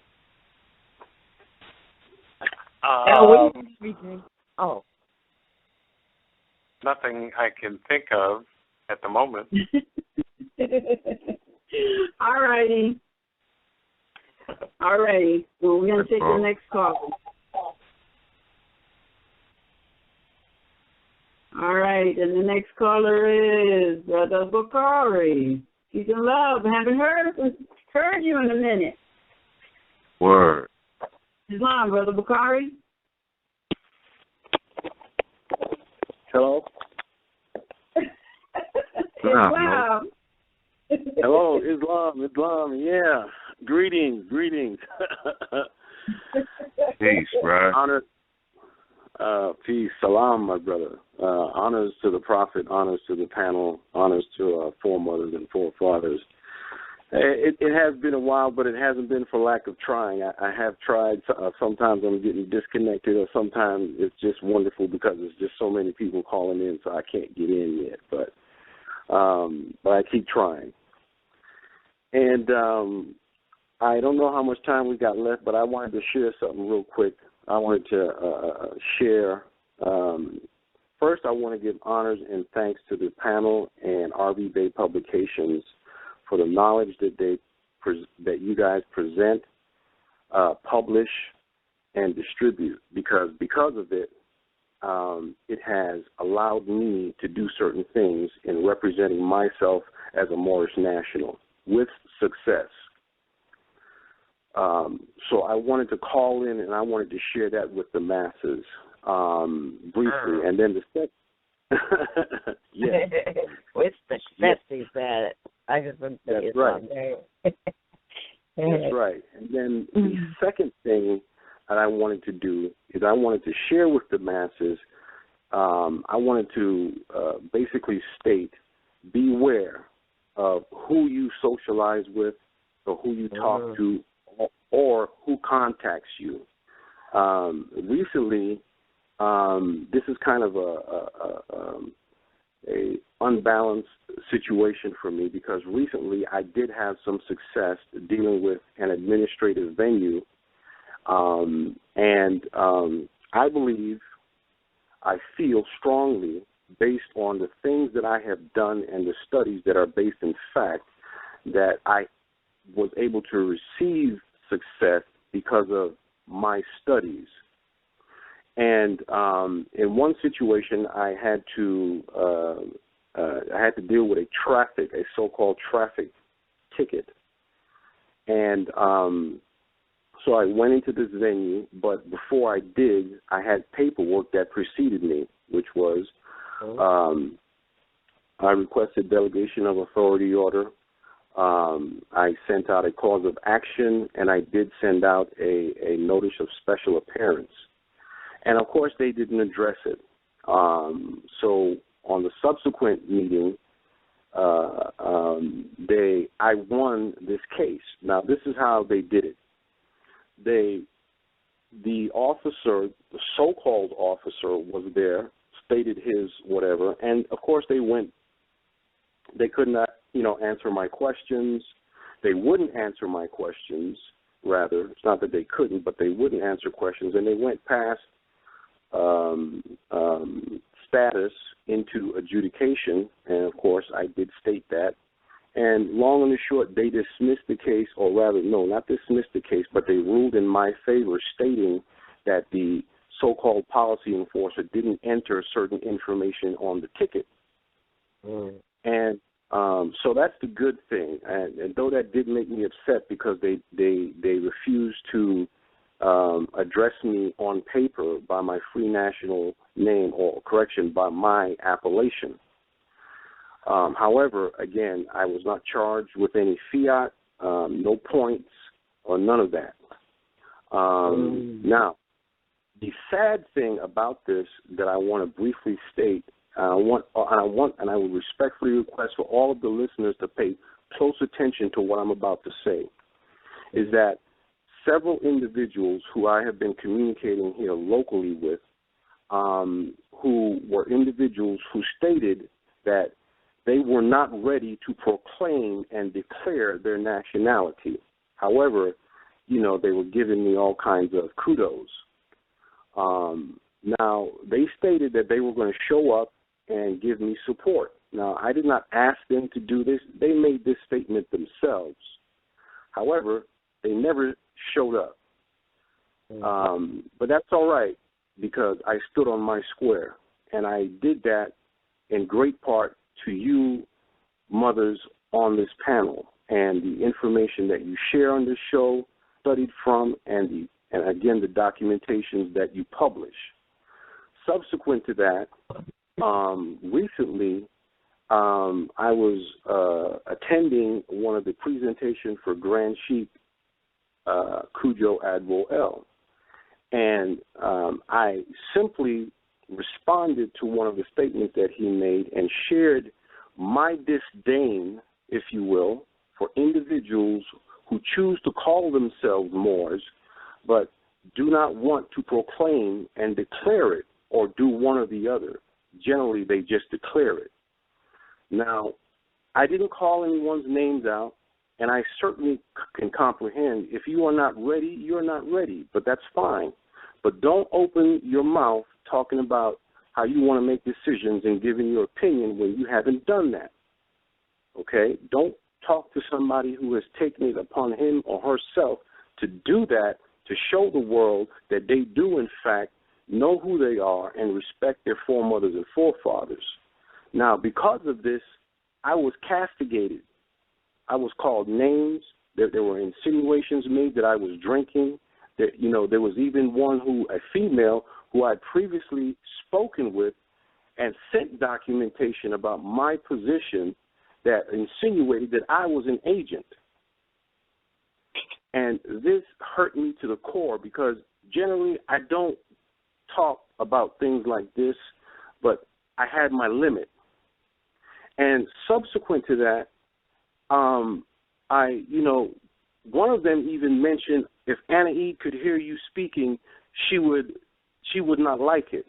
Nothing I can think of at the moment. All righty. Well, we're going to take the next call. All right, and the next caller is Brother Bakari. Peace and love. Haven't heard you in a minute. Word. Islam, Brother Bakari. Hello. Islam. Hello, Islam. Yeah. Greetings. Peace, bro. Honor. Peace. Salam, my brother. Honors to the Prophet. Honors to the panel. Honors to our foremothers and forefathers. It has been a while, but it hasn't been for lack of trying. I have tried. Sometimes I'm getting disconnected, or sometimes it's just wonderful because there's just so many people calling in, so I can't get in yet. But I keep trying. And I don't know how much time we got left, but I wanted to share something real quick. I wanted to share. First, I want to give honors and thanks to the panel and RV Bay Publications for the knowledge that you guys present, publish, and distribute. Because of it, it has allowed me to do certain things in representing myself as a Moorish national with success. So I wanted to call in and I wanted to share that with the masses briefly. And then the second, yes. With success, he said. I just want to say it's right. That's right. And then the second thing that I wanted to do is I wanted to share with the masses. I wanted to basically state, beware of who you socialize with or who you talk to or who contacts you. Recently, this is kind of a unbalanced situation for me because recently I did have some success dealing with an administrative venue, and I believe, I feel strongly, based on the things that I have done and the studies that are based in fact, that I was able to receive success because of my studies. And in one situation, I had to deal with a so-called traffic ticket, and so I went into this venue. But before I did, I had paperwork that preceded me, which was I requested delegation of authority order. I sent out a cause of action, and I did send out a notice of special appearance. And, of course, they didn't address it. So on the subsequent meeting, I won this case. Now, this is how they did it. The officer, the so-called officer, was there, stated his whatever, and, of course, they could not, answer my questions. They wouldn't answer my questions, rather. It's not that they couldn't, but they wouldn't answer questions, and they went past status into adjudication, and, of course, I did state that. And long and short, they dismissed the case, or rather, no, not dismissed the case, but they ruled in my favor, stating that the so-called policy enforcer didn't enter certain information on the ticket. And so that's the good thing. And though that did make me upset because they refused to address me on paper by my free national name, or correction, by my appellation. However, again, I was not charged with any fiat, no points, or none of that. Now, the sad thing about this that I want to briefly state, and I would respectfully request for all of the listeners to pay close attention to what I'm about to say, is that several individuals who I have been communicating here locally with, who were individuals who stated that they were not ready to proclaim and declare their nationality. However, they were giving me all kinds of kudos. Now, they stated that they were going to show up and give me support. Now, I did not ask them to do this. They made this statement themselves. However, they never showed up. But that's all right, because I stood on my square, and I did that in great part to you mothers on this panel, and the information that you share on this show, studied from, and again, the documentations that you publish. Subsequent to that, recently, I was attending one of the presentations for Grand Sheik Cujo Admiral L. And I simply responded to one of the statements that he made and shared my disdain, if you will, for individuals who choose to call themselves Moors but do not want to proclaim and declare it or do one or the other. Generally, they just declare it. Now, I didn't call anyone's names out, and I certainly can comprehend if you are not ready, you're not ready, but that's fine. But don't open your mouth talking about how you want to make decisions and giving your opinion when you haven't done that. Okay? Don't talk to somebody who has taken it upon him or herself to do that, to show the world that they do, in fact, know who they are and respect their foremothers and forefathers. Now, because of this, I was castigated. I was called names. There were insinuations made that I was drinking. That, there was even one a female who I'd previously spoken with and sent documentation about my position that insinuated that I was an agent. And this hurt me to the core because generally I don't talk about things like this, but I had my limit. And subsequent to that, one of them even mentioned if Anna E. could hear you speaking, she would not like it.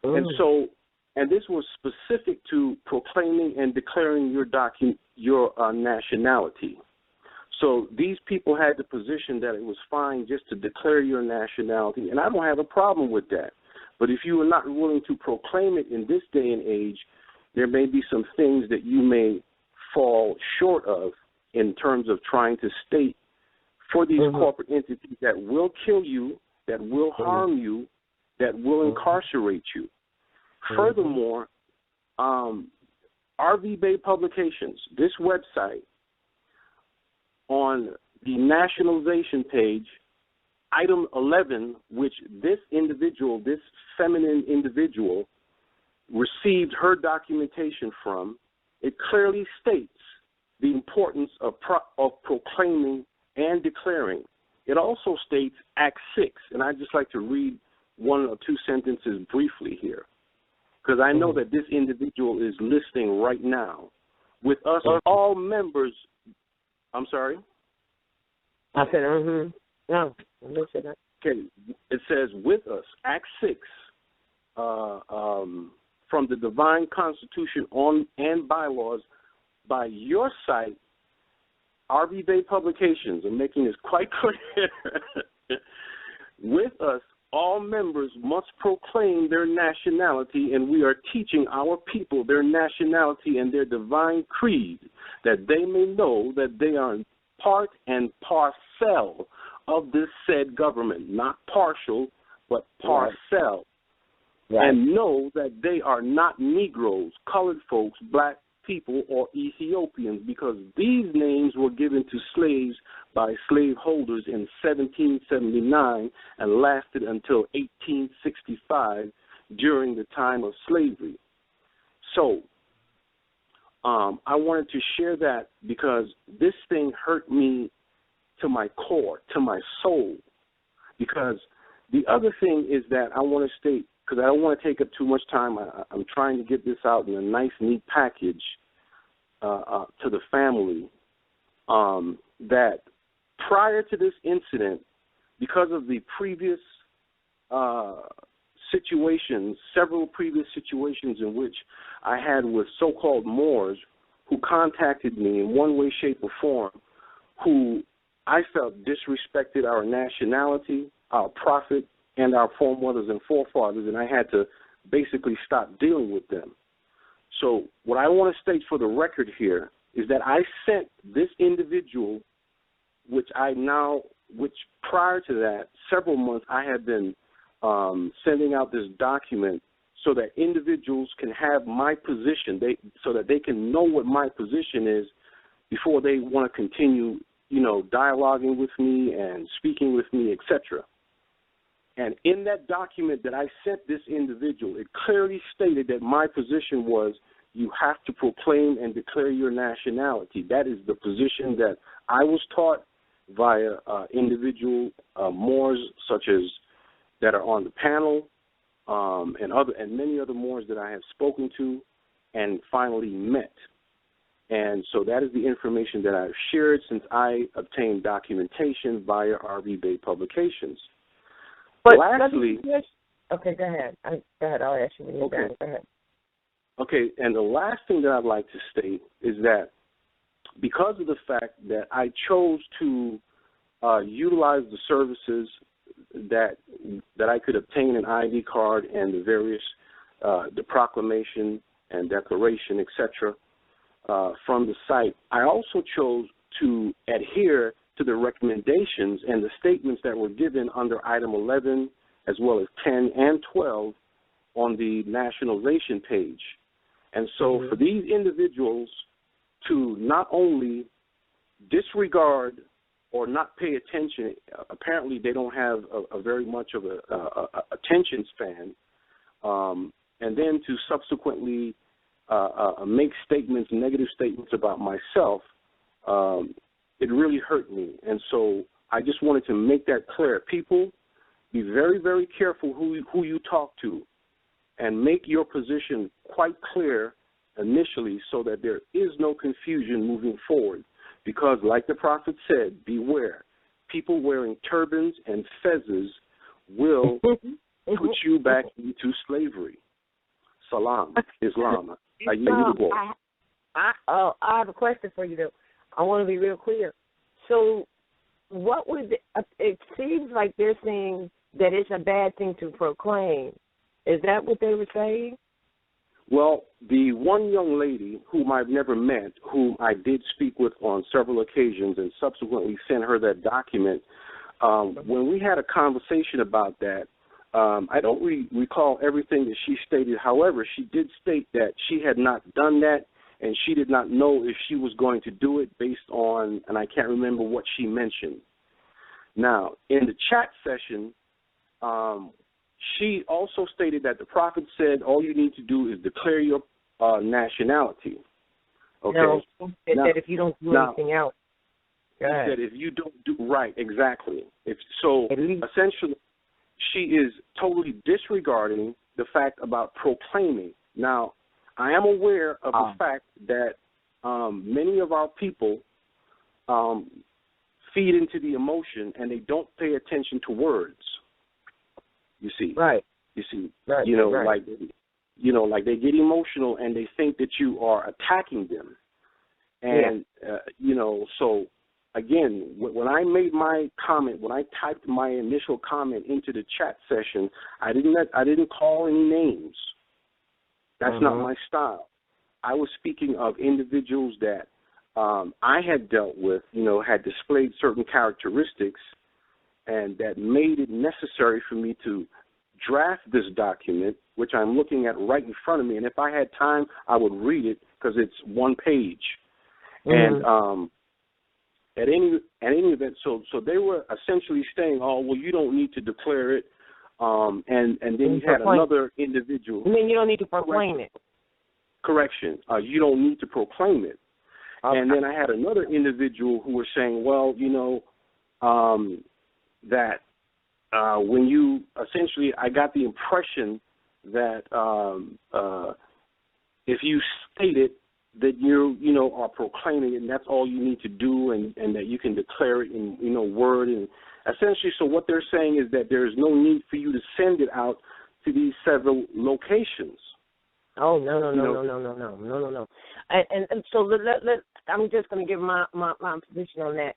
And so, and this was specific to proclaiming and declaring your nationality. So these people had the position that it was fine just to declare your nationality, and I don't have a problem with that. But if you are not willing to proclaim it in this day and age, there may be some things that you may fall short of in terms of trying to state for these corporate entities that will kill you, that will harm you, that will incarcerate you. Furthermore, RV Bay Publications, this website, on the nationalization page, item 11, which this individual, this feminine individual, received her documentation from, it clearly states the importance of proclaiming and declaring. It also states Act 6, and I'd just like to read one or two sentences briefly here, because I know that this individual is listening right now. With us, all members, I'm sorry? I said, no, listen. Okay, it says, with us, Act 6, from the Divine Constitution and bylaws by your site, RB Bay Publications. I'm making this quite clear. With us, all members must proclaim their nationality, and we are teaching our people their nationality and their divine creed, that they may know that they are part and parcel of this said government, not partial, but parcel, and know that they are not Negroes, colored folks, black people, or Ethiopians, because these names were given to slaves by slaveholders in 1779 and lasted until 1865 during the time of slavery. So I wanted to share that because this thing hurt me to my core, to my soul, because the other thing is that I want to state, because I don't want to take up too much time. I'm trying to get this out in a nice, neat package to the family, that prior to this incident, because of the previous situations, several previous situations in which I had with so-called Moors who contacted me in one way, shape, or form, who I felt disrespected our nationality, our prophet, and our foremothers and forefathers, and I had to basically stop dealing with them. So what I want to state for the record here is that I sent this individual, which prior to that, several months, I had been sending out this document so that individuals can have my position, so that they can know what my position is before they want to continue, dialoguing with me and speaking with me, etc. And in that document that I sent this individual, it clearly stated that my position was you have to proclaim and declare your nationality. That is the position that I was taught via individual Moors such as that are on the panel, and many other Moors that I have spoken to and finally met. And so that is the information that I've shared since I obtained documentation via RB Bay Publications. But lastly, okay, go ahead. Go ahead. I'll ask you when you're done. Go ahead. Okay, and the last thing that I'd like to state is that because of the fact that I chose to utilize the services that I could obtain an ID card and the various the proclamation and declaration, etc., from the site, I also chose to adhere to the recommendations and the statements that were given under item 11 as well as 10 and 12 on the nationalization page. And so for these individuals to not only disregard or not pay attention, apparently they don't have a very much of a attention span, and then to subsequently make statements, negative statements about myself, it really hurt me. And so I just wanted to make that clear. People, be very, very careful who you talk to, and make your position quite clear initially so that there is no confusion moving forward. Because like the Prophet said, beware. People wearing turbans and fezzes will put you back into slavery. Salam, Islam. I have a question for you, though. I want to be real clear. So what would it seems like they're saying that it's a bad thing to proclaim. Is that what they were saying? Well, the one young lady whom I've never met, whom I did speak with on several occasions and subsequently sent her that document, when we had a conversation about that, I don't recall everything that she stated. However, she did state that she had not done that and she did not know if she was going to do it based on, and I can't remember what she mentioned. Now, in the chat session, she also stated that the Prophet said all you need to do is declare your nationality. Okay. No, it said if you don't do anything else. He said if you don't do right, exactly. Essentially, she is totally disregarding the fact about proclaiming. Now, I am aware of the fact that many of our people feed into the emotion and they don't pay attention to words. You see, right? You see, right. Like they get emotional and they think that you are attacking them, and so. Again, when I made my comment, when I typed my initial comment into the chat session, I didn't call any names. That's not my style. I was speaking of individuals that I had dealt with, had displayed certain characteristics, and that made it necessary for me to draft this document, which I'm looking at right in front of me. And if I had time, I would read it because it's one page. And At any event, so they were essentially saying, "Oh, well, you don't need to declare it," and then you had another individual. I mean, you don't need to proclaim it. Correction, you don't need to proclaim it. And then I had another individual who were saying, "Well, that when you essentially, I got the impression that if you state it, that you are proclaiming it, and that's all you need to do, and that you can declare it in word." And essentially, so what they're saying is that there is no need for you to send it out to these several locations. Oh no! And so let I'm just going to give my position on that.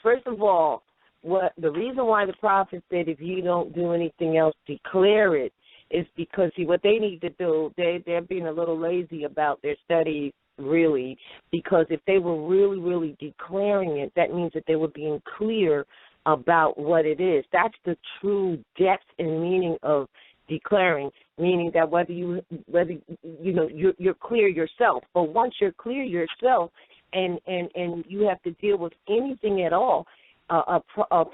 First of all, the reason why the prophet said if you don't do anything else, declare it, is because, see, what they need to do, they're being a little lazy about their studies, really, because if they were really, really declaring it, that means that they were being clear about what it is. That's the true depth and meaning of declaring, meaning that whether you're clear yourself, but once you're clear yourself and you have to deal with anything at all,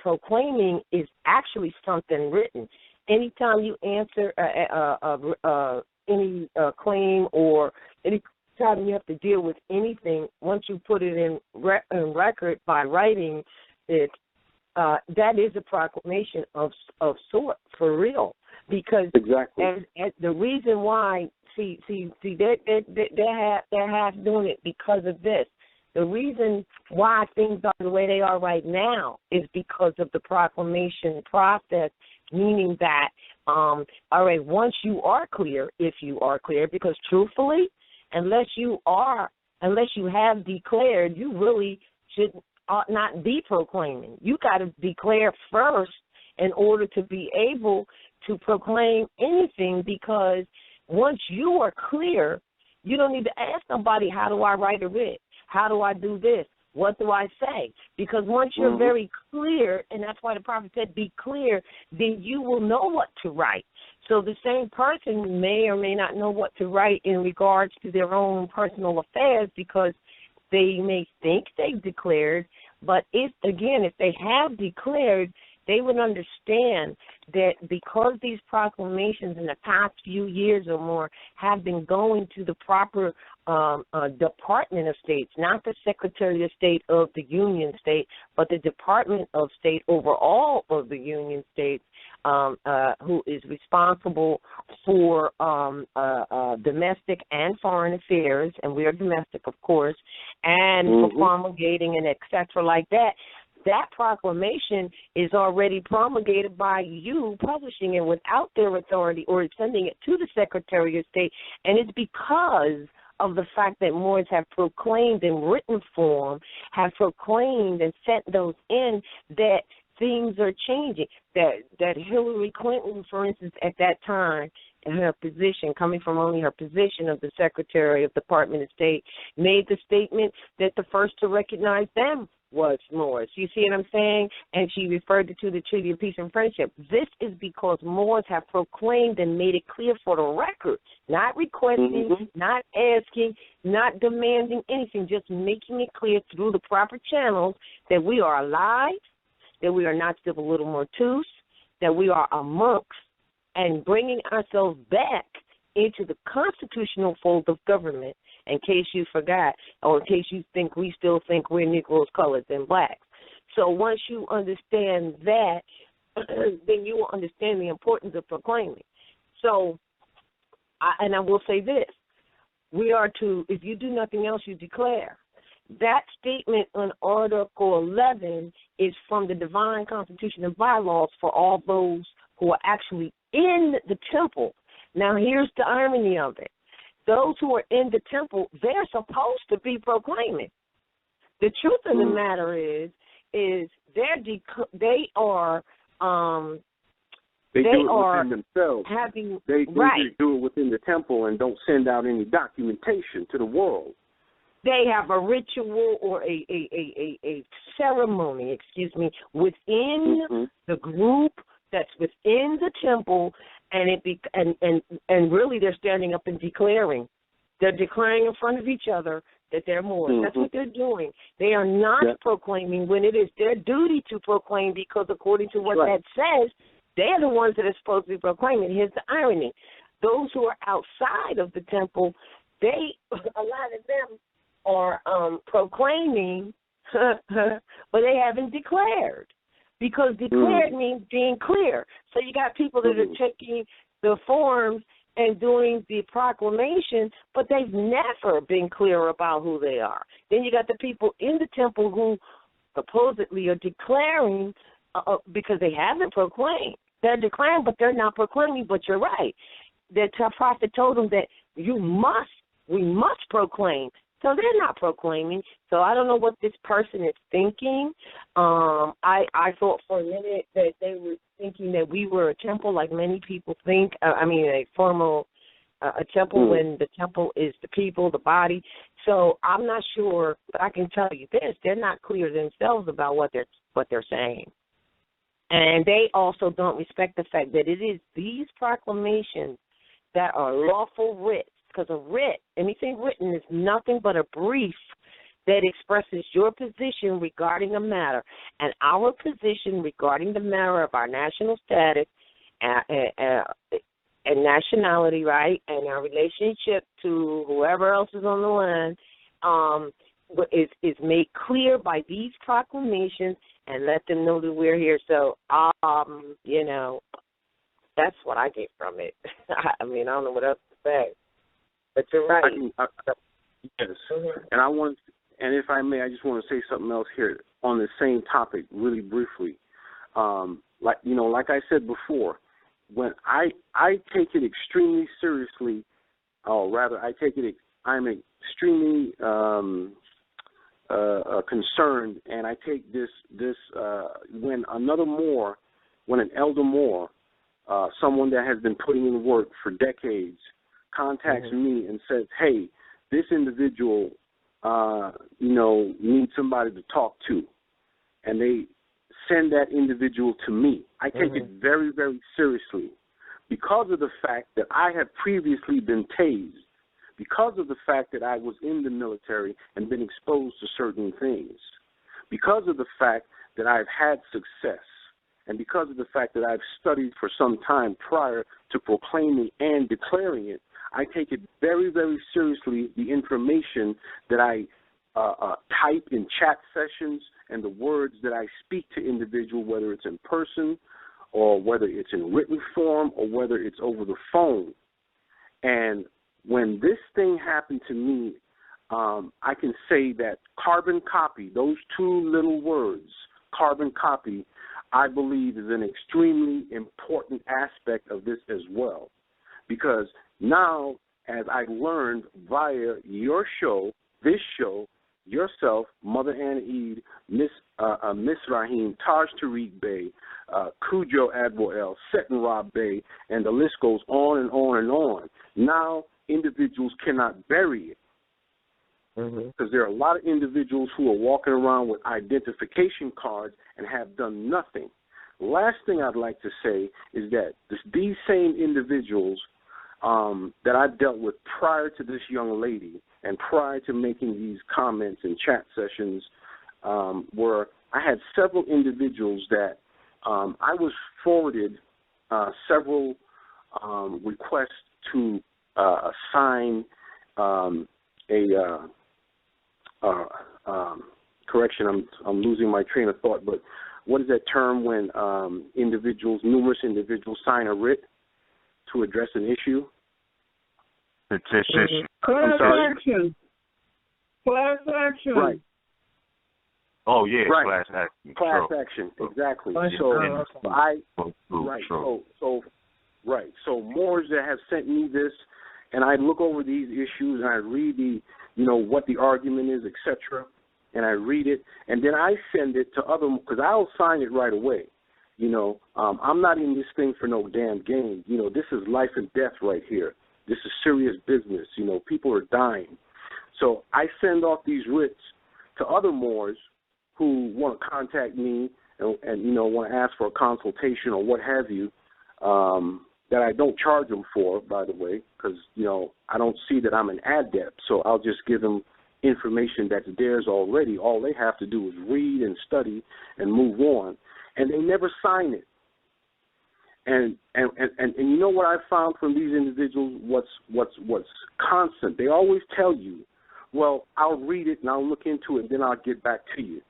proclaiming is actually something written. Anytime you answer any claim, or any time you have to deal with anything, once you put it in record by writing it, that is a proclamation of sort, for real. Because exactly. And the reason why, they're half doing it because of this. The reason why things are the way they are right now is because of the proclamation process, meaning that, all right, once you are clear, if you are clear, because truthfully, unless you have declared, you really ought not be proclaiming. You got to declare first in order to be able to proclaim anything, because once you are clear, you don't need to ask somebody, how do I write a writ? How do I do this? What do I say? Because once you're very clear, and that's why the prophet said be clear, then you will know what to write. So the same person may or may not know what to write in regards to their own personal affairs, because they may think they've declared, but if they have declared, they would understand that because these proclamations in the past few years or more have been going to the proper Department of State, not the Secretary of State of the Union State, but the Department of State over all of the Union States, who is responsible for domestic and foreign affairs, and we are domestic, of course, and for promulgating and et cetera like that. That proclamation is already promulgated by you publishing it without their authority or sending it to the Secretary of State, and it's because of the fact that Moors have proclaimed in written form, have proclaimed and sent those in, that things are changing. That Hillary Clinton, for instance, at that time, in her position, coming from only her position of the Secretary of Department of State, made the statement that the first to recognize them was Moors. You see what I'm saying? And she referred to the Treaty of Peace and Friendship. This is because Moors have proclaimed and made it clear for the record, not requesting, not asking, not demanding anything, just making it clear through the proper channels that we are alive, that we are not still a little mortus, that we are amongst, and bringing ourselves back into the constitutional fold of government in case you forgot, or in case you think we still think we're Negroes, coloreds, and blacks. So once you understand that, then you will understand the importance of proclaiming. So, I will say this. We are to, if you do nothing else, you declare. That statement on Article 11 is from the divine constitution and bylaws for all those who are actually in the temple. Now, here's the irony of it. Those who are in the temple, they're supposed to be proclaiming. The truth of the matter is they are They do it within themselves. They do it within the temple and don't send out any documentation to the world. They have a ritual or a ceremony, within the group that's within the temple, and really they're standing up and declaring. They're declaring in front of each other that they're Moors. That's what they're doing. They are not proclaiming when it is their duty to proclaim, because according to what that says, they're the ones that are supposed to be proclaiming. Here's the irony. Those who are outside of the temple, a lot of them are proclaiming, but they haven't declared, because declared means being clear. So you got people that are checking the forms and doing the proclamation, but they've never been clear about who they are. Then you got the people in the temple who supposedly are declaring because they haven't proclaimed. They're declaring, but they're not proclaiming. But you're right. The prophet told them that we must proclaim. So they're not proclaiming. So I don't know what this person is thinking. I thought for a minute that they were thinking that we were a temple, like many people think. A formal a temple when the temple is the people, the body. So I'm not sure, but I can tell you this: they're not clear themselves about what they're saying. And they also don't respect the fact that it is these proclamations that are lawful writs, because a writ, anything written, is nothing but a brief that expresses your position regarding a matter. And our position regarding the matter of our national status and nationality, right, and our relationship to whoever else is on the land is made clear by these proclamations, and let them know that we're here. So, that's what I get from it. I don't know what else to say. But you're right. Yes. And if I may, I just want to say something else here on the same topic really briefly. Like I said before, when I take it extremely seriously, or rather I'm extremely concerned, and I take this when an elder Moor, someone that has been putting in work for decades, contacts me and says, hey, this individual, needs somebody to talk to, and they send that individual to me. I take it very, very seriously, because of the fact that I have previously been tased, because of the fact that I was in the military and been exposed to certain things, because of the fact that I've had success, and because of the fact that I've studied for some time prior to proclaiming and declaring it. I take it very, very seriously, the information that I type in chat sessions and the words that I speak to individuals, whether it's in person or whether it's in written form or whether it's over the phone. And when this thing happened to me, I can say that carbon copy, those two little words, carbon copy, I believe is an extremely important aspect of this as well. Because now, as I learned via your show, this show, yourself, Mother Anna Eid, Miss Rahim, Taj Tariq Bey, Cujo Adwell, Seton Rob Bey, and the list goes on and on and on. Now, individuals cannot bury it. Because there are a lot of individuals who are walking around with identification cards and have done nothing. Last thing I'd like to say is that these same individuals that I dealt with prior to this young lady and prior to making these comments in chat sessions I had several individuals that I was forwarded several requests to sign correction, I'm losing my train of thought, but what is that term when numerous individuals sign a writ to address an issue? Petition. Class action. Class action. Right. Oh yeah, right. Class action. Class True. action, exactly. True. So Moors that have sent me this, and I look over these issues and I read what the argument is, etc. And I read it, and then I send it to other, because I'll sign it right away. I'm not in this thing for no damn game. This is life and death right here. This is serious business. People are dying. So I send off these writs to other Moors who want to contact me and want to ask for a consultation or what have you, that I don't charge them for, by the way, because, I don't see that I'm an adept. So I'll just give them information that's theirs already. All they have to do is read and study and move on. And they never sign it. And you know what I found from these individuals, what's constant? They always tell you, well, I'll read it and I'll look into it and then I'll get back to you.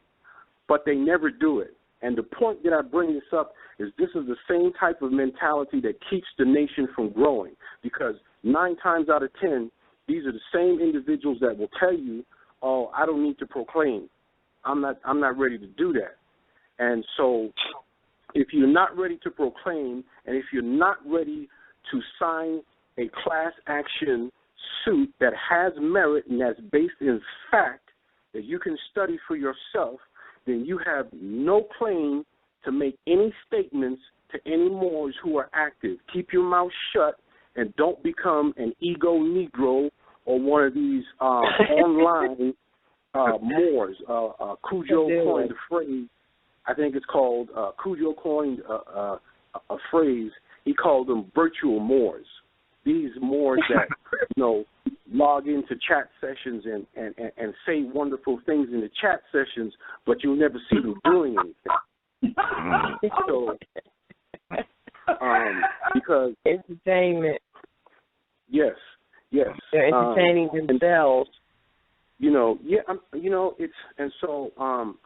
But they never do it. And the point that I bring this up is this is the same type of mentality that keeps the nation from growing, because 9 times out of 10, these are the same individuals that will tell you, oh, I don't need to proclaim. I'm not ready to do that. And so if you're not ready to proclaim, and if you're not ready to sign a class action suit that has merit and that's based in fact that you can study for yourself, then you have no claim to make any statements to any Moors who are active. Keep your mouth shut and don't become an ego Negro or one of these online Moors. Cujo coined the phrase. I think it's called, Cujo coined a phrase. He called them virtual Moors. These Moors that, log into chat sessions and say wonderful things in the chat sessions, but you'll never see them doing anything. So, because entertainment. Yes. They're entertaining themselves.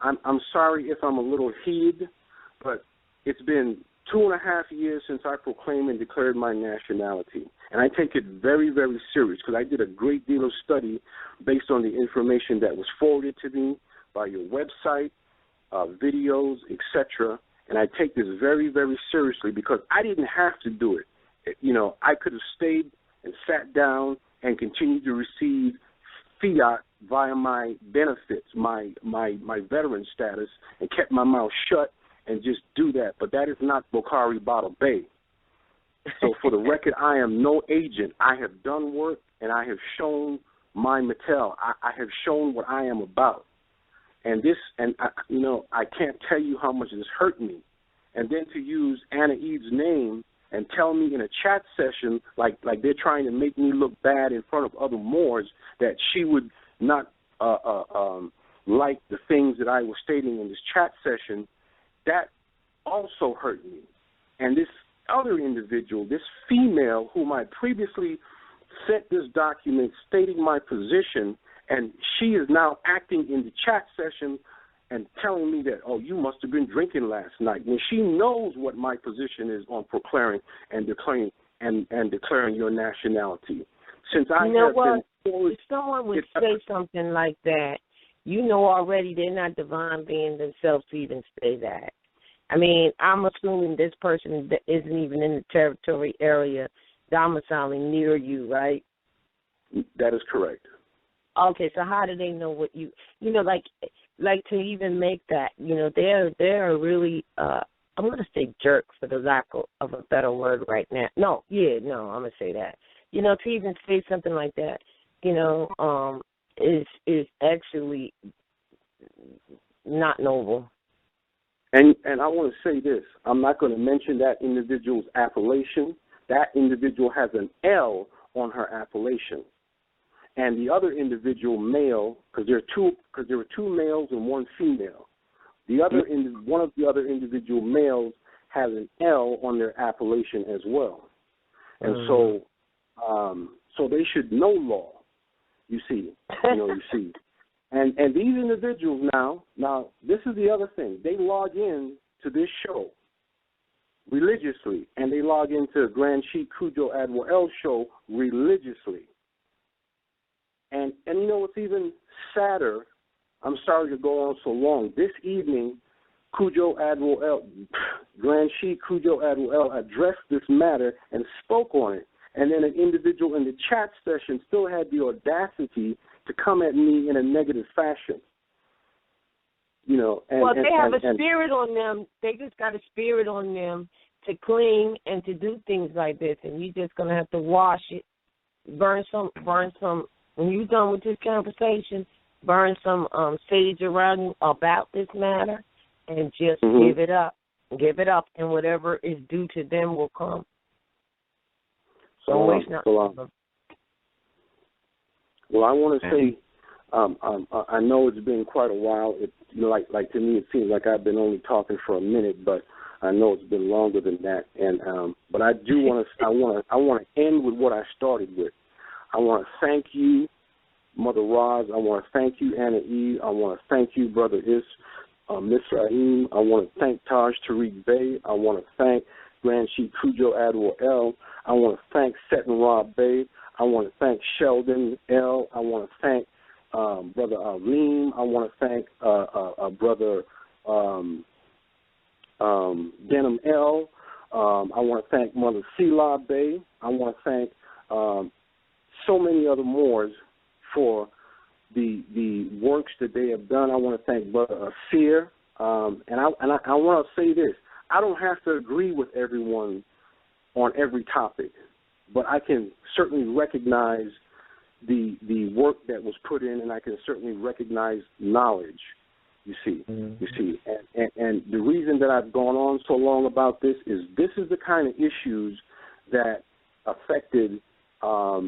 I'm sorry if I'm a little heated, but it's been 2.5 years since I proclaimed and declared my nationality. And I take it very, very serious because I did a great deal of study based on the information that was forwarded to me by your website, videos, etc. And I take this very, very seriously because I didn't have to do it. I could have stayed and sat down and continued to receive fiat via my benefits, my veteran status, and kept my mouth shut and just do that. But that is not Bokhari Bottle Bay. So for the record, I am no agent. I have done work, and I have shown my Mattel. I have shown what I am about. And I can't tell you how much this hurt me. And then to use Anna Eve's name and tell me in a chat session, like they're trying to make me look bad in front of other Moors, that she would not like the things that I was stating in this chat session, that also hurt me. And this other individual, this female whom I previously sent this document stating my position, and she is now acting in the chat session and telling me that, oh, you must have been drinking last night, when she knows what my position is on proclaiming and declaring your nationality. Since I have been if someone would say something like that, already they're not divine being themselves to even say that. I mean, I'm assuming this person isn't even in the territory area domiciling near you, right? That is correct. Okay, so how do they know what like to even make that, they're really, I'm going to say jerk for the lack of a better word right now. I'm going to say that. To even say something like that, is actually not noble. And I want to say this. I'm not going to mention that individual's appellation. That individual has an L on her appellation. And the other individual male, because there were two males and one female. One of the other individual males has an L on their appellation as well. And so they should know law. You see. And these individuals now, this is the other thing. They log in to this show religiously, and they log into Grand Sheik Cujo Admiral L show religiously. And you know what's even sadder? I'm sorry to go on so long. This evening, Grand Sheik Cujo Admiral L addressed this matter and spoke on it. And then an individual in the chat session still had the audacity to come at me in a negative fashion. You know, they have a spirit on them. They just got a spirit on them to cling and to do things like this. And you're just gonna have to wash it, burn some. When you're done with this conversation, burn some sage around you about this matter, and just give it up. Give it up, and whatever is due to them will come. Don't waste nothing. Well, I want to say, I know it's been quite a while. Like to me, it seems like I've been only talking for a minute, but I know it's been longer than that. And but I do want to, I want to end with what I started with. I want to thank you, Mother Roz. I want to thank you, Anna E. I want to thank you, Brother Is, Miss Rahim. I want to thank Taj Tariq Bey. I want to thank Grand Sheik Cujo Admiral L. I want to thank Seton Rob Bey. I want to thank Sheldon L. I want to thank Brother Aleem. I want to thank Brother Denham L. I want to thank Mother Sela Bey. I want to thank so many other Moors for the works that they have done. I want to thank Brother Asir. And I want to say this. I don't have to agree with everyone on every topic, but I can certainly recognize the work that was put in, and I can certainly recognize knowledge, you see. And the reason that I've gone on so long about this is the kind of issues that affected our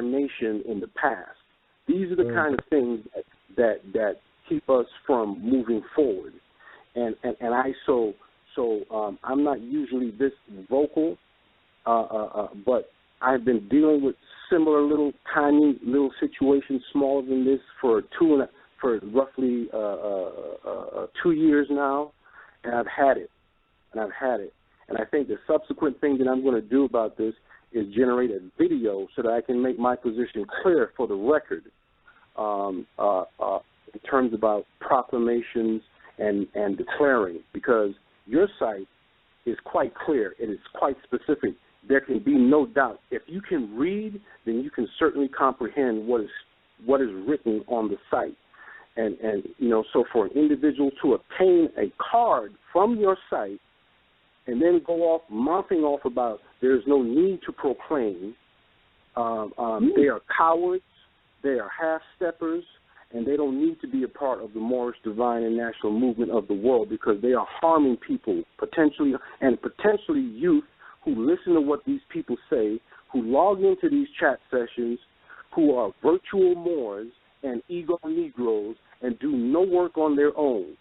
nation in the past. These are the kind of things that keep us from moving forward. And I'm not usually this vocal, but I've been dealing with similar tiny little situations smaller than this for roughly 2 years now, and I've had it. And I think the subsequent thing that I'm going to do about this is generate a video so that I can make my position clear for the record in terms about proclamations and declaring, because your site is quite clear. It is quite specific. There can be no doubt. If you can read, then you can certainly comprehend what is written on the site. And so for an individual to obtain a card from your site and then go off mouthing off about there's no need to proclaim, they are cowards, they are half-steppers, and they don't need to be a part of the Moorish divine and national movement of the world, because they are harming people, potentially youth who listen to what these people say, who log into these chat sessions, who are virtual Moors and ego Negroes and do no work on their own.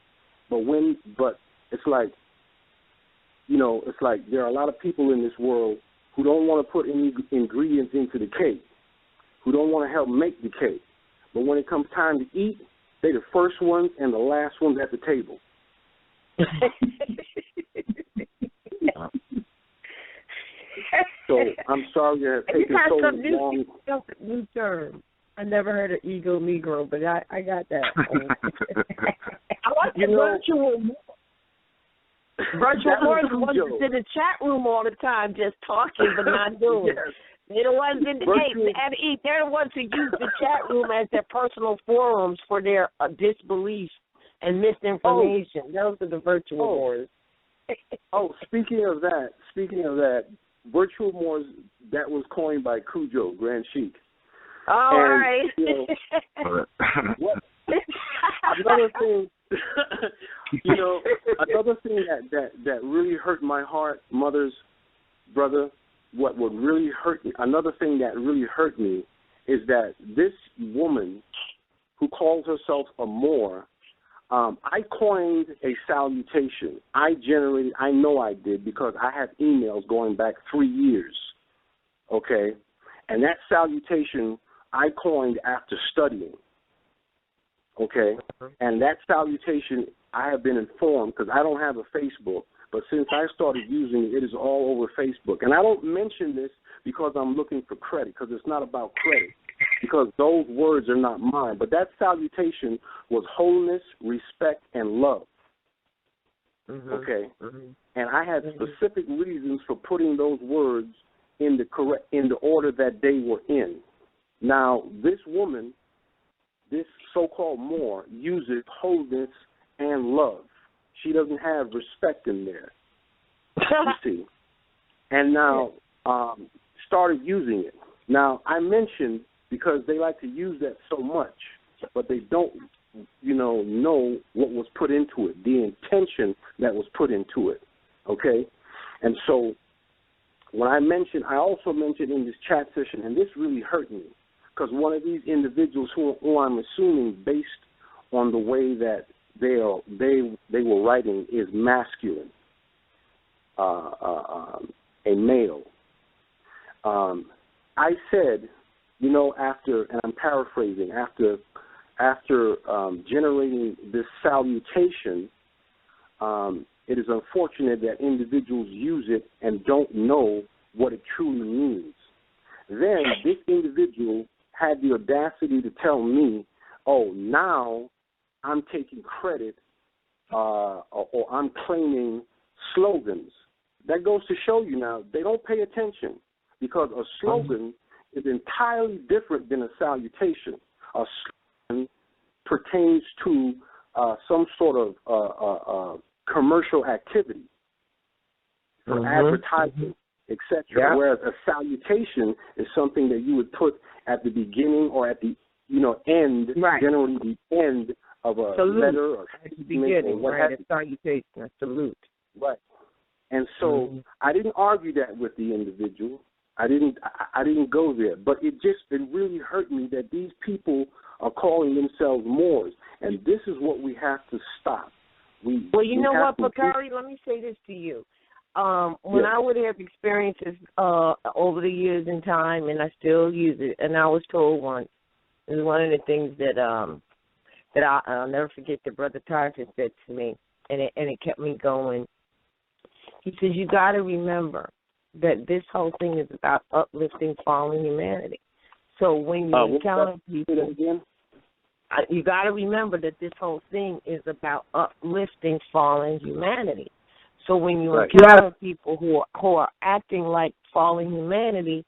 But it's like there are a lot of people in this world who don't want to put any ingredients into the cake, who don't want to help make the cake. But when it comes time to eat, they're the first ones and the last ones at the table. So I'm sorry you have taken so long. New term. I never heard of ego Negro, but I got that. I like the virtual Moors, the ones that's in the chat room all the time, just talking but not doing. Yes. They're the ones they're the ones who use the chat room as their personal forums for their disbelief and misinformation. Those are the virtual Moors. Speaking of that, virtual Moors, that was coined by Cujo, Grand Sheik. All right. Another thing, another thing that really hurt my heart, mothers, brother. What would really hurt me, another thing that really hurt me, is that this woman who calls herself a Moor, I coined a salutation. I know I did, because I have emails going back 3 years, okay? And that salutation, I coined after studying. Okay? And that salutation, I have been informed, because I don't have a Facebook, but since I started using it, it is all over Facebook. And I don't mention this because I'm looking for credit, because it's not about credit, because those words are not mine. But that salutation was wholeness, respect, and love. Okay? And I had specific reasons for putting those words in the order that they were in. Now, this woman, this so-called Moor, uses wholeness and love. She doesn't have respect in there, you see. And now started using it. Now, I mentioned, because they like to use that so much, but they don't, know what was put into it, the intention that was put into it, okay? And so when I also mentioned in this chat session, and this really hurt me, because one of these individuals who I'm assuming, based on the way that they were writing, is masculine, a male. I said, after, and I'm paraphrasing, after generating this salutation, it is unfortunate that individuals use it and don't know what it truly means. Then this individual had the audacity to tell me, oh, now I'm taking credit or I'm claiming slogans. That goes to show you now they don't pay attention, because a slogan is entirely different than a salutation. A slogan pertains to some sort of commercial activity for advertising, etc. Yeah. Whereas a salutation is something that you would put at the beginning or at the end, generally the end of a letter or at the beginning, right? A salutation, a salute. Right. And so I didn't argue that with the individual. I didn't go there, but it really hurt me that these people are calling themselves Moors, and this is what we have to stop. You know what, Bakari? Let me say this to you. When I would have experiences over the years in time, and I still use it, and I was told once, it was one of the things that I'll never forget that Brother Tarkin said to me, and it kept me going. He says, you got to remember that this whole thing is about uplifting fallen humanity. So when you encounter people, you got to remember that this whole thing is about uplifting fallen humanity. So when you encounter people who are acting like fallen humanity,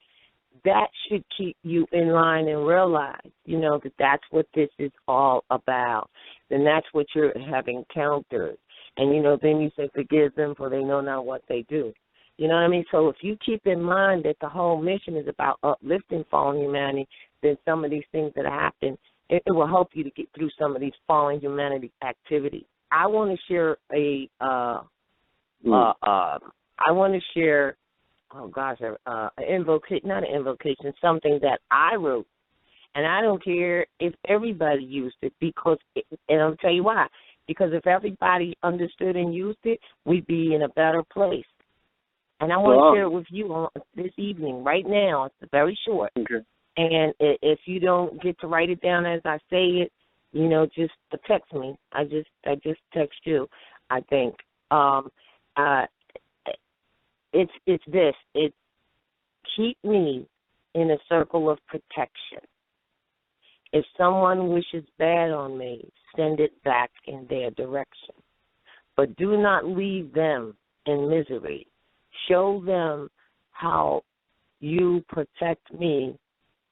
that should keep you in line and realize, that that's what this is all about. Then that's what you have encountered. And, then you say, forgive them, for they know not what they do. You know what I mean? So if you keep in mind that the whole mission is about uplifting fallen humanity, then some of these things that happen, it will help you to get through some of these fallen humanity activities. I want to share something that I wrote. And I don't care if everybody used it, and I'll tell you why. Because if everybody understood and used it, we'd be in a better place. And I want to share it with you this evening, right now. It's very short. Okay. And if you don't get to write it down as I say it, just text me. I just text you, I think. It's this. It keep me in a circle of protection. If someone wishes bad on me, send it back in their direction. But do not leave them in misery. Show them how you protect me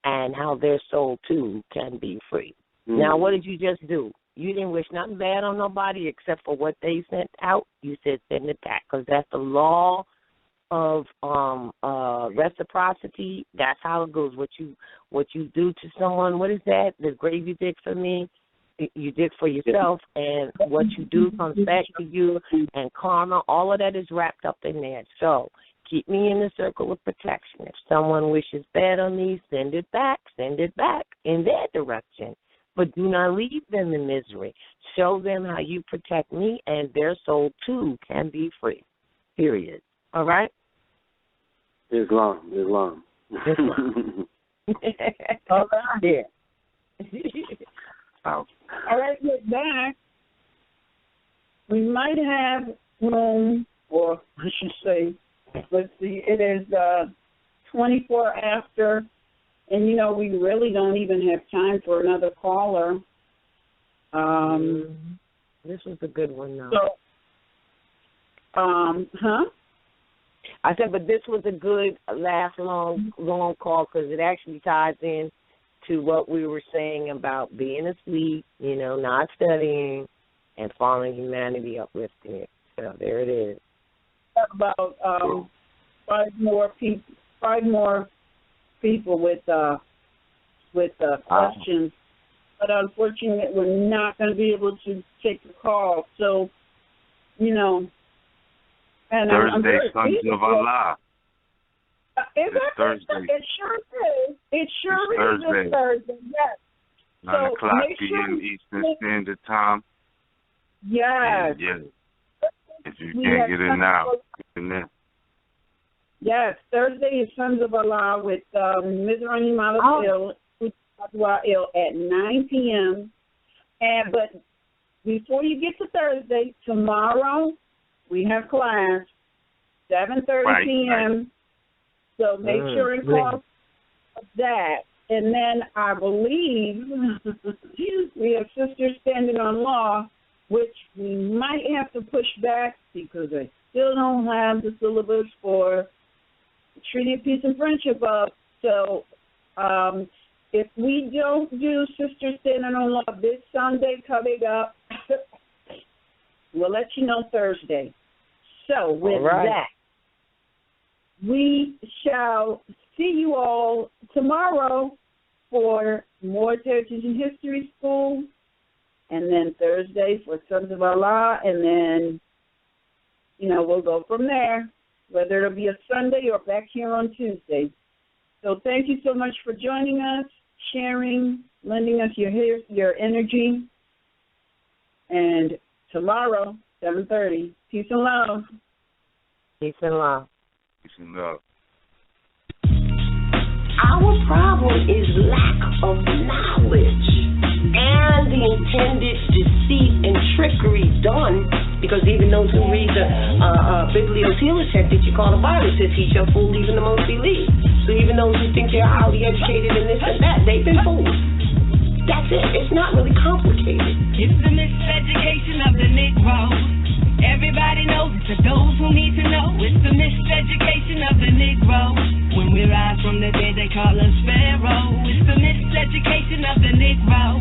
and how their soul, too, can be free. Mm-hmm. Now, what did you just do? You didn't wish nothing bad on nobody except for what they sent out. You said send it back, because that's the law of reciprocity. That's how it goes. What you do to someone, what is that? The grave you dig for me, you dig for yourself, and what you do comes back to you, and karma, all of that is wrapped up in there. So keep me in the circle of protection. If someone wishes bad on me, send it back in their direction. But do not leave them in misery. Show them how you protect me, and their soul, too, can be free. Period. All right? Islam. All right. Yeah. All right, with that, we might have room, or I should say, let's see, it is 24 after, and, you know, we really don't even have time for another caller. This was a good one, though. So, I said, but this was a good last long call because it actually ties in to what we were saying about being asleep, you know, not studying, and falling humanity, uplifting it. So there it is. About five more people with questions, but unfortunately, we're not going to be able to take the call. So, you know, and Thursday, Sons of Allah. It's Thursday. It sure is. It sure is this Thursday. Yes. 9 o'clock p.m. Eastern Standard Time. Yes. Yeah. If you can't get in now, get in there. Yes, Thursday is Sons of Allah with Mizrani Malafil at 9 p.m. But before you get to Thursday, tomorrow we have class, 7:30 p.m. So make sure and call that. And then I believe we have Sisters Standing on Law, which we might have to push back because I still don't have the syllabus for Treaty of Peace and Friendship up. So if we don't do Sisters Standing on Law this Sunday coming up, we'll let you know Thursday. So with that, we shall see you all tomorrow for more Heritage and History School, and then Thursday for Sons of Allah, and then, you know, we'll go from there, whether it'll be a Sunday or back here on Tuesday. So thank you so much for joining us, sharing, lending us your energy. And tomorrow, 7:30, peace and love. Peace and love. Peace and love. Our problem is lack of knowledge and the intended deceit and trickery done, because even those who read the bibliothealer check that you call the Bible says he shall fool even the most elite. So even those who think they're highly educated and this and that, they've been fooled. That's it. It's not really complicated. It's the miseducation of the Negro. Everybody knows it, to those who need to know. It's the miseducation of the Negro. When we rise from the dead, they call us Pharaoh. It's the miseducation of the Negro.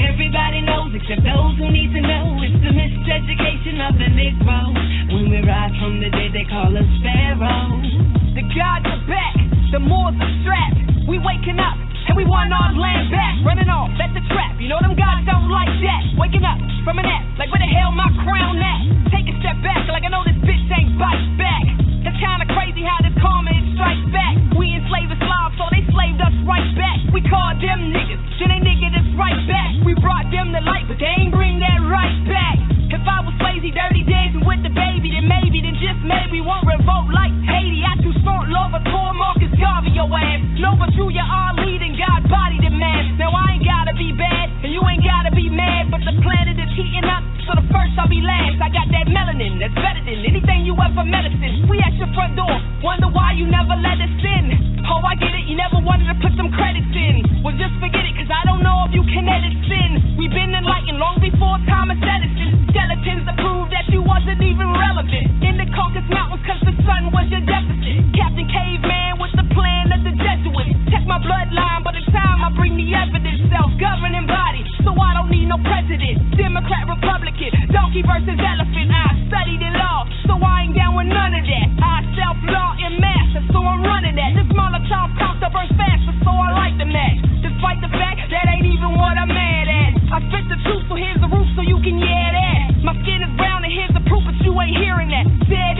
Everybody knows except those who need to know. It's the miseducation of the Negro. When we rise from the dead, they call us Pharaoh. The gods are back, the Moors are strapped. We waking up, and we want our land back. Running off, that's a trap. You know them guys don't like that. Waking up from a nap, like where the hell my crown at? Take a step back, like I know this bitch ain't bite back. That's kinda crazy how this karma it strikes back. We enslaved the Slavs, so they slaved us right back. We called them niggas, then they niggered us right back. We brought them to light, but they ain't bring that right back. If I was lazy, dirty dancing with the baby, then maybe, then just maybe won't revolt like Haiti. I too smart, Lova, Tor, Marcus Garvey, your ass. Nova, Julia, our leading God, body the man. Now I ain't gotta be bad, and you ain't gotta be mad, but the planet is heating up, so the first I'll be last. I got that melanin that's better than anything you ever medicine. We at your front door, wonder why you never let us in. Oh, I get it, you never wanted to put some credits in. Well, just forget it, cause I don't know if you can edit sin. We've been enlightened long before Thomas Edison. Skeletons that prove that you wasn't even relevant. In the Caucasus Mountains, cause the sun was your deficit. Captain Caveman with the plan of the Jesuits. Check my bloodline, by the time I bring the evidence. Self-governing body, so I don't need no president. Democrat, Republican, donkey versus elephant. I studied in law, so I ain't down with none of that. I self-law and master, so I'm running that. This Molotov cocktail burns faster, so I like the match. Despite the fact that ain't even what I'm mad at. I spit the truth, so here's the roof so you can yeah that. My skin is brown and here's the proof, but you ain't hearing that. Dead